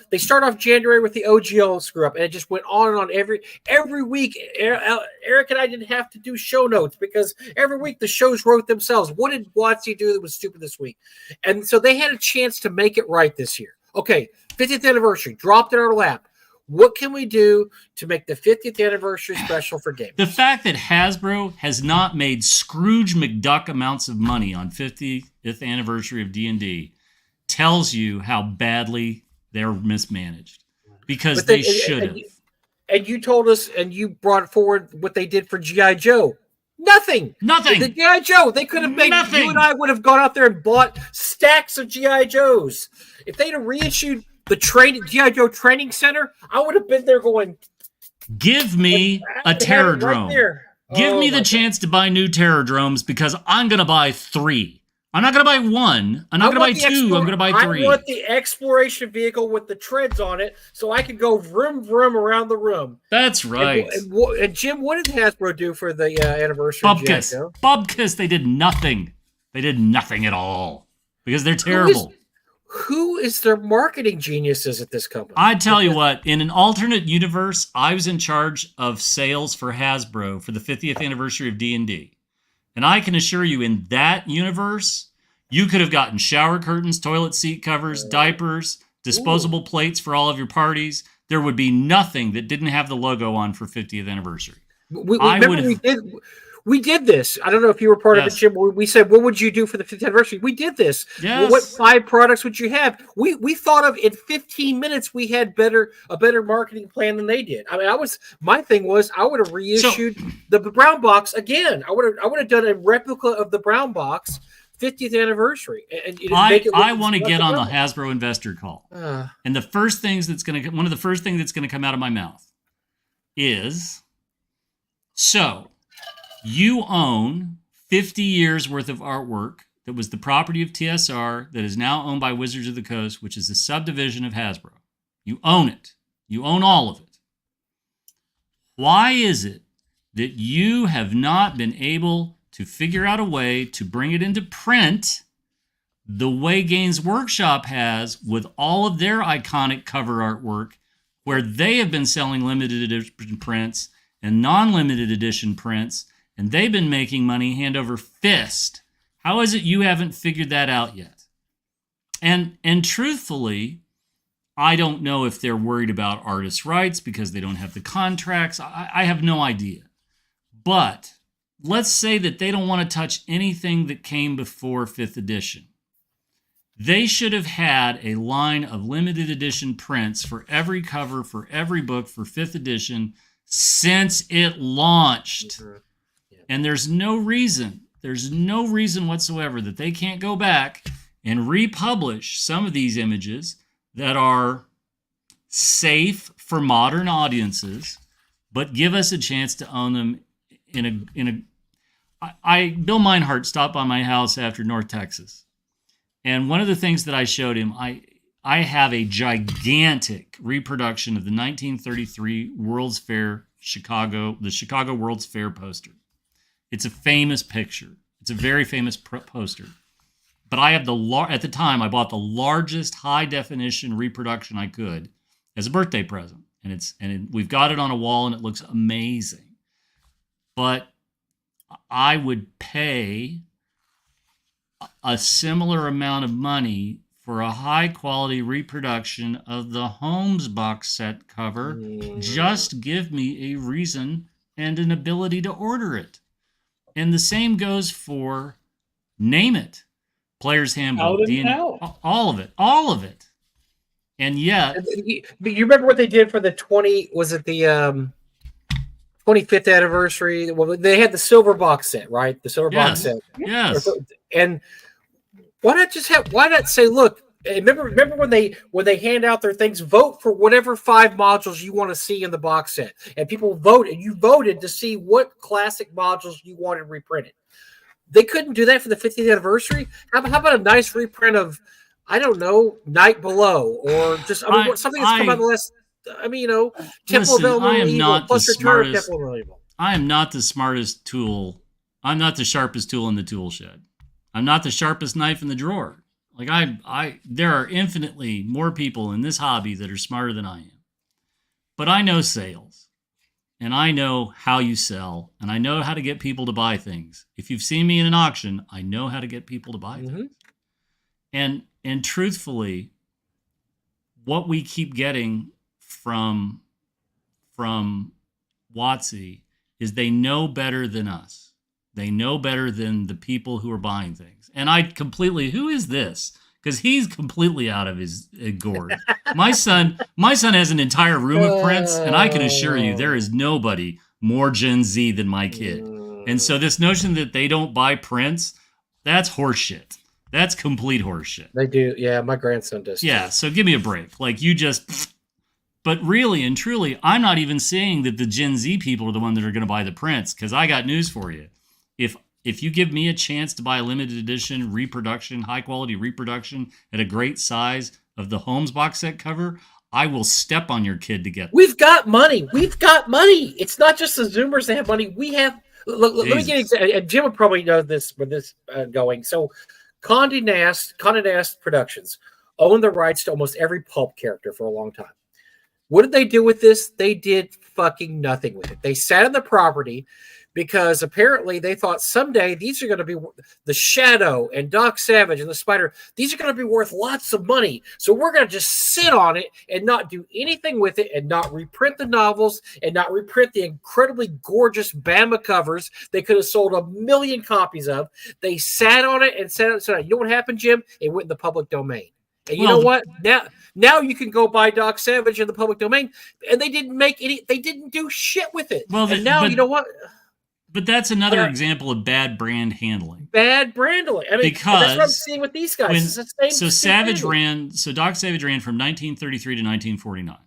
They start off January with the OGL screw up, and it just went on and on every week. Eric and I didn't have to do show notes because every week the shows wrote themselves. What did WotC do that was stupid this week? And so they had a chance to make it right this year. Okay, 50th anniversary dropped in our lap. What can we do to make the 50th anniversary special for gamers?
The fact that Hasbro has not made Scrooge McDuck amounts of money on 50th anniversary of D&D tells you how badly they're mismanaged. Because they should have.
And you told us, and you brought forward what they did for G.I. Joe. Nothing. The G.I. Joe, they could have made,
nothing.
You and I would have gone out there and bought stacks of G.I. Joes. If they'd have reissued the G.I. Joe Training Center, I would have been there going,
give me a Terrordrome.
Right
Give me the chance to buy new Terrordromes because I'm going to buy 3. I'm not going to buy 1. I'm not going to buy 2. I'm going to buy 3.
I want the exploration vehicle with the treads on it so I can go vroom, vroom around the room.
That's right.
And Jim, what did Hasbro do for the anniversary?
Bubkiss. They did nothing. They did nothing at all because they're terrible.
Who is their marketing geniuses at this company?
I tell you what, in an alternate universe, I was in charge of sales for Hasbro for the 50th anniversary of D&D. And I can assure you, in that universe, you could have gotten shower curtains, toilet seat covers, diapers, disposable plates for all of your parties. There would be nothing that didn't have the logo on for 50th anniversary.
We did this. I don't know if you were part of it, Jim. We said, what would you do for the 50th anniversary? We did this.
Yes.
Well, what 5 products would you have? We thought of in 15 minutes we had a better marketing plan than they did. I mean, my thing was I would have reissued the brown box again. I would have done a replica of the brown box 50th anniversary. And
I want to get on the Hasbro investor call. And the first things one of the first things that's going to come out of my mouth is, so you own 50 years worth of artwork that was the property of TSR that is now owned by Wizards of the Coast, which is a subdivision of Hasbro. You own it. You own all of it. Why is it that you have not been able to figure out a way to bring it into print the way Games Workshop has with all of their iconic cover artwork, where they have been selling limited edition prints and non-limited edition prints, and they've been making money hand over fist? How is it you haven't figured that out yet? And truthfully, I don't know if they're worried about artists' rights because they don't have the contracts. I have no idea. But let's say that they don't want to touch anything that came before 5th edition. They should have had a line of limited edition prints for every cover, for every book, for 5th edition since it launched. And there's no reason whatsoever that they can't go back and republish some of these images that are safe for modern audiences, but give us a chance to own them Bill Meinhardt stopped by my house after North Texas. And one of the things that I showed him, I have a gigantic reproduction of the 1933 World's Fair the Chicago World's Fair poster. It's a famous picture. It's a very famous poster. But I have at the time, I bought the largest high definition reproduction I could as a birthday present. And we've got it on a wall and it looks amazing. But I would pay a similar amount of money for a high-quality reproduction of the Holmes box set cover. Just give me a reason and an ability to order it. And the same goes for, name it, Player's Handbook, all of it. And yet...
You remember what they did for the 25th anniversary? Well, they had the silver box set, right? The silver box set.
Yes.
And why not say, look, remember when they hand out their things, vote for whatever 5 modules you want to see in the box set. And people vote, and you voted to see what classic modules you wanted reprinted. They couldn't do that for the 50th anniversary. How about a nice reprint of, I don't know, Night Below, or just something that's come out the last. Temple of Elemental Evil plus Return of Temple of Elemental Evil.
I am not the smartest tool. I'm not the sharpest tool in the tool shed. I'm not the sharpest knife in the drawer. There are infinitely more people in this hobby that are smarter than I am. But I know sales, and I know how you sell, and I know how to get people to buy things. If you've seen me in an auction, I know how to get people to buy things. And truthfully, what we keep getting from WotC is they know better than us. They know better than the people who are buying things. And who is this? Because he's completely out of his gourd. My son has an entire room of prints, and I can assure you there is nobody more Gen Z than my kid. And so this notion that they don't buy prints, that's horseshit. That's complete horseshit.
They do. Yeah, my grandson does.
Yeah, so give me a break. But really and truly, I'm not even saying that the Gen Z people are the ones that are going to buy the prints, because I got news for you. If you give me a chance to buy a limited edition reproduction, high quality reproduction at a great size of the Holmes box set cover, I will step on your kid to get.
We've got money. It's not just the Zoomers that have money. We have. Let me get. And Jim will probably know this with this going. So, Condé Nast Productions owned the rights to almost every pulp character for a long time. What did they do with this? They did fucking nothing with it. They sat on the property because apparently they thought someday these are going to be the Shadow and Doc Savage and the Spider. These are going to be worth lots of money. So we're going to just sit on it and not do anything with it and not reprint the novels and not reprint the incredibly gorgeous Bama covers they could have sold 1 million copies of. They sat on it and sat on it. You know what happened, Jim? It went in the public domain. And you know what? Now you can go buy Doc Savage in the public domain, and they didn't make any. They didn't do shit with it.
Well,
and now you know what?
But that's another example of bad brand handling.
Bad brand handling. I mean,
because
that's what I'm seeing with these guys. It's the same.
So Doc Savage ran from 1933 to 1949.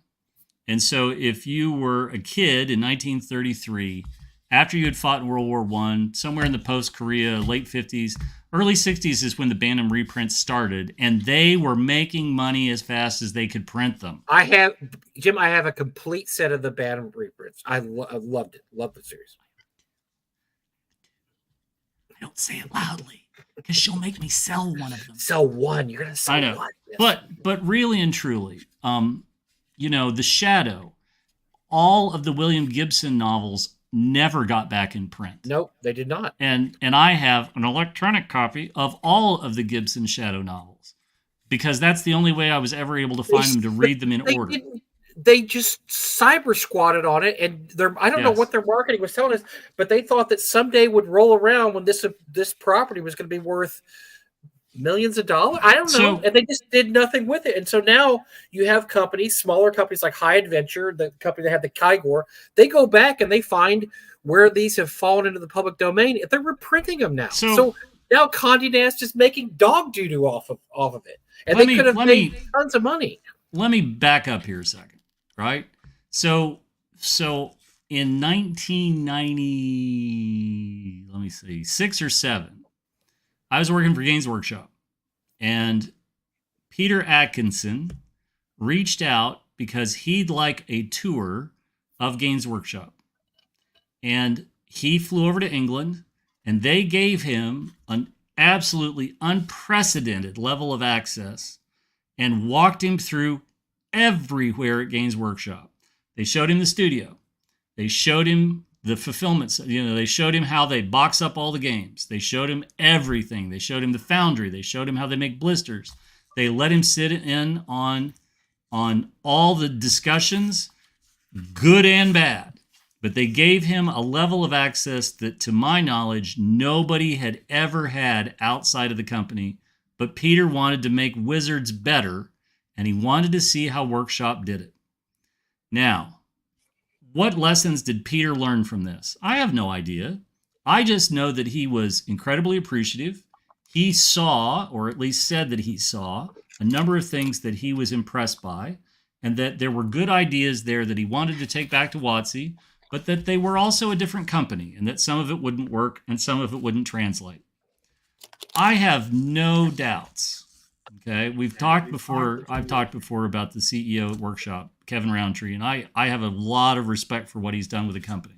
And so if you were a kid in 1933, after you had fought in World War I, somewhere in the post-Korea, late 50s, early 60s is when the Bantam reprints started, and they were making money as fast as they could print them.
Jim, I have a complete set of the Bantam reprints. I loved it. Loved the series.
I don't say it loudly because she'll make me sell one of them.
Sell one. You're going to sell one.
Yes. But really and truly, The Shadow, all of the William Gibson novels never got back in print.
Nope, they did not.
And I have an electronic copy of all of the Gibson Shadow novels because that's the only way I was ever able to find them to read them in order.
They just cyber squatted on it, and I don't know what their marketing was telling us, but they thought that someday would roll around when this property was going to be worth millions of dollars. I don't know, and they just did nothing with it. And so now you have smaller companies like High Adventure, the company that had the Kygor. They go back and they find where these have fallen into the public domain, and they're reprinting them now. So now Condé Nast is making dog doo-doo off of it, and they could have made tons of money.
Let me back up here a second. Right? So in 1990, 6 or 7, I was working for Games Workshop, and Peter Atkinson reached out because he'd like a tour of Games Workshop. And he flew over to England, and they gave him an absolutely unprecedented level of access and walked him through everywhere at Games Workshop. They showed him the studio. They showed him the fulfillment. They showed him how they box up all the games. They showed him everything. They showed him the foundry. They showed him how they make blisters. They let him sit in on all the discussions, good and bad. But they gave him a level of access that, to my knowledge, nobody had ever had outside of the company. But Peter wanted to make Wizards better, and he wanted to see how Workshop did it. Now, what lessons did Peter learn from this? I have no idea. I just know that he was incredibly appreciative. He saw, or at least said that he saw, a number of things that he was impressed by, and that there were good ideas there that he wanted to take back to WotC, but that they were also a different company, and that some of it wouldn't work and some of it wouldn't translate. I have no doubts. Okay, I've talked before about the CEO at Workshop, Kevin Roundtree, and I have a lot of respect for what he's done with the company.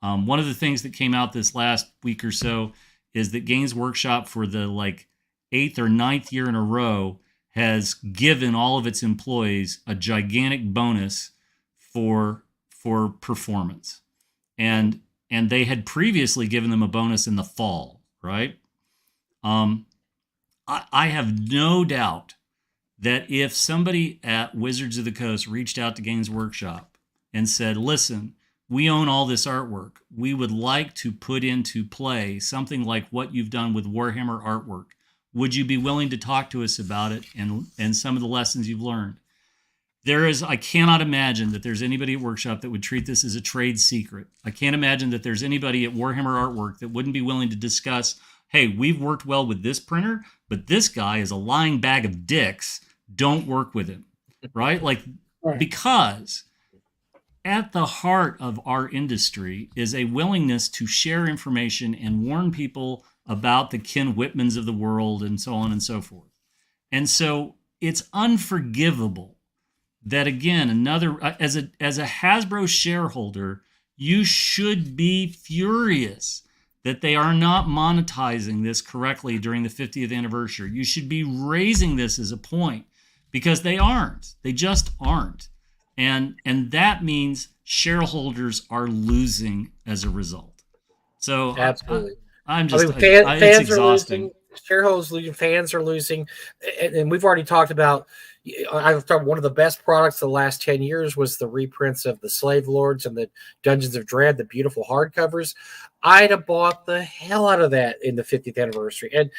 One of the things that came out this last week or so is that Games Workshop, for the 8th or 9th year in a row, has given all of its employees a gigantic bonus for performance, and they had previously given them a bonus in the fall, right? I have no doubt that if somebody at Wizards of the Coast reached out to Games Workshop and said, listen, we own all this artwork. We would like to put into play something like what you've done with Warhammer artwork. Would you be willing to talk to us about it and some of the lessons you've learned? I cannot imagine that there's anybody at Workshop that would treat this as a trade secret. I can't imagine that there's anybody at Warhammer Artwork that wouldn't be willing to discuss, hey, we've worked well with this printer, but this guy is a lying bag of dicks. Don't work with him, right? Because at the heart of our industry is a willingness to share information and warn people about the Ken Whitmans of the world and so on and so forth. And so it's unforgivable that, again, as a Hasbro shareholder, you should be furious that they are not monetizing this correctly during the 50th anniversary. You should be raising this as a point, because they aren't. They just aren't. And that means shareholders are losing as a result. So
absolutely.
It's exhausting.
Shareholders losing, fans are losing. And we've already talked about, I've thought one of the best products of the last 10 years was the reprints of the Slave Lords and the Dungeons of Dread, the beautiful hardcovers. I'd have bought the hell out of that in the 50th anniversary. And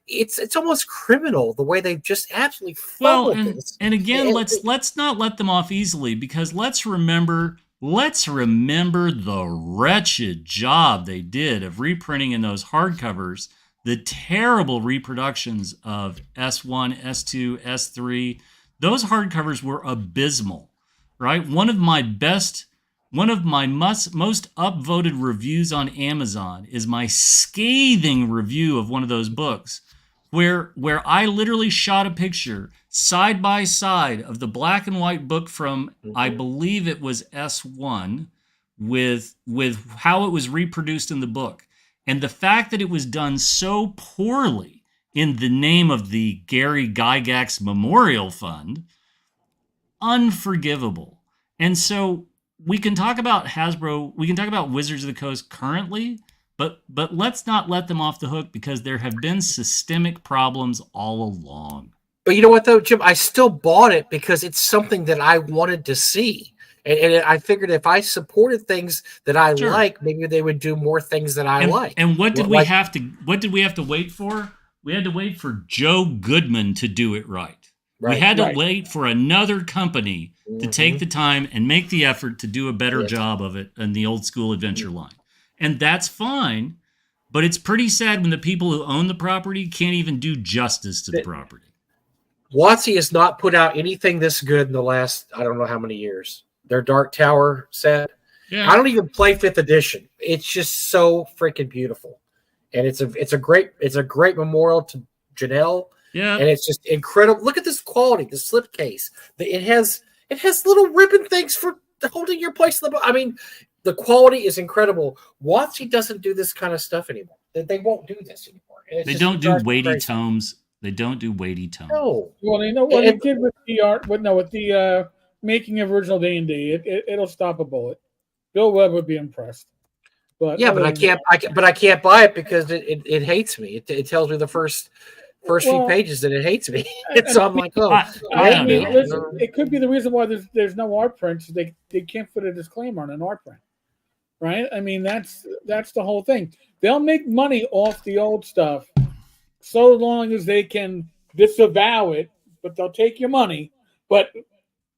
it's almost criminal the way they've just absolutely
fumbled this. And again, let's not let them off easily, because let's remember let's remember the wretched job they did of reprinting in those hardcovers the terrible reproductions of S1, S2, S3. Those hardcovers were abysmal, right? One of my most upvoted reviews on Amazon is my scathing review of one of those books, where I literally shot a picture side by side of the black and white book from, I believe it was S1, with how it was reproduced in the book. And the fact that it was done so poorly in the name of the Gary Gygax Memorial Fund, unforgivable. And so we can talk about Hasbro, we can talk about Wizards of the Coast currently, but let's not let them off the hook, because there have been systemic problems all along.
But you know what, though, Jim? I still bought it because it's something that I wanted to see. And I figured if I supported things that I like, maybe they would do more things that I like.
And what did we have to wait for? We had to wait for Joe Goodman to do it right. We had to wait for another company to take the time and make the effort to do a better job of it in the old school adventure line. And that's fine, but it's pretty sad when the people who own the property can't even do justice to the property.
WotC has not put out anything this good in the last, I don't know how many years. Their Dark Tower set. Yeah. I don't even play 5th edition. It's just so freaking beautiful. And it's a great memorial to Janelle. Yeah. And it's just incredible. Look at this quality, the slipcase. It has little ribbon things for holding your place. I mean, the quality is incredible. WotC doesn't do this kind of stuff anymore. They won't do this anymore.
They don't do weighty tomes. They don't do weighty tomes.
No.
Well, you know what they did with the art, with the making of original D&D, it'll stop a bullet. Bill Webb would be impressed. But
yeah, but I can't buy it because it hates me. It tells me the first few pages that it hates me. So I'm like,
I mean, listen, it could be the reason why there's no art prints. They can't put a disclaimer on an art print, right? I mean, that's the whole thing. They'll make money off the old stuff so long as they can disavow it, but they'll take your money. But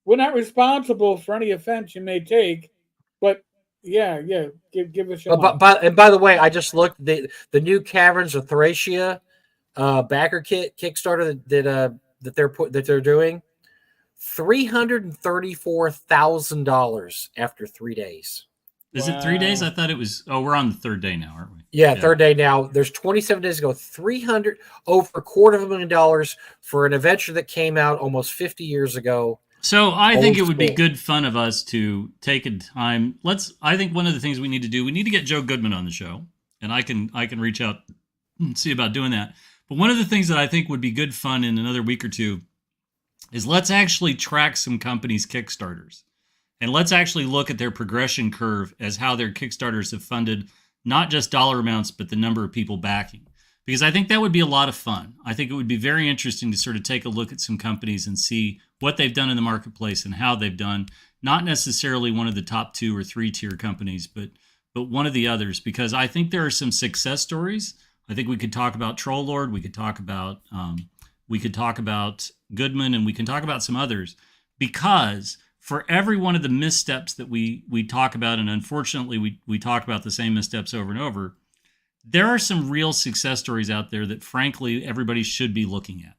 we're not responsible for any offense you may take. But yeah, give us your money.
By the way, I just looked the new Caverns of Thracia backer kit Kickstarter that they're doing, $334,000 after 3 days.
Is it 3 days? I thought it was. Oh, we're on the third day now, aren't we?
Yeah, third day now. There's 27 days ago. Over $250,000 for an adventure that came out almost 50 years ago.
So I think it would be good fun of us to take a time. I think one of the things we need to do, we need to get Joe Goodman on the show, and I can reach out and see about doing that. But one of the things that I think would be good fun in another week or two is let's actually track some companies' Kickstarters. And let's actually look at their progression curve as how their Kickstarters have funded not just dollar amounts, but the number of people backing. Because I think that would be a lot of fun. I think it would be very interesting to sort of take a look at some companies and see what they've done in the marketplace and how they've done, not necessarily one of the top 2 or 3 tier companies, but one of the others. Because I think there are some success stories. I think we could talk about Troll Lord, we could talk about Goodman, and we can talk about some others. Because for every one of the missteps that we talk about, and unfortunately we talk about the same missteps over and over, there are some real success stories out there that frankly everybody should be looking at,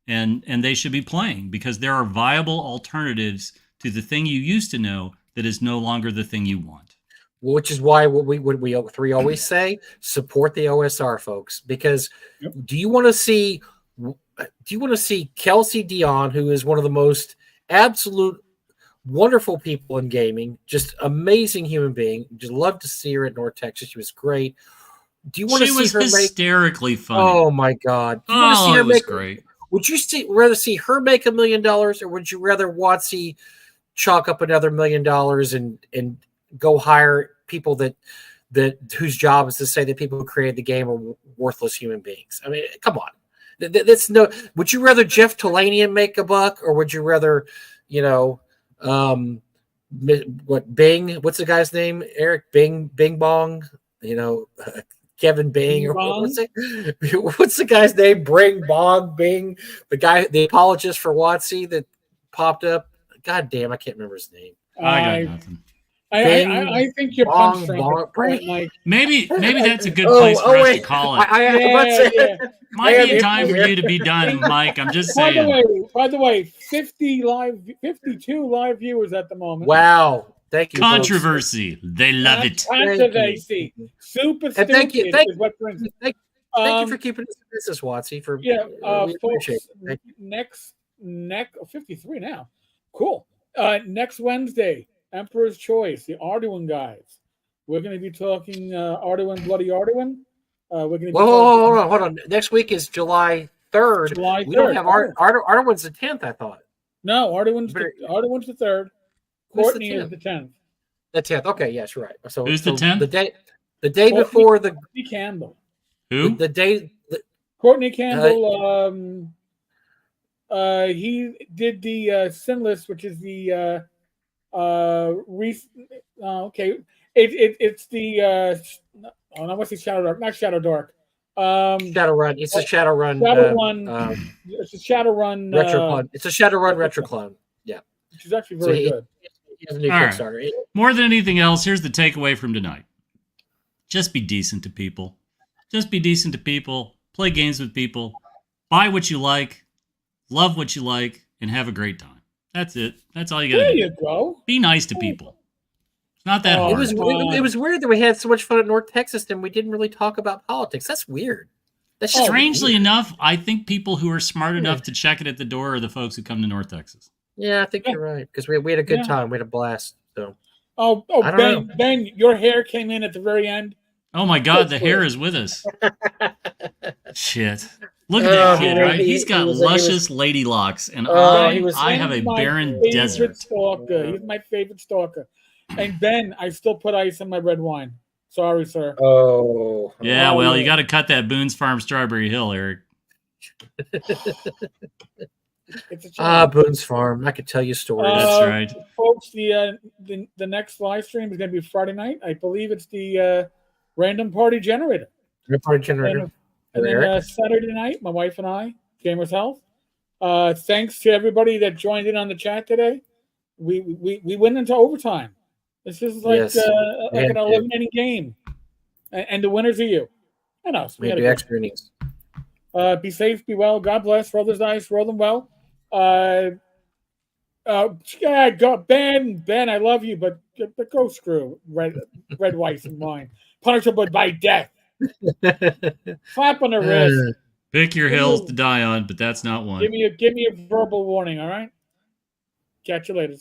and they should be playing, because there are viable alternatives to the thing you used to know that is no longer the thing you want.
Which is why what we 3 always say, support the OSR folks, because do you want to see Kelsey Dion, who is one of the most absolute wonderful people in gaming, just amazing human being. Just love to see her at North Texas. She was great. Do you want to see her
hysterically funny?
Oh my God!
Do you want to see her make great?
Would you rather see her make $1 million, or would you rather WotC chalk up another $1 million and go hire people that whose job is to say that people who created the game are worthless human beings? I mean, come on. That's no. Would you rather Jeff Talanian make a buck, or would you rather, Bing? What's the guy's name? Eric Bing Bong. Kevin Bing, or what's the guy's name? Bing, the guy, the apologist for WotC that popped up. God damn, I can't remember his name.
I got nothing.
I think you're punch drunk.
Maybe that's a good place for us to call it.
Yeah.
Might be time for you to be done, Mike. I'm just saying.
By the way, 52 live viewers at the moment.
Wow. Thank you.
Controversy. Folks. They love it.
Controversy. Super stupid.
Thank you for keeping us in business, WotC.
Folks, next 53 now. Cool. Next Wednesday, Emperor's Choice, the Arduin guys. We're going to be talking Arduin, Bloody Arduin. We're going to be
hold on. Next week is July 3rd. We don't have Arduin's the 10th, I thought.
No, Arduin's the 3rd. Courtney is the 10th.
The 10th. Okay, yes, right. So
who's the 10th?
The day before the
Courtney Campbell.
Who?
Courtney Campbell. He did the Sinless, which is the okay. It's the I want to say Shadow Dark, not Shadow Dark.
Shadowrun. It's a Shadowrun.
Shadowrun. It's a Shadowrun
Retroclone. It's a Shadowrun Retroclone. Yeah,
which is actually very good.
He has a new Kickstarter. Right.
More than anything else, here's the takeaway from tonight: just be decent to people. Just be decent to people. Play games with people. Buy what you like. Love what you like, and have a great time. That's it. That's all you gotta do.
There you go.
Be nice to people. It's not that hard.
It was weird that we had so much fun at North Texas and we didn't really talk about politics. That's weird. That's
strangely enough, I think people who are smart enough to check it at the door are the folks who come to North Texas.
Yeah, I think you're right. Because we had a good time. We had a blast. So.
Ben, your hair came in at the very end.
Oh my God, the hair is with us. Shit. Look at that kid, right? He's got luscious lady locks, and I have a barren desert.
Stalker. He's my favorite stalker. And Ben, I still put ice in my red wine. Sorry, sir.
Oh.
Yeah, well, you got to cut that Boone's Farm Strawberry Hill, Eric.
Boone's Farm. I could tell you stories.
That's right.
Folks, the next live stream is going to be Friday night. I believe it's the Random Party Generator. And then Saturday night, my wife and I, Gamers Health. Thanks to everybody that joined in on the chat today. We went into overtime. This is like an 11-inning game, and the winners are you and us.
We do extra innings.
Be safe, be well. God bless. Roll those dice. Roll them well. Ben, I love you, but go screw red, white, and wine. Punishable by death. Slap on the wrist.
Pick your hills to die on, but that's not one.
Give me a verbal warning, all right? Catch you later.